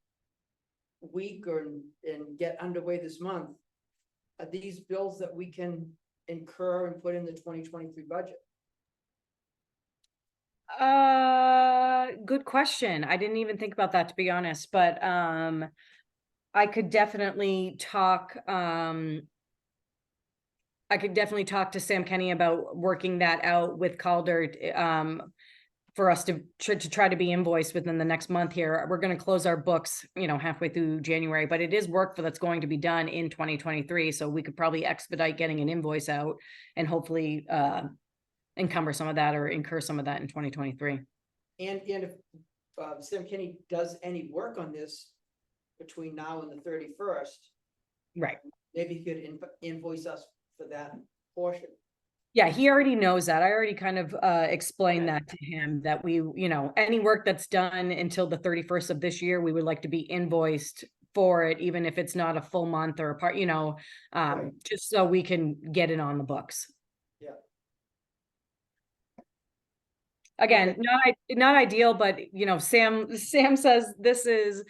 [SPEAKER 1] week and get underway this month, are these bills that we can incur and put in the 2023 budget?
[SPEAKER 2] Good question. I didn't even think about that, to be honest, but I could definitely talk to Sam Kenny about working that out with Calder for us to try to be invoiced within the next month here. We're going to close our books, you know, halfway through January, but it is work that's going to be done in 2023. So we could probably expedite getting an invoice out and hopefully encumber some of that or incur some of that in 2023.
[SPEAKER 1] And if Sam Kenny does any work on this between now and the 31st,
[SPEAKER 2] Right.
[SPEAKER 1] maybe he could invoice us for that portion.
[SPEAKER 2] Yeah, he already knows that. I already kind of explained
[SPEAKER 1] Okay.
[SPEAKER 2] that to him, that we, you know, any work that's done until the 31st of this year, we would like to be invoiced for it, even if it's not a full month or a part, you know,
[SPEAKER 1] Right.
[SPEAKER 2] just so we can get it on the books.
[SPEAKER 1] Yeah.
[SPEAKER 2] Again, not ideal, but you know, Sam says this is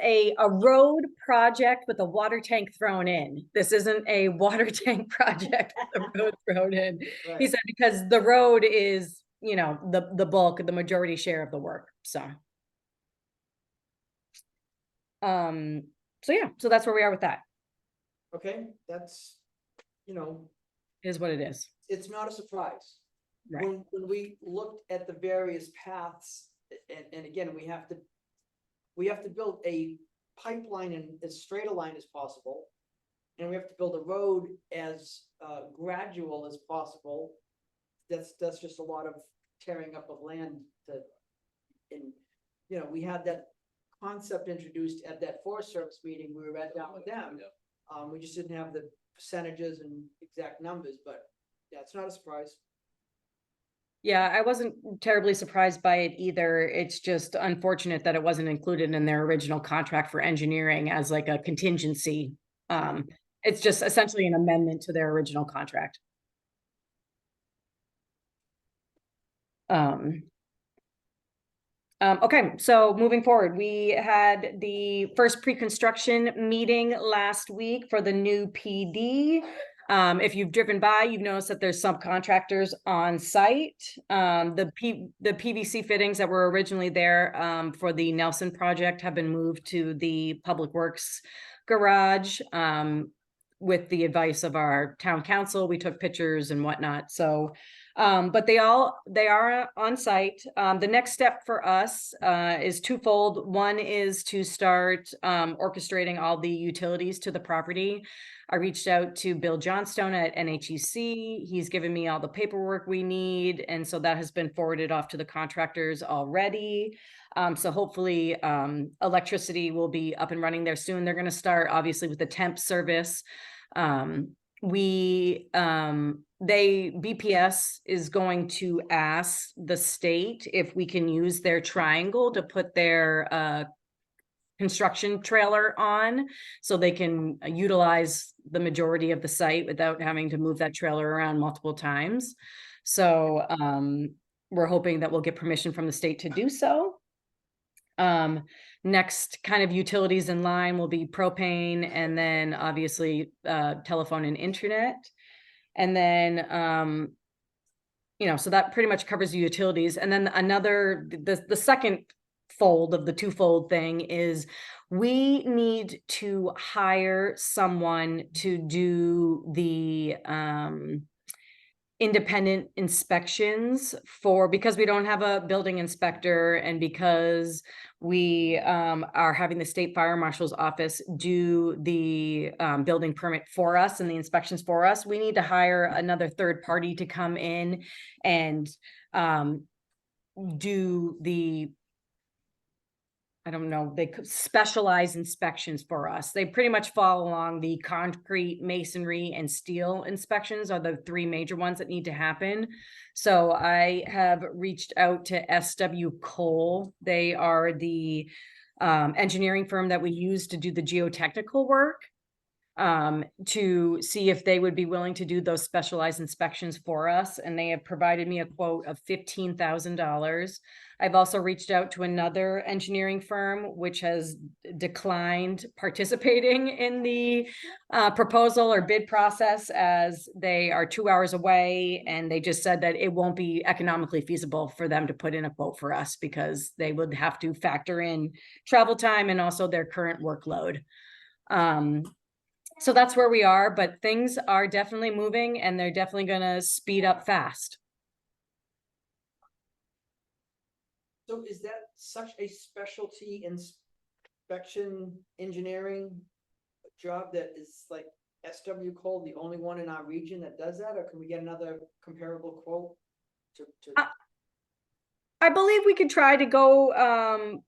[SPEAKER 2] a road project with a water tank thrown in. This isn't a water tank project with a road thrown in. He
[SPEAKER 1] Right.
[SPEAKER 2] said because the road is, you know, the bulk, the majority share of the work. So yeah, so that's where we are with that.
[SPEAKER 1] Okay, that's, you know,
[SPEAKER 2] Is what it is.
[SPEAKER 1] it's not a surprise.
[SPEAKER 2] Right.
[SPEAKER 1] When we looked at the various paths, and again, we have to build a pipeline in as straight a line as possible. And we have to build a road as gradual as possible. That's just a lot of tearing up of land and, you know, we had that concept introduced at that Forest Service meeting we were at down with them. We just didn't have the percentages and exact numbers, but yeah, it's not a surprise.
[SPEAKER 2] Yeah, I wasn't terribly surprised by it either. It's just unfortunate that it wasn't included in their original contract for engineering as like a contingency. It's just essentially an amendment to their original contract. Okay, so moving forward, we had the first pre-construction meeting last week for the new PD. If you've driven by, you've noticed that there's subcontractors on site. The PVC fittings that were originally there for the Nelson project have been moved to the Public Works garage with the advice of our town council. We took pictures and whatnot. So but they are on site. The next step for us is twofold. One is to start orchestrating all the utilities to the property. I reached out to Bill Johnstone at NHEC. He's given me all the paperwork we need. And so that has been forwarded off to the contractors already. So hopefully electricity will be up and running there soon. They're going to start obviously with the temp service. BPS is going to ask the state if we can use their triangle to put their construction trailer on, so they can utilize the majority of the site without having to move that trailer around multiple times. So we're hoping that we'll get permission from the state to do so. Next kind of utilities in line will be propane, and then obviously telephone and internet. And then, you know, so that pretty much covers the utilities. And then the second fold of the twofold thing is we need to hire someone to do the independent inspections because we don't have a building inspector, and because we are having the state fire marshal's office do the building permit for us and the inspections for us. We need to hire another third party to come in and do the I don't know, they could specialize inspections for us. They pretty much fall along the concrete, masonry, and steel inspections are the three major ones that need to happen. So I have reached out to SW Cole. They are the engineering firm that we use to do the geotechnical work, to see if they would be willing to do those specialized inspections for us. And they have provided me a quote of $15,000. I've also reached out to another engineering firm, which has declined participating in the proposal or bid process, as they are 2 hours away. And they just said that it won't be economically feasible for them to put in a quote for us, because they would have to factor in travel time and also their current workload. So that's where we are, but things are definitely moving, and they're definitely gonna speed up fast.
[SPEAKER 1] So is that such a specialty inspection engineering job that is like SW Cole, the only one in our region that does that, or can we get another comparable quote?
[SPEAKER 2] I believe we could try to go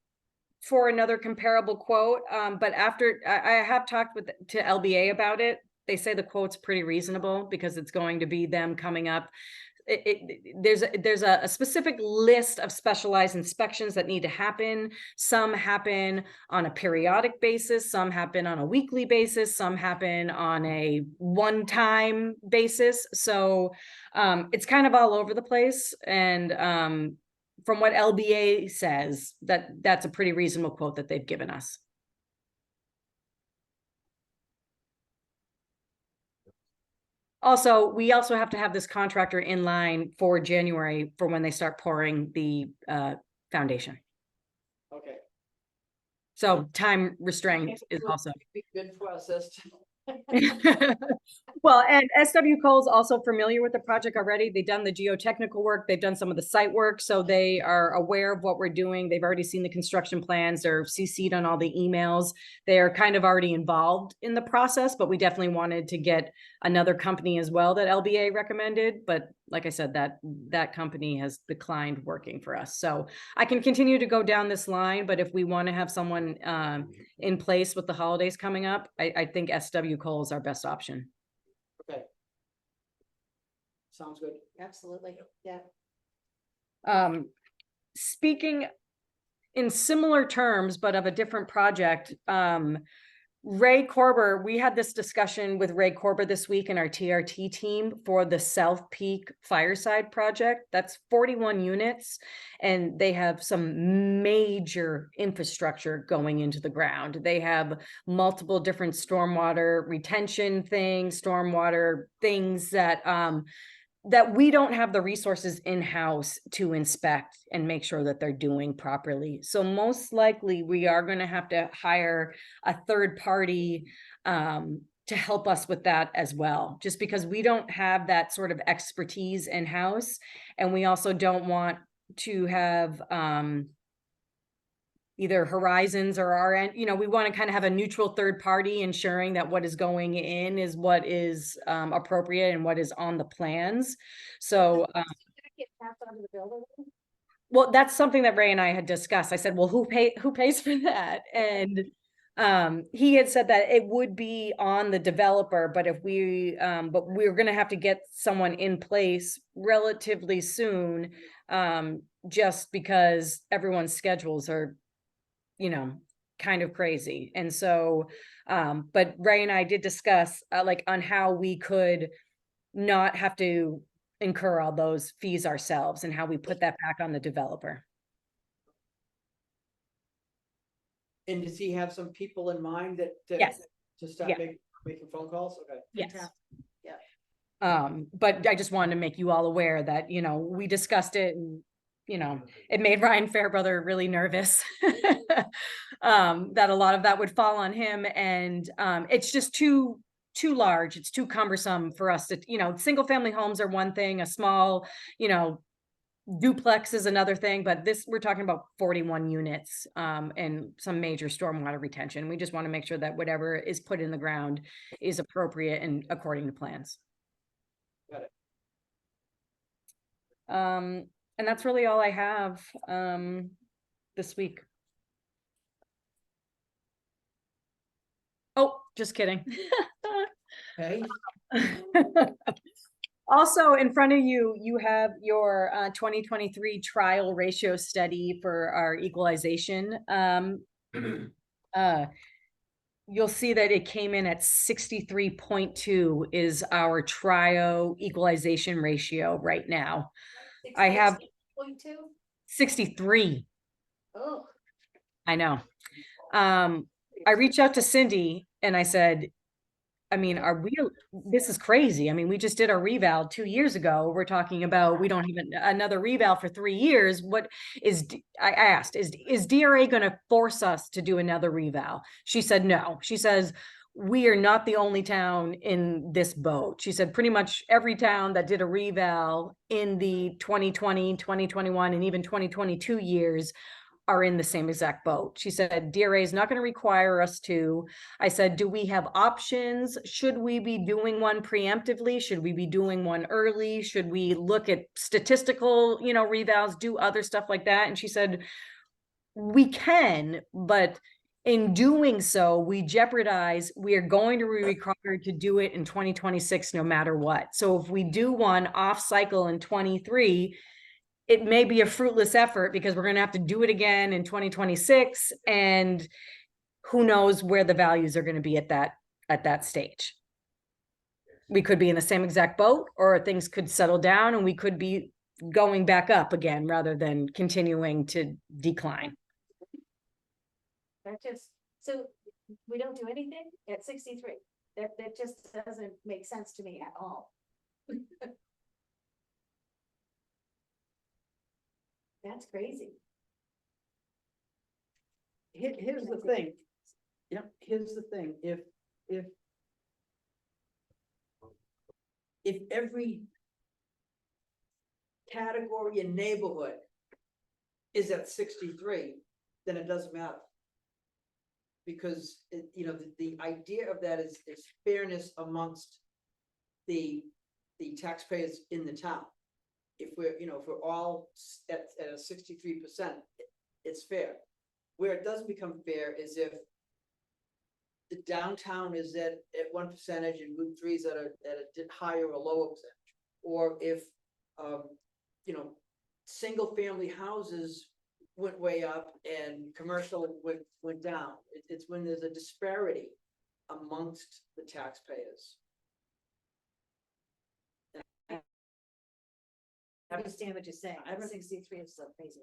[SPEAKER 2] for another comparable quote, but after I have talked to LBA about it. They say the quote's pretty reasonable because it's going to be them coming up. There's a specific list of specialized inspections that need to happen. Some happen on a periodic basis, some happen on a weekly basis, some happen on a one-time basis. So it's kind of all over the place. And from what LBA says, that's a pretty reasonable quote that they've given us. Also, we also have to have this contractor in line for January for when they start pouring the foundation.
[SPEAKER 1] Okay.
[SPEAKER 2] So time restraint is also.
[SPEAKER 1] Good process.
[SPEAKER 2] Well, and SW Cole's also familiar with the project already. They've done the geotechnical work. They've done some of the site work. So they are aware of what we're doing. They've already seen the construction plans. They're CC'd on all the emails. They are kind of already involved in the process, but we definitely wanted to get another company as well that LBA recommended. But like I said, that company has declined working for us. So I can continue to go down this line, but if we want to have someone in place with the holidays coming up, I think SW Cole is our best option.
[SPEAKER 1] Okay. Sounds good.
[SPEAKER 6] Absolutely, yeah.
[SPEAKER 2] Speaking in similar terms, but of a different project, Ray Corber, we had this discussion with Ray Corber this week in our TRT team for the South Peak Fireside project. That's 41 units, and they have some major infrastructure going into the ground. They have multiple different stormwater retention things, stormwater things that we don't have the resources in-house to inspect and make sure that they're doing properly. So most likely we are going to have to hire a third party to help us with that as well, just because we don't have that sort of expertise in-house. And we also don't want to have either Horizons or our end, we want to kind of have a neutral third party ensuring that what is going in is what is appropriate and what is on the plans. So,
[SPEAKER 6] Get passed on to the builder?
[SPEAKER 2] well, that's something that Ray and I had discussed. I said, well, who pays for that? And he had said that it would be on the developer, but but we're going to have to get someone in place relatively soon, just because everyone's schedules are kind of crazy. And so, but Ray and I did discuss like on how we could not have to incur all those fees ourselves and how we put that back on the developer.
[SPEAKER 1] And does he have some people in mind that
[SPEAKER 2] Yes.
[SPEAKER 1] to start
[SPEAKER 2] Yeah.
[SPEAKER 1] making phone calls? Okay.
[SPEAKER 2] Yes.
[SPEAKER 6] Yeah.
[SPEAKER 2] But I just wanted to make you all aware that, we discussed it and, it made Ryan Fairbrother really nervous that a lot of that would fall on him. And it's just too large. It's too cumbersome for us to, single family homes are one thing, a small, duplex is another thing, but we're talking about 41 units and some major stormwater retention. We just want to make sure that whatever is put in the ground is appropriate and according to plans.
[SPEAKER 1] Got it.
[SPEAKER 2] And that's really all I have this week. just kidding.
[SPEAKER 1] Okay,
[SPEAKER 2] Also, in front of you, you have your 2023 trial ratio study for our equalization. You'll see that it came in at 63.2 is our trio equalization ratio right now. I have
[SPEAKER 6] 0.2?
[SPEAKER 2] 63.
[SPEAKER 6] Oh,
[SPEAKER 2] I know. I reached out to Cindy and I said, I mean, this is crazy. I mean, we just did our reval 2 years ago. We're talking about, we don't have another reval for 3 years. What is, I asked, is DRA going to force us to do another reval? She said, no. She says, we are not the only town in this boat. She said, pretty much every town that did a reval in the 2020, 2021, and even 2022 years are in the same exact boat. She said, DRA is not going to require us to. I said, do we have options? Should we be doing one preemptively? Should we be doing one early? Should we look at statistical, revals, do other stuff like that? And she said, we can, but in doing so, we are going to be required to do it in 2026, no matter what. So if we do one off cycle in 23, it may be a fruitless effort because we're going to have to do it again in 2026. And who knows where the values are going to be at that stage. We could be in the same exact boat, or things could settle down and we could be going back up again rather than continuing to decline.
[SPEAKER 6] so we don't do anything at 63. That just doesn't make sense to me at all. That's crazy.
[SPEAKER 1] here's the thing. Yep, here's the thing, if every category and neighborhood is at 63, then it doesn't matter. Because the idea of that is fairness amongst the taxpayers in the town. If we're all at a 63%, it's fair. Where it doesn't become fair is if the downtown is at 1% and Route 3 is at a higher or lower percentage. Or if, single family houses went way up and commercial went down. It's when there's a disparity amongst the taxpayers.
[SPEAKER 6] I understand what you're saying.
[SPEAKER 1] I haven't-
[SPEAKER 6] 63 is so crazy.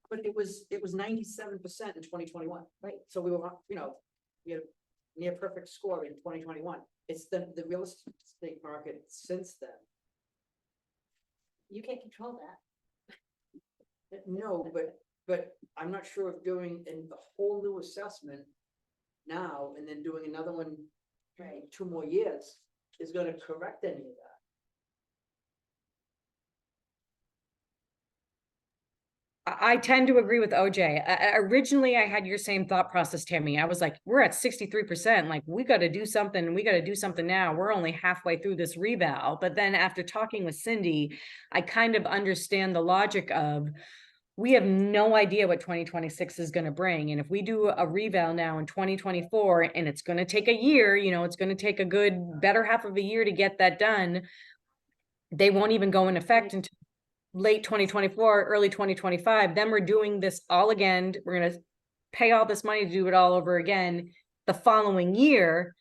[SPEAKER 1] But it was 97% in 2021, right? So we were, we had a near perfect score in 2021. It's the real estate market since then.
[SPEAKER 6] You can't control that.
[SPEAKER 1] No, but I'm not sure if doing a whole new assessment now and then doing another one in 2 more years is gonna correct any of that.
[SPEAKER 2] I tend to agree with OJ. Originally, I had your same thought process, Tammy. I was like, we're at 63%. Like, we got to do something. We got to do something now. We're only halfway through this reval. But then after talking with Cindy, I kind of understand the logic of, we have no idea what 2026 is going to bring. And if we do a reval now in 2024, and it's going to take a year, it's going to take a better half of a year to get that done. They won't even go in effect until late 2024, early 2025, then we're doing this all again. We're going to pay all this money to do it all over again the following year.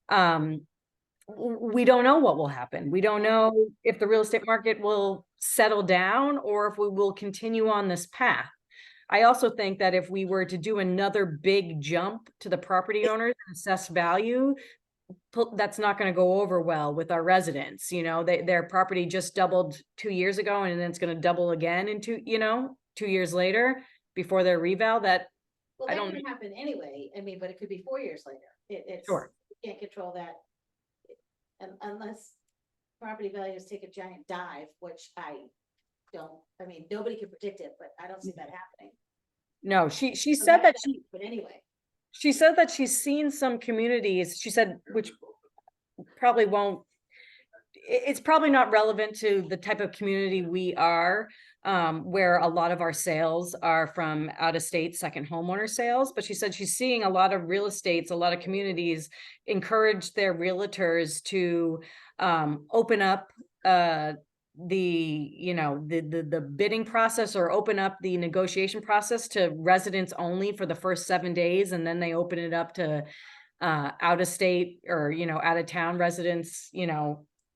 [SPEAKER 2] We don't know what will happen. We don't know if the real estate market will settle down or if we will continue on this path. I also think that if we were to do another big jump to the property owners and assess value, that's not going to go over well with our residents. Their property just doubled 2 years ago, and then it's going to double again in 2 years later before their reval. That
[SPEAKER 6] Well,
[SPEAKER 2] I
[SPEAKER 6] that
[SPEAKER 2] don't
[SPEAKER 6] could happen anyway. I mean, but it could be 4 years later. It's
[SPEAKER 2] Sure.
[SPEAKER 6] You can't control that. Unless property values take a giant dive, which nobody can predict it, but I don't see that happening.
[SPEAKER 2] No, she
[SPEAKER 6] So
[SPEAKER 2] said that
[SPEAKER 6] but anyway.
[SPEAKER 2] she said that she's seen some communities, she said, which probably won't, it's probably not relevant to the type of community we are, where a lot of our sales are from out of state second homeowner sales. But she said she's seeing a lot of real estates, a lot of communities encourage their realtors to open up the bidding process, or open up the negotiation process to residents only for the first 7 days, and then they open it up to out of state or out of town residents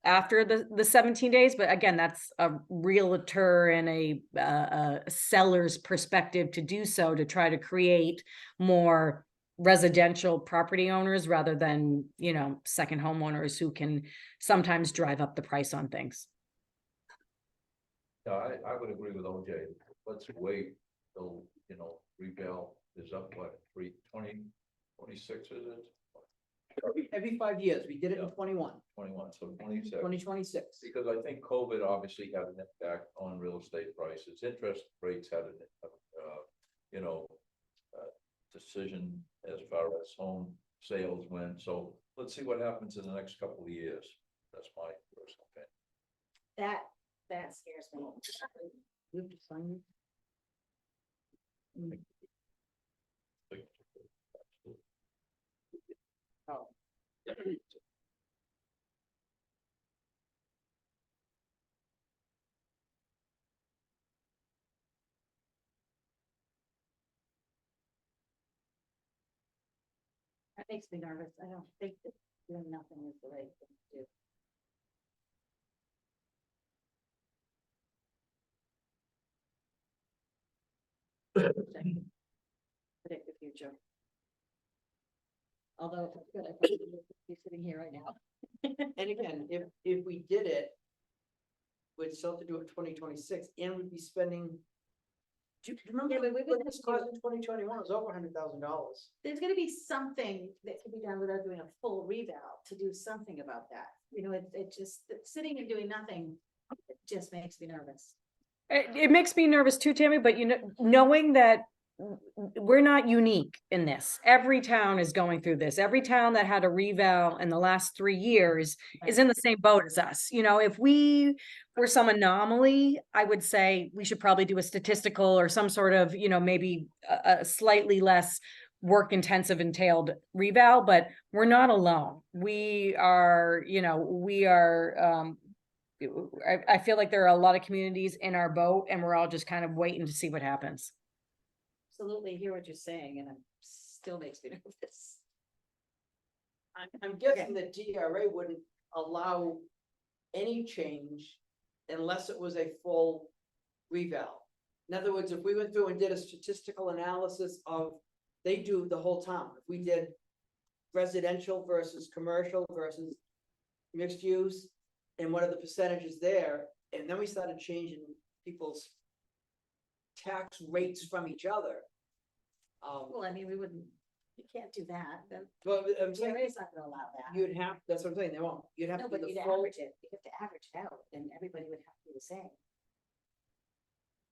[SPEAKER 2] after the 17 days. But again, that's a realtor and a seller's perspective to do so, to try to create more residential property owners rather than second homeowners who can sometimes drive up the price on things.
[SPEAKER 3] Yeah, I would agree with OJ. Let's wait till, retail is up, what, 26, is it?
[SPEAKER 1] Every 5 years, we did it in
[SPEAKER 3] Yeah.
[SPEAKER 1] 21,
[SPEAKER 3] 21, so 26.
[SPEAKER 1] 2026.
[SPEAKER 3] Because I think COVID obviously had an impact on real estate prices. Interest rates had an, decision as far as home sales went. So let's see what happens in the next couple of years. That's my personal opinion.
[SPEAKER 6] That scares me.
[SPEAKER 1] You have to sign it. Oh.
[SPEAKER 6] That makes me nervous. I don't think that doing nothing is the right thing to do. I can predict the future. Although if it's good, I probably would be sitting here right now.
[SPEAKER 1] And again, if we did it, we'd still have to do it in 2026, and we'd be spending. Do you remember
[SPEAKER 6] Yeah, but we
[SPEAKER 1] what
[SPEAKER 6] would
[SPEAKER 1] this
[SPEAKER 6] have to
[SPEAKER 1] cost in 2021? It was over $100,000.
[SPEAKER 6] There's gonna be something that can be done without doing a full reval to do something about that. It just, sitting and doing nothing, it just makes me nervous.
[SPEAKER 2] It makes me nervous too, Tammy, but knowing that we're not unique in this. Every town is going through this. Every town that had a reval in the last 3 years is in the same boat as us. If we were some anomaly, I would say we should probably do a statistical or some sort of, maybe a slightly less work intensive entailed reval, but we're not alone. I feel like there are a lot of communities in our boat, and we're all just kind of waiting to see what happens.
[SPEAKER 6] Absolutely hear what you're saying, and it still makes me nervous.
[SPEAKER 1] I'm guessing that DRA wouldn't allow any change unless it was a full reval. In other words, if we went through and did a statistical analysis of, they do the whole town. If we did residential versus commercial versus mixed use, and what are the percentages there, and then we started changing people's tax rates from each other.
[SPEAKER 6] Well, I mean, you can't do that, then
[SPEAKER 1] Well, I'm saying,
[SPEAKER 6] DRA is not gonna allow that.
[SPEAKER 1] you'd have, that's what I'm saying, they won't, you'd have
[SPEAKER 6] No,
[SPEAKER 1] to
[SPEAKER 6] but
[SPEAKER 1] do
[SPEAKER 6] you'd
[SPEAKER 1] the full.
[SPEAKER 6] average it, you have to average it out, and everybody would have to be the same.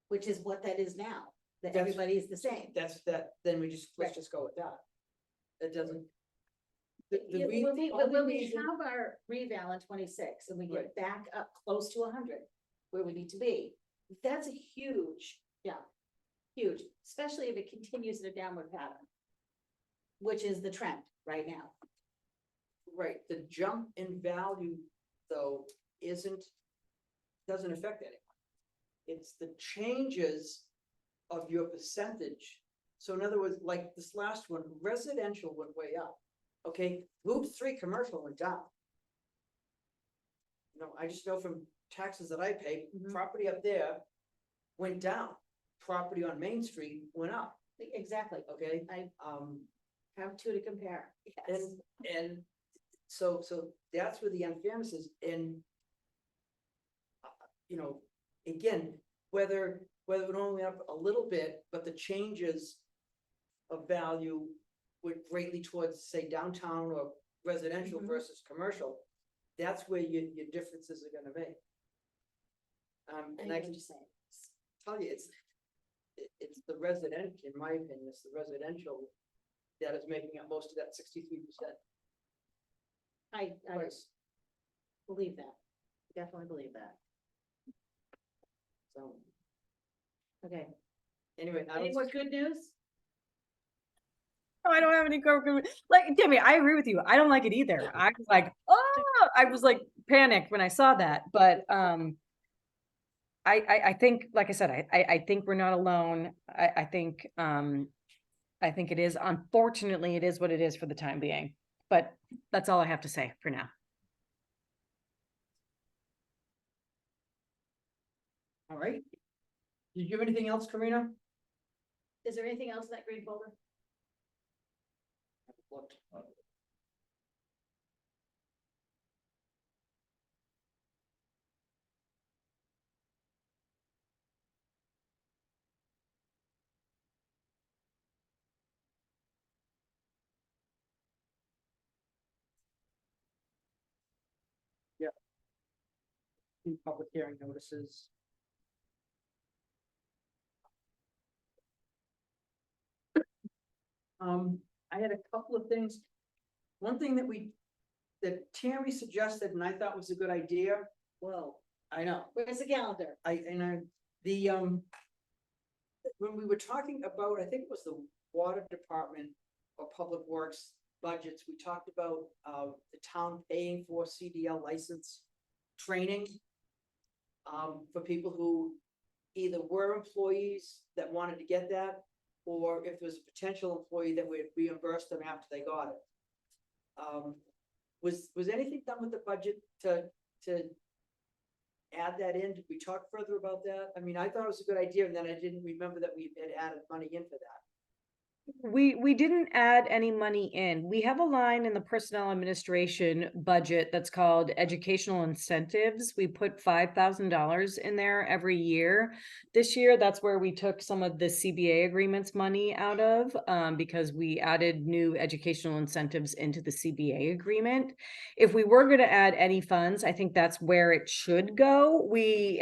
[SPEAKER 6] Which is what that is now, that
[SPEAKER 1] That's-
[SPEAKER 6] everybody is the same.
[SPEAKER 1] That's that, then let's
[SPEAKER 6] Right.
[SPEAKER 1] just go with that. It doesn't.
[SPEAKER 6] Yeah, when we
[SPEAKER 1] only reason-
[SPEAKER 6] have our reval in 26 and we get
[SPEAKER 1] Right.
[SPEAKER 6] back up close to 100, where we need to be, that's a huge, huge, especially if it continues in a downward pattern. Which is the trend right now.
[SPEAKER 1] Right, the jump in value, though, doesn't affect anyone. It's the changes of your percentage. So in other words, like this last one, residential went way up. Okay, Route 3 commercial went down. I just know from taxes that I pay,
[SPEAKER 6] Mhm.
[SPEAKER 1] property up there went down. Property on Main Street went up,
[SPEAKER 6] Exactly.
[SPEAKER 1] okay?
[SPEAKER 6] I have two to compare. Yes.
[SPEAKER 1] And so that's where the unfairness is, and again, whether it only went up a little bit, but the changes of value went greatly towards, say, downtown or residential
[SPEAKER 6] Mhm.
[SPEAKER 1] versus commercial, that's where your differences are gonna be. And I
[SPEAKER 6] I
[SPEAKER 1] can
[SPEAKER 6] just say,
[SPEAKER 1] tell you, it's the resident, in my opinion, it's the residential that is making up most of that 63%.
[SPEAKER 6] I
[SPEAKER 1] price.
[SPEAKER 6] believe that, definitely believe that.
[SPEAKER 1] So,
[SPEAKER 6] Okay,
[SPEAKER 1] Anyway, I
[SPEAKER 6] any
[SPEAKER 1] don't,
[SPEAKER 6] more good news?
[SPEAKER 2] No, I don't have any like, Timmy, I agree with you. I don't like it either. I was like, oh, I was like panicked when I saw that, but, I think, like I said, I think we're not alone. I think it is, unfortunately, it is what it is for the time being, but that's all I have to say for now.
[SPEAKER 1] all right. Did you have anything else, Karina?
[SPEAKER 6] Is there anything else in that green folder?
[SPEAKER 1] Looked. Yeah. Public hearing notices. I had a couple of things. One thing that Tammy suggested, and I thought was a good idea.
[SPEAKER 6] Whoa,
[SPEAKER 1] I know,
[SPEAKER 6] where's the calendar?
[SPEAKER 1] when we were talking about, I think it was the water department or public works budgets, we talked about, the town paying for CDL license training. For people who either were employees that wanted to get that, or if there was a potential employee that would reimburse them after they got it. Was anything done with the budget to add that in? Did we talk further about that? I mean, I thought it was a good idea, and then I didn't remember that we had added money in for that.
[SPEAKER 2] We didn't add any money in. We have a line in the personnel administration budget that's called educational incentives. We put $5,000 in there every year. This year, that's where we took some of the CBA agreements money out of, because we added new educational incentives into the CBA agreement. If we were going to add any funds, I think that's where it should go. We've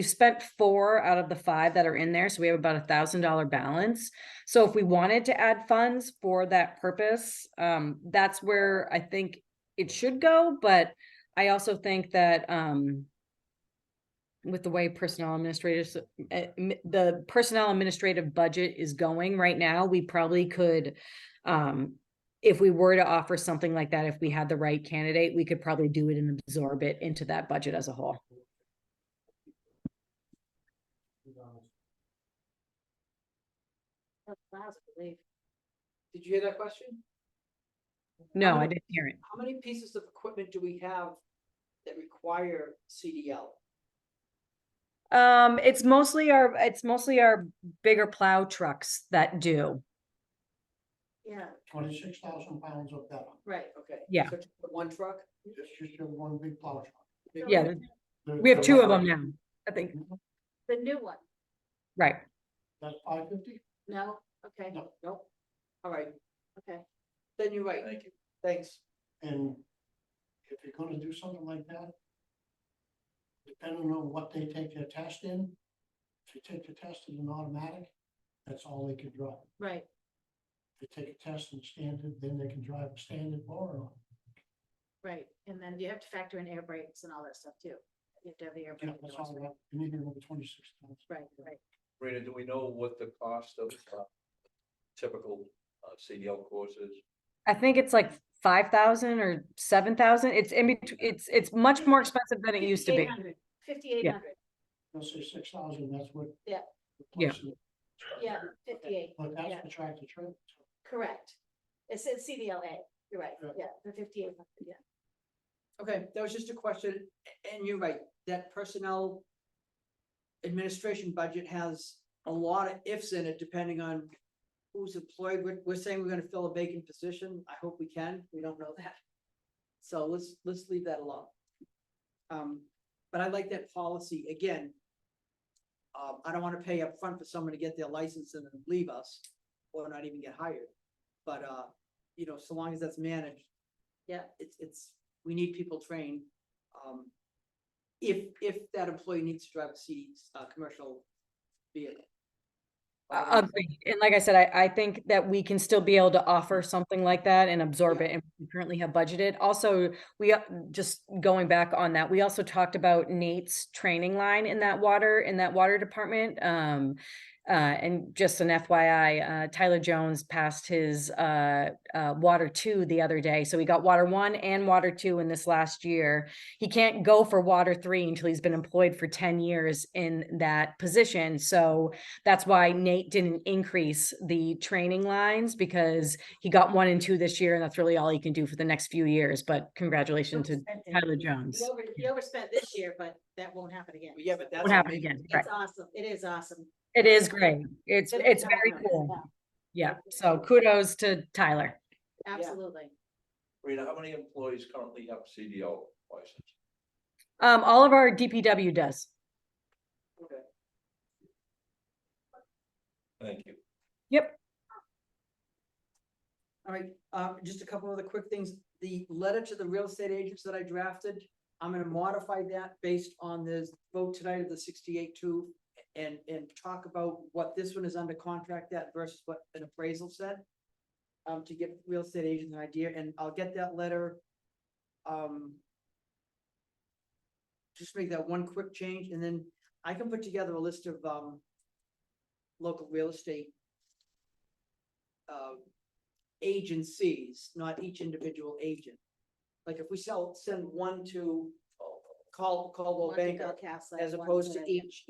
[SPEAKER 2] spent 4 out of the 5 that are in there, so we have about $1,000 balance. So if we wanted to add funds for that purpose, that's where I think it should go. But I also think that, with the way the personnel administrative budget is going right now, we probably could, if we were to offer something like that, if we had the right candidate, we could probably do it and absorb it into that budget as a whole.
[SPEAKER 6] That's a thousand, I believe.
[SPEAKER 1] Did you hear that question?
[SPEAKER 2] No, I
[SPEAKER 1] many-
[SPEAKER 2] didn't hear it.
[SPEAKER 1] How many pieces of equipment do we have that require CDL?
[SPEAKER 2] It's mostly our bigger plow trucks that do.
[SPEAKER 6] Yeah,
[SPEAKER 7] 26,000 pounds of that.
[SPEAKER 6] right.
[SPEAKER 1] Okay.
[SPEAKER 2] Yeah.
[SPEAKER 1] So just the one truck?
[SPEAKER 7] It's just your one big plow truck.
[SPEAKER 2] Yeah,
[SPEAKER 7] The-
[SPEAKER 2] we have
[SPEAKER 7] the
[SPEAKER 2] 2 of
[SPEAKER 7] rubber-
[SPEAKER 2] them now, I think.
[SPEAKER 6] The new one,
[SPEAKER 2] Right.
[SPEAKER 7] That's 550?
[SPEAKER 6] no, okay,
[SPEAKER 7] No.
[SPEAKER 1] Nope. All right,
[SPEAKER 6] okay.
[SPEAKER 1] then you're right.
[SPEAKER 3] Thank you.
[SPEAKER 1] Thanks.
[SPEAKER 7] And if you're gonna do something like that, depending on what they take their test in, if you take the test in an automatic, that's all they can drive.
[SPEAKER 6] Right,
[SPEAKER 7] If they take a test in standard, then they can drive a standard or an
[SPEAKER 6] right. And then you have to factor in air brakes and all that stuff too. You have to have the air brake
[SPEAKER 7] automatic. That's all
[SPEAKER 6] endorsement.
[SPEAKER 7] right. Anything over 26,000.
[SPEAKER 6] Right, right.
[SPEAKER 3] Rita, do we know what the cost of typical CDL course is?
[SPEAKER 2] I think it's like 5,000 or 7,000. It's in between, it's much more expensive than it used to be.
[SPEAKER 6] 5,800.
[SPEAKER 7] They'll say 6,000, that's what.
[SPEAKER 6] Yeah.
[SPEAKER 7] the
[SPEAKER 2] Yeah.
[SPEAKER 7] place is.
[SPEAKER 6] Yeah, 58,
[SPEAKER 7] But
[SPEAKER 6] yeah.
[SPEAKER 7] that's the tractor trailer.
[SPEAKER 6] correct. It says CDLA, you're right,
[SPEAKER 7] Yeah.
[SPEAKER 6] yeah, the 5,800, yeah.
[SPEAKER 1] Okay, that was just a question, and you're right, that personnel administration budget has a lot of ifs in it, depending on who's employed. We're saying we're gonna fill a vacant position. I hope we can. We don't know that. So let's leave that alone. But I like that policy. Again, I don't wanna pay up front for someone to get their license and then leave us, or not even get hired. But, so long as that's managed,
[SPEAKER 6] Yeah.
[SPEAKER 1] we need people trained. If that employee needs to drive a commercial vehicle.
[SPEAKER 2] Agreed. And like I said, I think that we can still be able to offer something like that and absorb
[SPEAKER 1] Yeah.
[SPEAKER 2] it, and we currently have budgeted. Also, just going back on that, we also talked about Nate's training line in that water department. And just an FYI, Tyler Jones passed his water 2 the other day. So he got water 1 and water 2 in this last year. He can't go for water 3 until he's been employed for 10 years in that position. So that's why Nate didn't increase the training lines, because he got 1 and 2 this year, and that's really all he can do for the next few years. But congratulations to Tyler Jones.
[SPEAKER 6] He overspent this year, but that won't happen again.
[SPEAKER 1] Yeah, but that's.
[SPEAKER 2] Won't happen
[SPEAKER 1] amazing.
[SPEAKER 2] again, right?
[SPEAKER 6] It's awesome. It is awesome.
[SPEAKER 2] It is great. It's
[SPEAKER 6] Good
[SPEAKER 2] very
[SPEAKER 6] job.
[SPEAKER 2] cool. Yeah, so kudos to Tyler.
[SPEAKER 6] Absolutely.
[SPEAKER 3] Rita, how many employees currently have CDL license?
[SPEAKER 2] All of our DPW does.
[SPEAKER 1] Okay.
[SPEAKER 3] Thank you.
[SPEAKER 2] Yep.
[SPEAKER 1] All right, just a couple other quick things. The letter to the real estate agents that I drafted, I'm gonna modify that based on this vote tonight of the 68-2 and talk about what this one is under contract at versus what an appraisal said. To give real estate agents an idea, and I'll get that letter. Just make that one quick change, and then I can put together a list of, local real estate agencies, not each individual agent. Like if we send one to Caldwell
[SPEAKER 6] One to
[SPEAKER 1] Banker,
[SPEAKER 6] Belcast,
[SPEAKER 1] as
[SPEAKER 6] one
[SPEAKER 1] opposed to
[SPEAKER 6] to-
[SPEAKER 1] each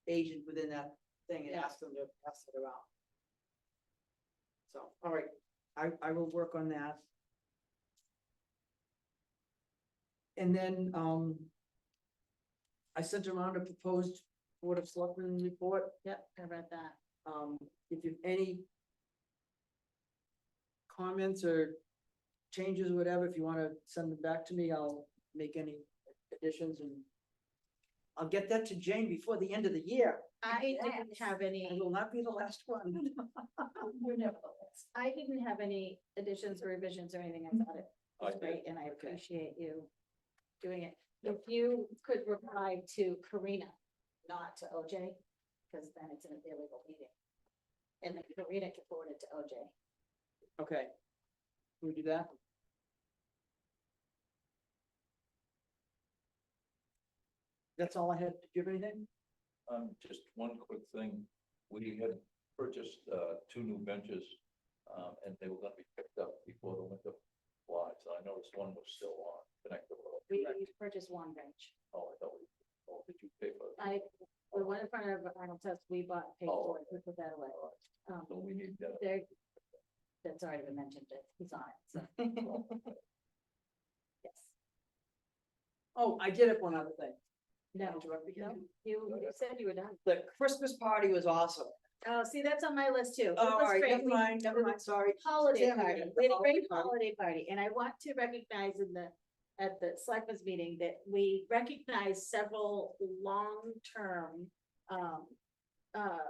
[SPEAKER 1] agent within that thing and
[SPEAKER 6] Yeah.
[SPEAKER 1] ask them to pass it around. So, all right, I will work on that. And then, I sent around a proposed Board of Selectmen report.
[SPEAKER 6] Yep, I read that.
[SPEAKER 1] If you have any comments or changes, or whatever, if you wanna send them back to me, I'll make any additions and I'll get that to Jane before the end of the year.
[SPEAKER 6] I didn't
[SPEAKER 1] Yes.
[SPEAKER 6] have
[SPEAKER 1] I
[SPEAKER 6] any,
[SPEAKER 1] will not be the last one.
[SPEAKER 6] I didn't have any additions or revisions or anything. I thought it was
[SPEAKER 3] I
[SPEAKER 6] great, and I
[SPEAKER 1] Okay.
[SPEAKER 6] appreciate you doing it. If you could reply to Karina, not to OJ, because then it's an illegal meeting. And then Karina can forward it to OJ.
[SPEAKER 1] Okay. Can we do that? That's all I had. Did you have anything?
[SPEAKER 3] Just one quick thing. We had purchased, 2 new benches, and they were gonna be picked up before the winter flies. I noticed one was still on, connected.
[SPEAKER 6] We purchased one bench.
[SPEAKER 3] Oh, I thought did you pay for it?
[SPEAKER 6] The one in front of Arnold Test, we bought, paid for it, we put that away.
[SPEAKER 3] So we need that.
[SPEAKER 6] There, that's already been mentioned, that he's on it, so. Yes.
[SPEAKER 1] Oh, I did have one other thing.
[SPEAKER 6] No,
[SPEAKER 1] Interrupt again?
[SPEAKER 6] no, you said you were done.
[SPEAKER 1] The Christmas party was awesome.
[SPEAKER 6] Oh, see, that's on my list too. It
[SPEAKER 1] Oh,
[SPEAKER 6] was
[SPEAKER 1] all right,
[SPEAKER 6] great.
[SPEAKER 1] never mind, sorry.
[SPEAKER 6] Holiday
[SPEAKER 1] Damn it,
[SPEAKER 6] party,
[SPEAKER 1] the
[SPEAKER 6] we had a great
[SPEAKER 1] holiday party.
[SPEAKER 6] holiday party, and I want to recognize at the selectmen's meeting that we recognize several long-term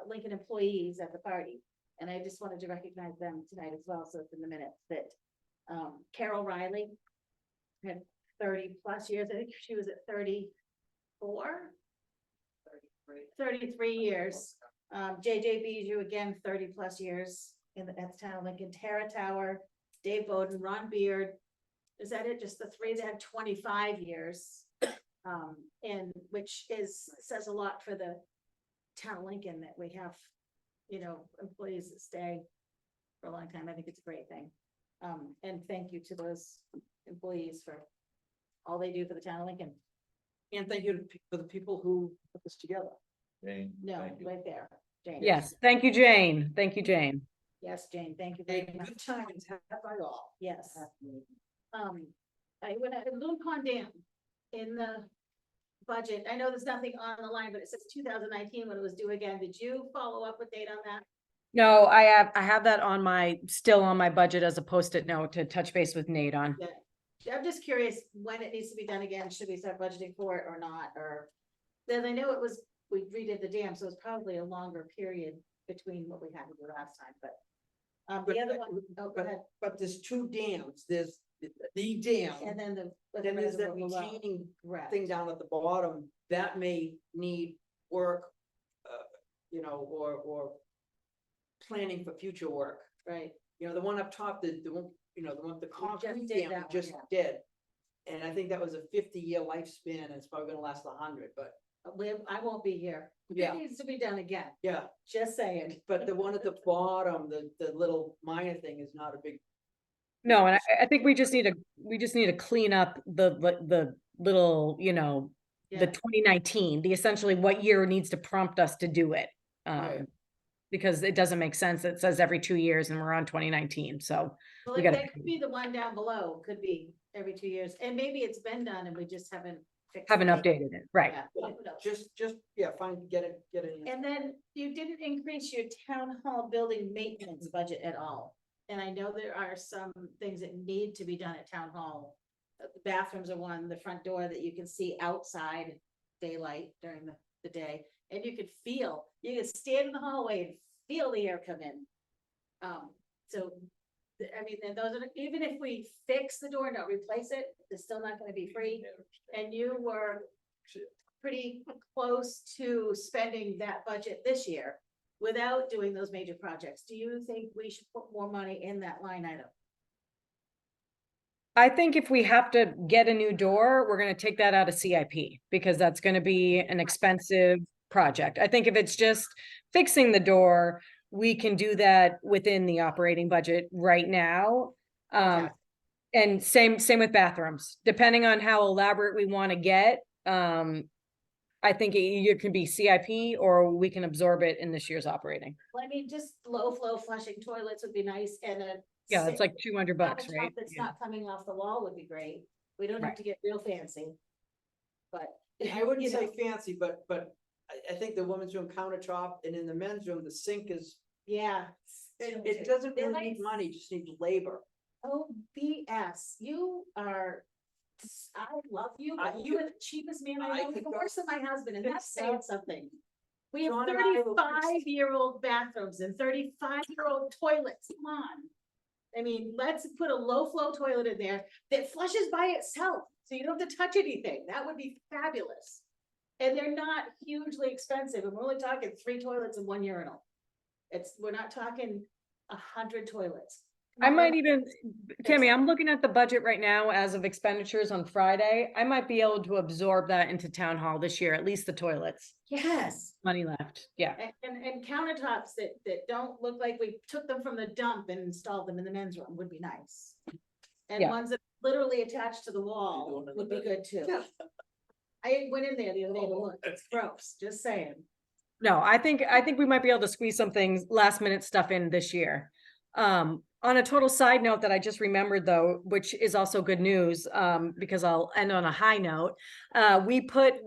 [SPEAKER 6] Lincoln employees at the party. And I just wanted to recognize them tonight as well, so it's in the minutes that Carol Riley had 30+ years, I think she was at 34. 33 years. JJ Bijou, again, 30+ years at the town of Lincoln. Tara Tower, Dave Bowden, Ron Beard. Is that it? Just the 3 that have 25 years? And which says a lot for the town of Lincoln, that we have, employees that stay for a long time. I think it's a great thing. And thank you to those employees for all they do for the town of Lincoln.
[SPEAKER 1] And thank you for the people who put this together.
[SPEAKER 3] Jane,
[SPEAKER 6] No,
[SPEAKER 3] thank you.
[SPEAKER 6] right there, Jane.
[SPEAKER 2] Yes, thank you, Jane. Thank you, Jane.
[SPEAKER 6] Yes, Jane, thank you
[SPEAKER 1] Hey,
[SPEAKER 6] very much.
[SPEAKER 1] good times, have I all.
[SPEAKER 6] Yes. I went a little condemned in the budget. I know there's nothing on the line, but it says 2019 when it was due again. Did you follow up with date on that?
[SPEAKER 2] No, I have that still on my budget as a Post-it note to touch base with Nate on.
[SPEAKER 6] Yeah. I'm just curious when it needs to be done again. Should we start budgeting for it or not? Or then I know we redid the dam, so it's probably a longer period between what we had to do last time, but. The other one, oh, go ahead.
[SPEAKER 1] But there's 2 dams, there's the dam,
[SPEAKER 6] And then the.
[SPEAKER 1] then there's that
[SPEAKER 6] reservoir below.
[SPEAKER 1] retaining
[SPEAKER 6] Correct.
[SPEAKER 1] thing down at the bottom, that may need work, or planning for future work.
[SPEAKER 6] Right,
[SPEAKER 1] You know, the one up top, the one, you know, the one, the concrete
[SPEAKER 6] did
[SPEAKER 1] dam
[SPEAKER 6] that
[SPEAKER 1] we
[SPEAKER 6] one,
[SPEAKER 1] just
[SPEAKER 6] yeah.
[SPEAKER 1] did. And I think that was a 50-year lifespan, and it's probably gonna last 100, but
[SPEAKER 6] I won't be here.
[SPEAKER 1] Yeah.
[SPEAKER 6] It needs to be done again,
[SPEAKER 1] yeah.
[SPEAKER 6] just saying.
[SPEAKER 1] But the one at the bottom, the little minor thing is not a big.
[SPEAKER 2] No, and I think we just need to clean up the little, you know, the
[SPEAKER 6] Yeah.
[SPEAKER 2] 2019, the essentially what year needs to prompt us to do it.
[SPEAKER 1] Right.
[SPEAKER 2] Because it doesn't make sense. It says every 2 years and we're on 2019, so
[SPEAKER 6] Well,
[SPEAKER 2] we gotta
[SPEAKER 6] that could be the one down below, could be every 2 years, and maybe it's been done and we just haven't fixed
[SPEAKER 2] haven't
[SPEAKER 6] it.
[SPEAKER 2] updated it, right?
[SPEAKER 6] Yeah,
[SPEAKER 1] Yeah,
[SPEAKER 6] who knows?
[SPEAKER 1] just, yeah, get it.
[SPEAKER 6] And then you didn't increase your town hall building maintenance budget at all. And I know there are some things that need to be done at town hall. The bathrooms are one, the front door that you can see outside daylight during the day. And you could stand in the hallway and feel the air come in. So, I mean, and those are, even if we fix the door, not replace it, it's still not gonna be free. And you were pretty close to spending that budget this year without doing those major projects. Do you think we should put more money in that line item?
[SPEAKER 2] I think if we have to get a new door, we're gonna take that out of CIP because that's gonna be an expensive project. I think if it's just fixing the door, we can do that within the operating budget right now.
[SPEAKER 6] Okay.
[SPEAKER 2] And same with bathrooms, depending on how elaborate we want to get. I think it can be CIP or we can absorb it in this year's operating.
[SPEAKER 6] Well, I mean, just low flow flushing toilets would be nice, and a.
[SPEAKER 2] Yeah, that's like $200,
[SPEAKER 6] countertop
[SPEAKER 2] right?
[SPEAKER 6] That's
[SPEAKER 2] Yeah.
[SPEAKER 6] not coming off the wall would be great. We don't have
[SPEAKER 2] Right.
[SPEAKER 6] to get real fancy. But.
[SPEAKER 1] I wouldn't
[SPEAKER 6] you
[SPEAKER 1] say
[SPEAKER 6] know,
[SPEAKER 1] fancy, but I think the woman's room countertop and in the men's room, the sink is,
[SPEAKER 6] Yeah.
[SPEAKER 1] it doesn't
[SPEAKER 6] They're
[SPEAKER 1] really need
[SPEAKER 6] nice.
[SPEAKER 1] money, just needs labor.
[SPEAKER 6] Oh, BS, you are, I love you, but you are the cheapest man I
[SPEAKER 1] I
[SPEAKER 6] know,
[SPEAKER 1] could
[SPEAKER 6] even
[SPEAKER 1] go-
[SPEAKER 6] worse than my husband, and that's saying something. We have
[SPEAKER 1] John and I will fix-
[SPEAKER 6] 35-year-old bathrooms and 35-year-old toilets, come on. I mean, let's put a low flow toilet in there that flushes by itself, so you don't have to touch anything, that would be fabulous. And they're not hugely expensive, and we're only talking 3 toilets and 1 urinal. We're not talking 100 toilets.
[SPEAKER 2] I might
[SPEAKER 6] Come on.
[SPEAKER 2] even, Tammy, I'm looking at the budget right now as of expenditures on Friday. I might be able to absorb that into town hall this year, at least the toilets.
[SPEAKER 6] Yes.
[SPEAKER 2] Money left, yeah.
[SPEAKER 6] And countertops that don't look like we took them from the dump and installed them in the men's room would be nice. And
[SPEAKER 2] Yeah.
[SPEAKER 6] ones that literally attached to the wall
[SPEAKER 3] doing in the
[SPEAKER 6] would be
[SPEAKER 3] bed?
[SPEAKER 6] good too. I went in there the other day to look, it's gross, just saying.
[SPEAKER 2] No, I think we might be able to squeeze some things, last minute stuff in this year. On a total side note that I just remembered though, which is also good news, because I'll end on a high note. We put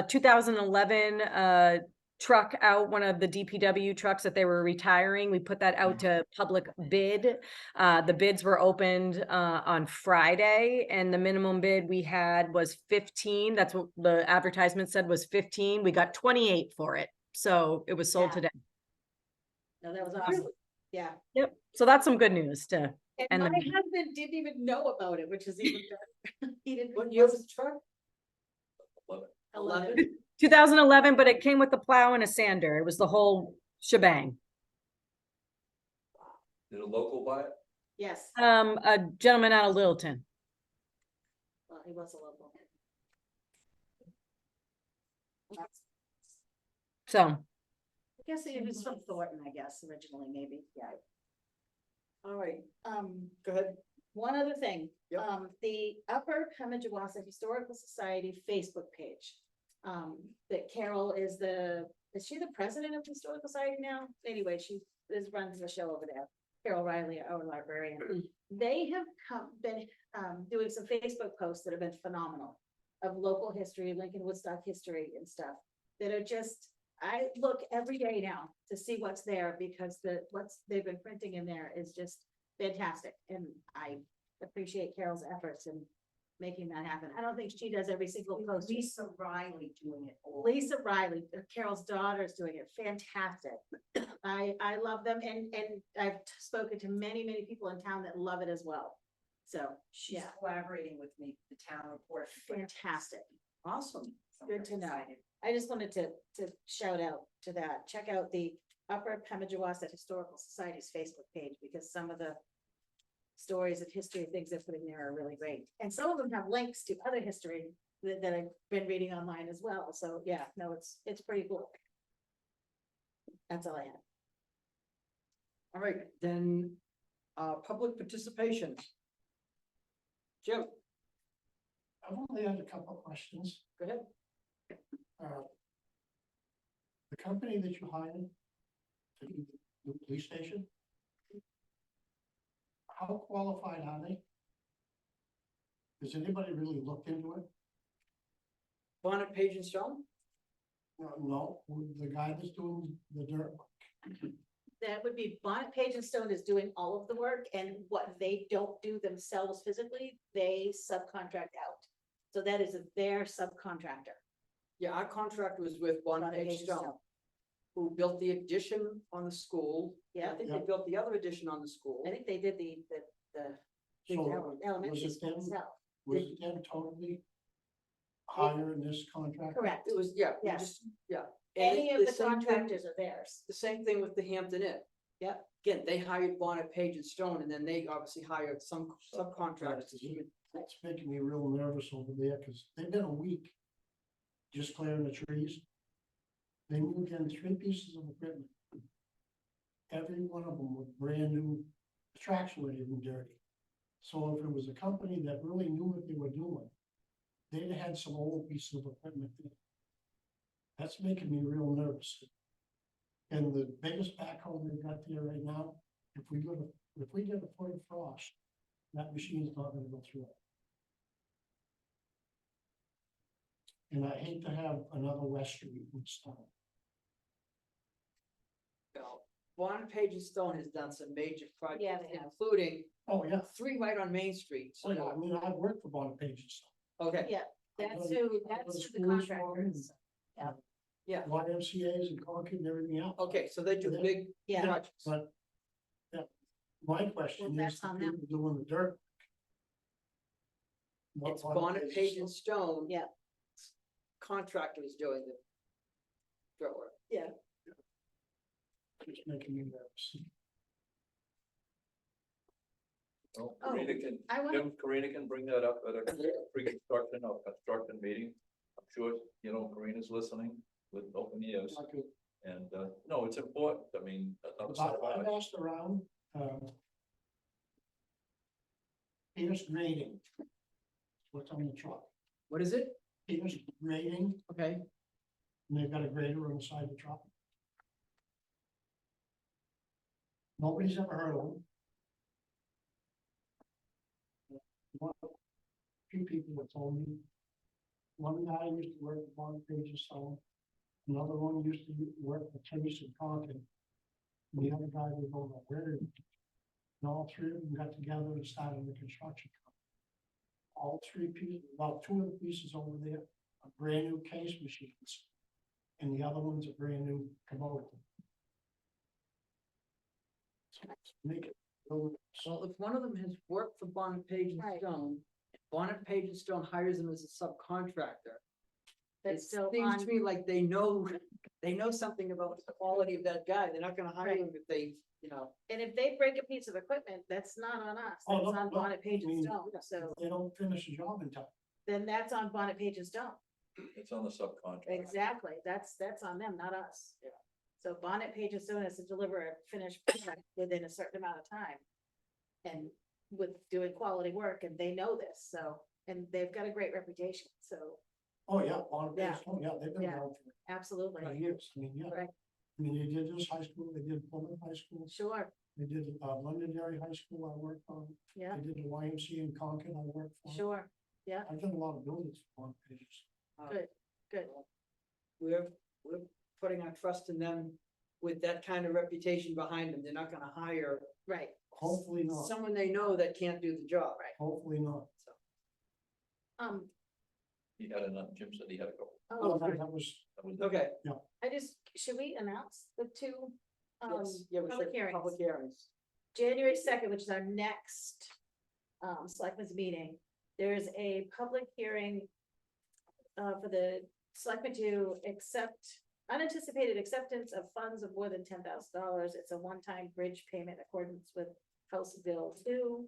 [SPEAKER 2] 2011 truck out, one of the DPW trucks that they were retiring. We put that out to public bid. The bids were opened on Friday, and the minimum bid we had was 15. That's what the advertisement said was 15. We got 28 for it. So it was sold
[SPEAKER 6] Yeah.
[SPEAKER 2] today.
[SPEAKER 6] No, that was awesome. Yeah.
[SPEAKER 2] Yep. So that's some good news to
[SPEAKER 6] And
[SPEAKER 2] And
[SPEAKER 6] my
[SPEAKER 2] the-
[SPEAKER 6] husband didn't even know about it, which is even better. He didn't.
[SPEAKER 1] What year was the truck?
[SPEAKER 6] 11.
[SPEAKER 2] 2011, but it came with the plow and a sander. It was the whole shebang.
[SPEAKER 3] Did a local buy it?
[SPEAKER 6] Yes,
[SPEAKER 2] A gentleman out of Littleton.
[SPEAKER 6] well, he was a local.
[SPEAKER 2] So
[SPEAKER 6] I guess he was from Thornton, I guess, originally, maybe, yeah.
[SPEAKER 1] All right,
[SPEAKER 6] Um,
[SPEAKER 1] go ahead.
[SPEAKER 6] one other thing,
[SPEAKER 1] Yep.
[SPEAKER 6] The Upper Pemigewasset Historical Society Facebook page. That Carol is she the president of the Historical Society now? Anyway, she runs the show over there. Carol Riley, our librarian. They have been doing some Facebook posts that have been phenomenal of local history, Lincoln Woodstock history and stuff that are just, I look every day now to see what's there because what's they've been printing in there is just fantastic. And I appreciate Carol's efforts in making that happen. I don't think she does every single post.
[SPEAKER 4] Lisa Riley doing it all.
[SPEAKER 6] Lisa Riley, Carol's daughter, is doing it fantastic. I love them and I've spoken to many people in town that love it as well. So,
[SPEAKER 4] She's
[SPEAKER 6] yeah,
[SPEAKER 4] collaborating with me, the town report.
[SPEAKER 6] fantastic.
[SPEAKER 1] Awesome.
[SPEAKER 4] So
[SPEAKER 6] Good
[SPEAKER 4] I'm
[SPEAKER 6] to know.
[SPEAKER 4] excited.
[SPEAKER 6] I just wanted to shout out to that. Check out the Upper Pemigewasset Historical Society's Facebook page, because some of the stories of history, things they're putting there are really great. And some of them have links to other history that I've been reading online as well. So yeah, no, it's pretty cool. That's all I have.
[SPEAKER 1] All right, then, public participation. Jim,
[SPEAKER 7] I've only had a couple of questions.
[SPEAKER 1] go ahead.
[SPEAKER 7] Uh, The company that you hired to do the police station, how qualified are they? Has anybody really looked into it?
[SPEAKER 1] Bonnet, Page and Stone?
[SPEAKER 7] No, the guy that's doing the dirt.
[SPEAKER 6] That would be Bonnet Page and Stone is doing all of the work, and what they don't do themselves physically, they subcontract out. So that is their subcontractor.
[SPEAKER 1] Yeah, our contract was with Bonnet, Page and Stone, who built the addition on the school.
[SPEAKER 6] Yeah.
[SPEAKER 1] I think they
[SPEAKER 7] Yeah.
[SPEAKER 1] built the other addition on the school.
[SPEAKER 6] I think they did the
[SPEAKER 7] So
[SPEAKER 6] elementary
[SPEAKER 7] was it
[SPEAKER 6] school
[SPEAKER 7] them?
[SPEAKER 6] itself.
[SPEAKER 7] Was it them totally hiring this contract?
[SPEAKER 6] Correct.
[SPEAKER 1] It was, yeah. we
[SPEAKER 6] Yes.
[SPEAKER 1] just- Yeah. And
[SPEAKER 6] Any of the
[SPEAKER 1] same thing-
[SPEAKER 6] contractors are theirs.
[SPEAKER 1] The same thing with the Hampton Inn.
[SPEAKER 6] Yep.
[SPEAKER 1] Again, they hired Bonnet, Page and Stone, and then they obviously hired some subcontractors.
[SPEAKER 7] It's making me real nervous over there, because they've been a week just clearing the trees. They moved in 3 pieces of equipment. Every one of them was brand new, the tracks weren't even dirty. So if it was a company that really knew what they were doing, they'd had some old pieces of equipment there. That's making me real nervous. And the biggest backhoe they've got there right now, if we get a foot of frost, that machine's not gonna go through it. And I hate to have another West Street with stone.
[SPEAKER 1] Well, Bonnet, Page and Stone has done some major projects,
[SPEAKER 6] Yeah, they have.
[SPEAKER 1] including
[SPEAKER 7] Oh, yeah,
[SPEAKER 1] 3 right on Main Street.
[SPEAKER 7] so yeah, I
[SPEAKER 1] So,
[SPEAKER 7] mean, I've worked for Bonnet Page and stuff.
[SPEAKER 1] okay,
[SPEAKER 6] Yeah, that's
[SPEAKER 7] I've
[SPEAKER 6] who,
[SPEAKER 7] done
[SPEAKER 6] that's who the
[SPEAKER 7] schools for
[SPEAKER 6] contractor
[SPEAKER 7] them.
[SPEAKER 6] is.
[SPEAKER 1] yeah,
[SPEAKER 7] YMCA's and Concord and everything else.
[SPEAKER 1] okay, so they do
[SPEAKER 7] Yeah.
[SPEAKER 1] big
[SPEAKER 6] Yeah.
[SPEAKER 1] projects.
[SPEAKER 7] But, yeah, my question
[SPEAKER 6] Well,
[SPEAKER 7] is,
[SPEAKER 6] that's
[SPEAKER 7] the
[SPEAKER 6] on them.
[SPEAKER 7] people doing the dirt. What
[SPEAKER 1] It's Bonnet, Page and Stone.
[SPEAKER 6] Yeah.
[SPEAKER 1] Contractors doing the dirt work.
[SPEAKER 7] It's making me nervous.
[SPEAKER 3] Well,
[SPEAKER 6] Oh,
[SPEAKER 3] Karina can,
[SPEAKER 6] I wanna-
[SPEAKER 3] Karina can bring that up at a pre-construction or construction meeting. I'm sure, Karina's listening with open ears,
[SPEAKER 7] Like,
[SPEAKER 3] and, no, it's important, I mean, another set of
[SPEAKER 7] I've
[SPEAKER 3] eyes.
[SPEAKER 7] asked around, Pierce grading. What's on the truck?
[SPEAKER 1] What is it?
[SPEAKER 7] Pierce grading,
[SPEAKER 1] Okay,
[SPEAKER 7] and they've got a grader on the side of the truck. Nobody's ever heard of them. Few people have told me. One guy used to work at Bonnet Page and Stone. Another one used to work for Tennis and Concord. And the other guy was on the where. And all 3 of them got together and started the construction company. All 3 pieces, about 2 of the pieces over there are brand new case machines. And the other one's a brand new commode. So make it.
[SPEAKER 1] so if one of them has worked for Bonnet, Page and
[SPEAKER 6] Right.
[SPEAKER 1] Stone, Bonnet, Page and Stone hires them as a subcontractor. It
[SPEAKER 6] That's still
[SPEAKER 1] seems
[SPEAKER 6] on,
[SPEAKER 1] to me like they know something about the quality of that guy. They're not gonna hire
[SPEAKER 6] Right.
[SPEAKER 1] him if they,
[SPEAKER 6] and if they break a piece of equipment, that's not on us,
[SPEAKER 7] Oh,
[SPEAKER 6] that's
[SPEAKER 7] no,
[SPEAKER 6] on
[SPEAKER 7] no,
[SPEAKER 6] Bonnet Page
[SPEAKER 7] I
[SPEAKER 6] and
[SPEAKER 7] mean,
[SPEAKER 6] Stone, so
[SPEAKER 7] They don't finish the job in time.
[SPEAKER 6] then that's on Bonnet Page and Stone.
[SPEAKER 3] It's on the subcontract.
[SPEAKER 6] Exactly, that's on them, not us.
[SPEAKER 1] Yeah.
[SPEAKER 6] So Bonnet Page and Stone has to deliver a finished product within a certain amount of time. And with doing quality work, and they know this, so, and they've got a great reputation, so,
[SPEAKER 7] Oh, yeah, Bonnet Page,
[SPEAKER 6] Yeah.
[SPEAKER 7] oh, yeah, they've been
[SPEAKER 6] Yeah.
[SPEAKER 7] around
[SPEAKER 6] absolutely.
[SPEAKER 7] for years, I mean, yeah.
[SPEAKER 6] Right.
[SPEAKER 7] I mean, they did this high school, they did Plymouth High School,
[SPEAKER 6] Sure,
[SPEAKER 7] they did, Londonderry High School I worked on.
[SPEAKER 6] yeah,
[SPEAKER 7] They did the YMCA in Concord I worked for.
[SPEAKER 6] sure,
[SPEAKER 7] I've done a lot of buildings for Bonnet Pages.
[SPEAKER 6] good.
[SPEAKER 1] we're putting our trust in them with that kind of reputation behind them. They're not gonna hire
[SPEAKER 6] Right,
[SPEAKER 7] Hopefully not,
[SPEAKER 1] someone they know that can't do the job.
[SPEAKER 6] Right.
[SPEAKER 7] hopefully not.
[SPEAKER 3] He had enough, Jim said he had a couple.
[SPEAKER 7] Oh,
[SPEAKER 6] oh,
[SPEAKER 7] that was,
[SPEAKER 3] That was-
[SPEAKER 1] Okay.
[SPEAKER 6] should we announce the 2
[SPEAKER 1] Yes, yeah, we
[SPEAKER 6] public
[SPEAKER 1] should,
[SPEAKER 6] hearings?
[SPEAKER 1] public hearings.
[SPEAKER 6] January 2nd, which is our next selectmen's meeting, there is a public hearing for the selectmen to accept unanticipated acceptance of funds of more than $10,000. It's a one-time bridge payment in accordance with House Bill 2.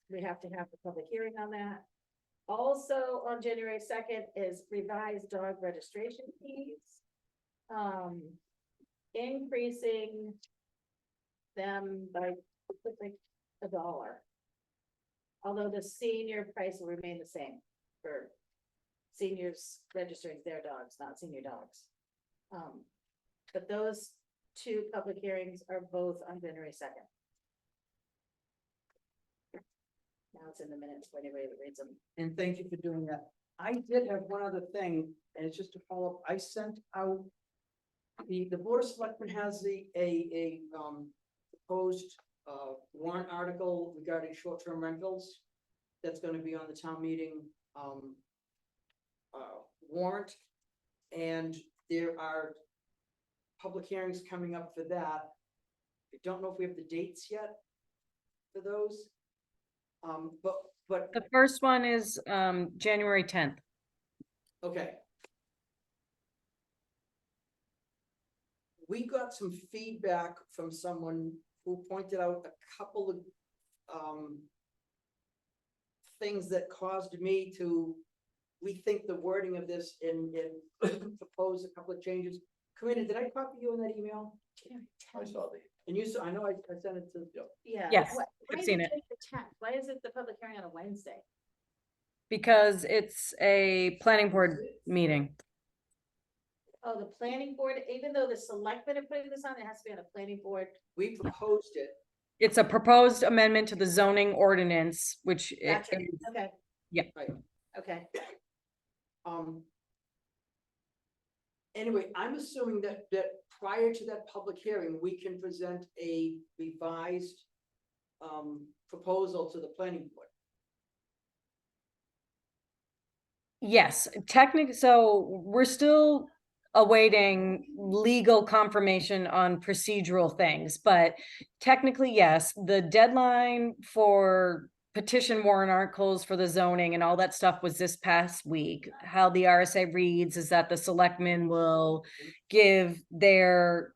[SPEAKER 6] We have to have the public hearing on that. Also, on January 2nd is revised dog registration fees. Increasing them by like $1. Although the senior price will remain the same for seniors registering their dogs, not senior dogs. But those two public hearings are both on January 2nd. Now it's in the minutes for anybody that reads them.
[SPEAKER 1] And thank you for doing that. I did have one other thing, and it's just to follow up. I sent out the Board of Selectmen has a proposed warrant article regarding short-term rentals that's gonna be on the town meeting warrant. And there are public hearings coming up for that. I don't know if we have the dates yet for those. But,
[SPEAKER 2] The first one is January 10th.
[SPEAKER 1] okay. We got some feedback from someone who pointed out a couple of things that caused me to rethink the wording of this and propose a couple of changes. Corinna, did I copy you in that email?
[SPEAKER 3] I saw the,
[SPEAKER 1] And you saw, I know I sent it to.
[SPEAKER 6] Yeah.
[SPEAKER 2] Yes,
[SPEAKER 6] why
[SPEAKER 2] I've
[SPEAKER 6] is
[SPEAKER 2] seen it.
[SPEAKER 6] The 10th? Why is it the public hearing on a Wednesday?
[SPEAKER 2] Because it's a planning board meeting.
[SPEAKER 6] Oh, the planning board, even though the selectmen are putting this on, it has to be on a planning board.
[SPEAKER 1] We proposed it.
[SPEAKER 2] It's a proposed amendment to the zoning ordinance, which
[SPEAKER 6] Gotcha.
[SPEAKER 2] is,
[SPEAKER 6] Okay.
[SPEAKER 2] Yeah.
[SPEAKER 1] Right.
[SPEAKER 6] Okay.
[SPEAKER 1] Anyway, I'm assuming that prior to that public hearing, we can present a revised proposal to the planning board.
[SPEAKER 2] yes, technically, so we're still awaiting legal confirmation on procedural things, but technically, yes, the deadline for petition warrant articles for the zoning and all that stuff was this past week. How the RSA reads is that the selectmen will give their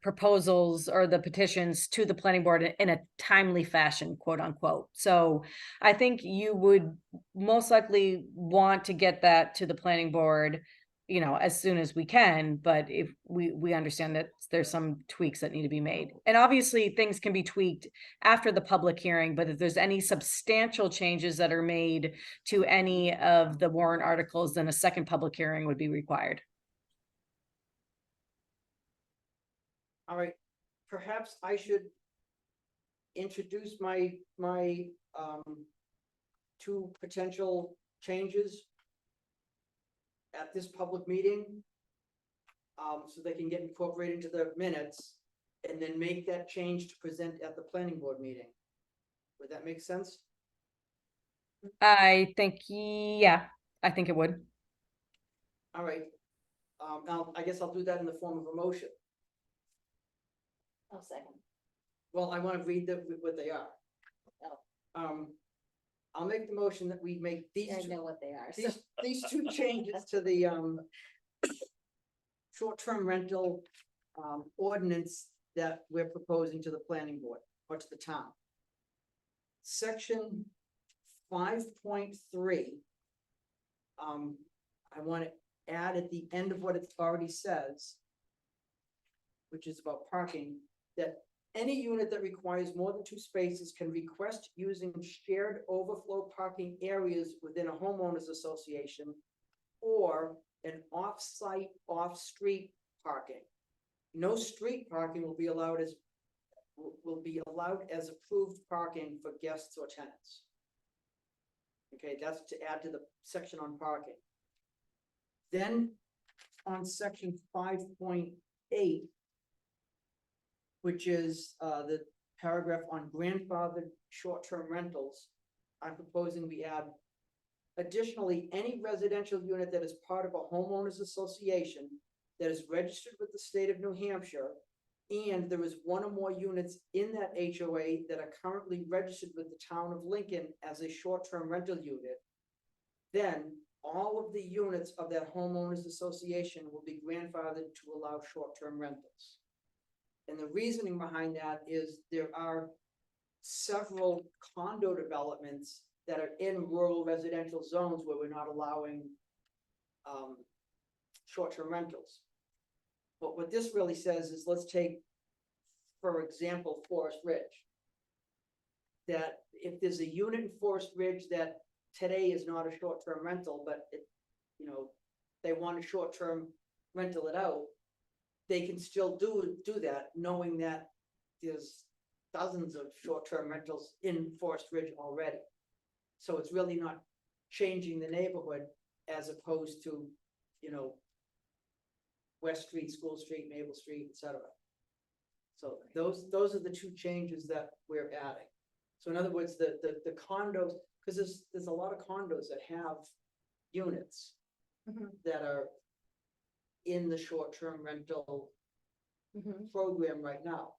[SPEAKER 2] proposals or the petitions to the planning board in a timely fashion, quote unquote. So I think you would most likely want to get that to the planning board, you know, as soon as we can, but if we understand that there's some tweaks that need to be made. And obviously things can be tweaked after the public hearing, but if there's any substantial changes that are made to any of the warrant articles, then a second public hearing would be required.
[SPEAKER 1] All right, perhaps I should introduce my two potential changes at this public meeting. So they can get incorporated into the minutes and then make that change to present at the planning board meeting. Would that make sense?
[SPEAKER 2] I think, yeah, I think it would.
[SPEAKER 1] All right. I guess I'll do that in the form of a motion.
[SPEAKER 6] I'll second.
[SPEAKER 1] Well, I want to read what they are. I'll make the motion that we make these
[SPEAKER 6] I
[SPEAKER 1] two.
[SPEAKER 6] know what they are. So
[SPEAKER 1] These two changes to the short-term rental ordinance that we're proposing to the planning board or to the town. Section 5.3. I want to add at the end of what it already says, which is about parking, that any unit that requires more than 2 spaces can request using shared overflow parking areas within a homeowners association or an off-site, off-street parking. No street parking will be allowed as approved parking for guests or tenants. Okay, that's to add to the section on parking. Then on section 5.8, which is the paragraph on grandfathered short-term rentals, I'm proposing we add, additionally, any residential unit that is part of a homeowners association that is registered with the state of New Hampshire, and there is one or more units in that HOA that are currently registered with the town of Lincoln as a short-term rental unit, then all of the units of that homeowners association will be grandfathered to allow short-term rentals. And the reasoning behind that is there are several condo developments that are in rural residential zones where we're not allowing short-term rentals. But what this really says is, let's take, for example, Forest Ridge. That if there's a unit in Forest Ridge that today is not a short-term rental, but it, you know, they want a short-term rental it out, they can still do that, knowing that there's dozens of short-term rentals in Forest Ridge already. So it's really not changing the neighborhood as opposed to, you know, West Street, School Street, Maple Street, etc. So those are the two changes that we're adding. So in other words, the condos, because there's a lot of condos that have units
[SPEAKER 6] Mhm.
[SPEAKER 1] that are in the short-term rental
[SPEAKER 6] Mhm.
[SPEAKER 1] program right now.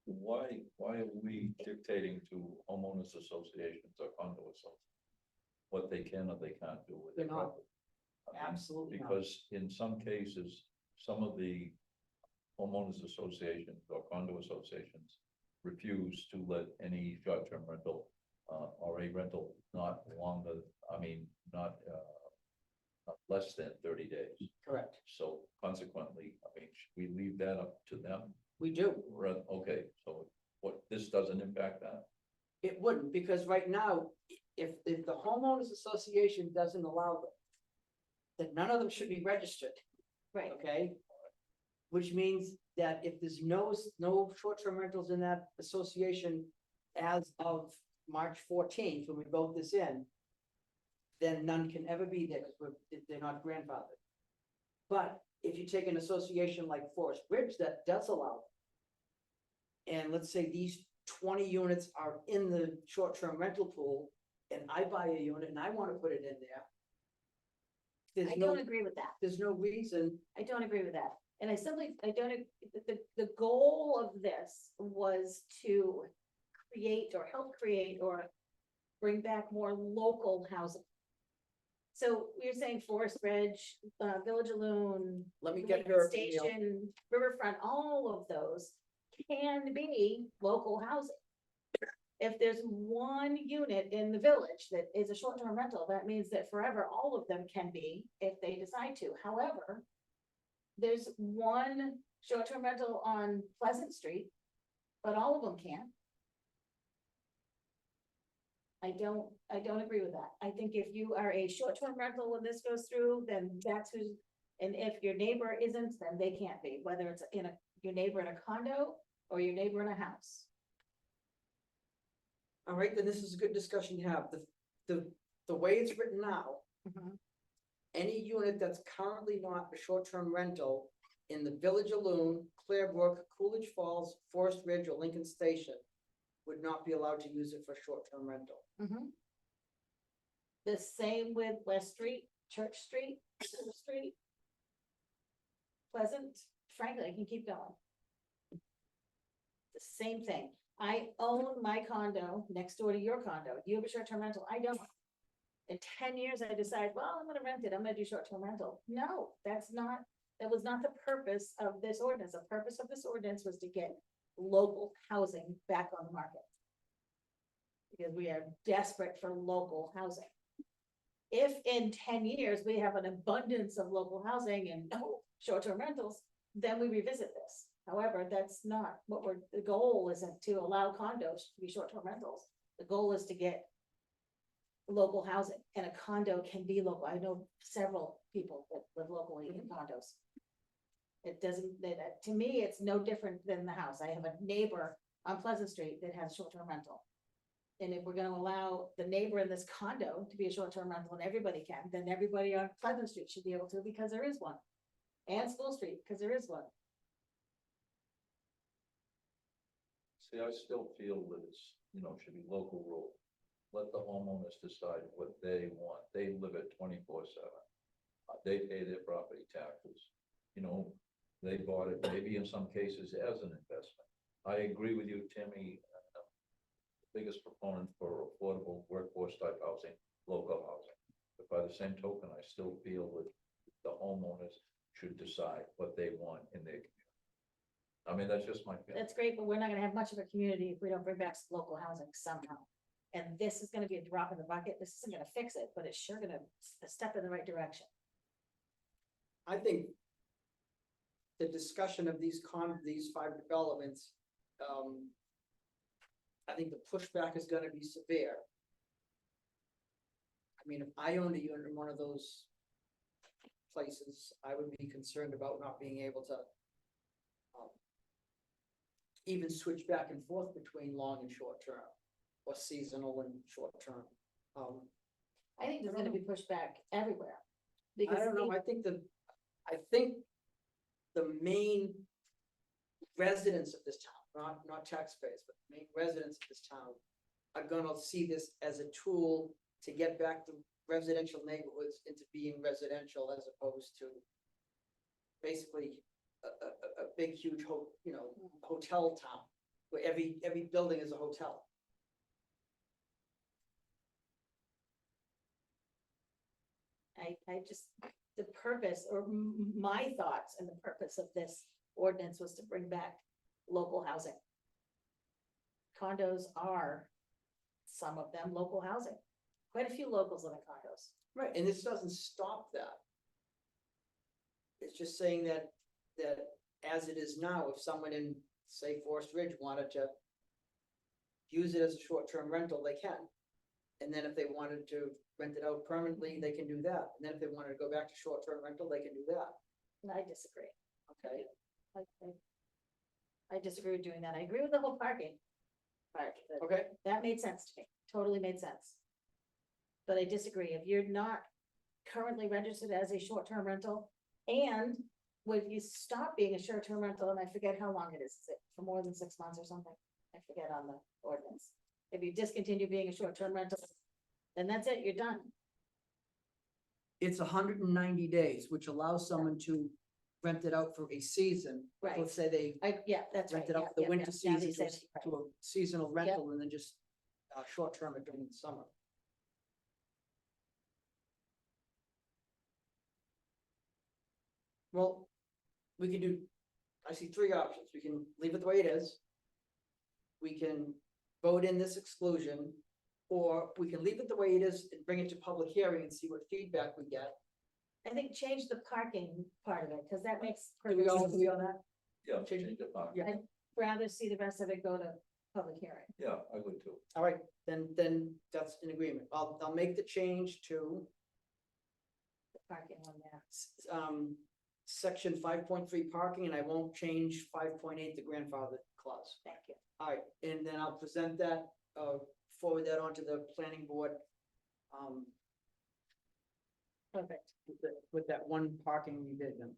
[SPEAKER 3] Why are we dictating to homeowners associations or condo associations what they can or they can't do with their
[SPEAKER 1] They're not.
[SPEAKER 3] property? I mean,
[SPEAKER 1] Absolutely not.
[SPEAKER 3] because in some cases, some of the homeowners associations or condo associations refuse to let any short-term rental, or a rental not longer, not less than 30 days.
[SPEAKER 1] Correct.
[SPEAKER 3] So consequently, should we leave that up to them?
[SPEAKER 1] We do.
[SPEAKER 3] Okay, so this doesn't impact that?
[SPEAKER 1] It wouldn't, because right now, if the homeowners association doesn't allow them, then none of them should be registered,
[SPEAKER 6] Right,
[SPEAKER 1] okay? Which means that if there's no short-term rentals in that association as of March 14th, when we vote this in, then none can ever be there, because they're not grandfathered. But if you take an association like Forest Ridge that does allow it, and let's say these 20 units are in the short-term rental pool, and I buy a unit and I want to put it in there,
[SPEAKER 6] I don't agree with that.
[SPEAKER 1] there's no reason.
[SPEAKER 6] I don't agree with that. And I don't, the goal of this was to create or help create or bring back more local housing. So you're saying Forest Ridge, Village of Loon,
[SPEAKER 1] Let me get
[SPEAKER 6] Lincoln
[SPEAKER 1] her.
[SPEAKER 6] Station, Riverfront, all of those can be local housing. If there's one unit in the village that is a short-term rental, that means that forever, all of them can be, if they decide to. However, there's one short-term rental on Pleasant Street, but all of them can. I don't agree with that. I think if you are a short-term rental when this goes through, then that's who's, and if your neighbor isn't, then they can't be, whether it's your neighbor in a condo or your neighbor in a house.
[SPEAKER 1] All right, then this is a good discussion to have. The way it's written now, any unit that's currently not a short-term rental in the Village of Loon, Clearbrook, Coolidge Falls, Forest Ridge, or Lincoln Station would not be allowed to use it for short-term rental.
[SPEAKER 6] The same with West Street, Church Street, Center Street, Pleasant, frankly, I can keep going. The same thing. I own my condo next door to your condo. You have a short-term rental. I don't. In 10 years, I decide, well, I'm gonna rent it. I'm gonna do short-term rental. No, that was not the purpose of this ordinance. The purpose of this ordinance was to get local housing back on the market. Because we are desperate for local housing. If in 10 years, we have an abundance of local housing and no short-term rentals, then we revisit this. However, that's not what the goal isn't to allow condos to be short-term rentals. The goal is to get local housing, and a condo can be local. I know several people that live locally in condos. It doesn't, to me, it's no different than the house. I have a neighbor on Pleasant Street that has short-term rental. And if we're gonna allow the neighbor in this condo to be a short-term rental and everybody can, then everybody on Pleasant Street should be able to, because there is one. And School Street, because there is one.
[SPEAKER 3] See, I still feel that it's, should be local rule. Let the homeowners decide what they want. They live it 24/7. They pay their property taxes. They bought it maybe in some cases as an investment. I agree with you, Timmy. The biggest proponent for affordable workforce type housing, local housing. But by the same token, I still feel that the homeowners should decide what they want in their community. I mean, that's just my feeling.
[SPEAKER 6] That's great, but we're not gonna have much of a community if we don't bring back some local housing somehow. And this is gonna be a drop in the bucket. This isn't gonna fix it, but it's sure gonna a step in the right direction.
[SPEAKER 1] I think the discussion of these five developments, I think the pushback is gonna be severe. I mean, if I owned a unit in one of those places, I would be concerned about not being able to even switch back and forth between long and short term, or seasonal and short term.
[SPEAKER 6] I think there's gonna be pushback everywhere.
[SPEAKER 1] I
[SPEAKER 6] Because
[SPEAKER 1] don't know, I think the main residents of this town, not taxpayers, but the main residents of this town are gonna see this as a tool to get back the residential neighborhoods into being residential as opposed to basically a big, huge hotel town, where every building is a hotel.
[SPEAKER 6] I just, the purpose or my thoughts and the purpose of this ordinance was to bring back local housing. Condos are, some of them, local housing. Quite a few locals live in condos.
[SPEAKER 1] Right, and this doesn't stop that. It's just saying that as it is now, if someone in, say, Forest Ridge wanted to use it as a short-term rental, they can. And then if they wanted to rent it out permanently, they can do that. And then if they wanted to go back to short-term rental, they can do that,
[SPEAKER 6] And I disagree.
[SPEAKER 1] okay?
[SPEAKER 6] I disagree with doing that. I agree with the whole parking part.
[SPEAKER 1] Okay,
[SPEAKER 6] That made sense to me. Totally made sense. But I disagree. If you're not currently registered as a short-term rental, and when you stop being a short-term rental, and I forget how long it is it for more than 6 months or something? I forget on the ordinance. If you discontinue being a short-term rental, then that's it, you're done.
[SPEAKER 1] it's 190 days, which allows someone to rent it out for a season.
[SPEAKER 6] Right.
[SPEAKER 1] Let's say they
[SPEAKER 6] Yeah, that's right.
[SPEAKER 1] rent it out
[SPEAKER 6] Yeah,
[SPEAKER 1] for the
[SPEAKER 6] yeah,
[SPEAKER 1] winter
[SPEAKER 6] yeah. Now that
[SPEAKER 1] season
[SPEAKER 6] you say that,
[SPEAKER 1] to a seasonal rental and then just short-term it during the summer. Well, we can do, I see three options. We can leave it the way it is. We can vote in this exclusion, or we can leave it the way it is and bring it to public hearing and see what feedback we get.
[SPEAKER 6] I think change the parking part of it, because that makes.
[SPEAKER 1] Do we all
[SPEAKER 6] perfect
[SPEAKER 1] agree
[SPEAKER 6] sense.
[SPEAKER 1] on that?
[SPEAKER 3] Yeah,
[SPEAKER 1] Change-
[SPEAKER 3] change it back.
[SPEAKER 1] Yeah.
[SPEAKER 6] I'd rather see the rest of it go to public hearing.
[SPEAKER 3] Yeah, I would too.
[SPEAKER 1] All right, then that's an agreement. I'll make the change to
[SPEAKER 6] The parking on there.
[SPEAKER 1] section 5.3 parking, and I won't change 5.8, the grandfather clause.
[SPEAKER 6] Thank you.
[SPEAKER 1] All right, and then I'll present that, forward that onto the planning board.
[SPEAKER 6] Perfect.
[SPEAKER 1] With that one parking revision.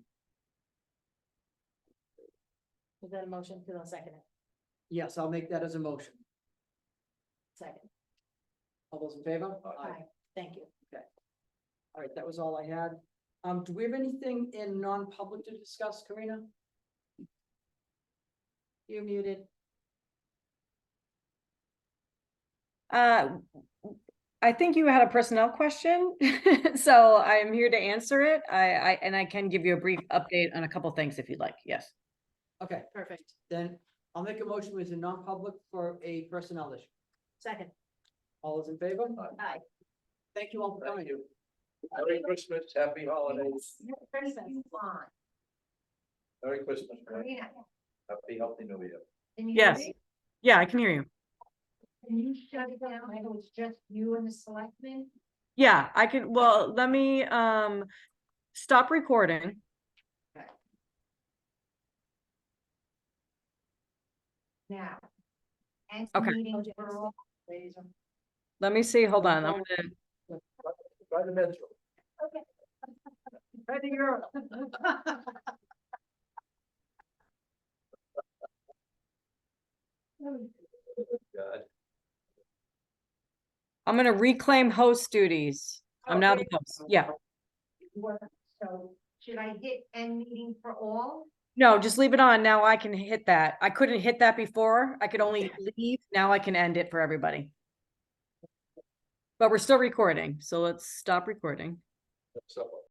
[SPEAKER 6] Is that a motion? Because I'll second it.
[SPEAKER 1] Yes, I'll make that as a motion.
[SPEAKER 6] Second.
[SPEAKER 1] All those in favor?
[SPEAKER 6] Aye. Thank you.
[SPEAKER 1] All right, that was all I had. Do we have anything in non-public to discuss, Karina?
[SPEAKER 6] You're muted.
[SPEAKER 2] I think you had a personnel question, so I'm here to answer it. I can give you a brief update on a couple things if you'd like. Yes.
[SPEAKER 1] Okay,
[SPEAKER 6] Perfect.
[SPEAKER 1] then I'll make a motion with a non-public for a personnel issue.
[SPEAKER 6] Second.
[SPEAKER 1] All those in favor?
[SPEAKER 6] Aye.
[SPEAKER 1] Thank you all for coming.
[SPEAKER 3] Merry Christmas, happy holidays,
[SPEAKER 6] Christmas.
[SPEAKER 3] Merry Christmas, man.
[SPEAKER 4] Karina,
[SPEAKER 3] Happy, healthy New Year.
[SPEAKER 4] can you
[SPEAKER 2] Yes.
[SPEAKER 4] hear me?
[SPEAKER 2] Yeah, I can hear you.
[SPEAKER 4] Can you shut it down? I know it's just you and the selectmen.
[SPEAKER 2] Yeah, I can. Well, let me stop recording.
[SPEAKER 4] Now. And
[SPEAKER 2] Okay.
[SPEAKER 4] meeting for all, ladies and-
[SPEAKER 2] Let me see. Hold on. I'm gonna
[SPEAKER 3] Try the metro.
[SPEAKER 4] Ready, girl.
[SPEAKER 3] God.
[SPEAKER 2] I'm gonna reclaim host duties. I'm now the host. Yeah.
[SPEAKER 4] So should I hit end meeting for all?
[SPEAKER 2] No, just leave it on. Now I can hit that. I couldn't hit that before. I could only leave. Now I can end it for everybody. But we're still recording, so let's stop recording.
[SPEAKER 3] So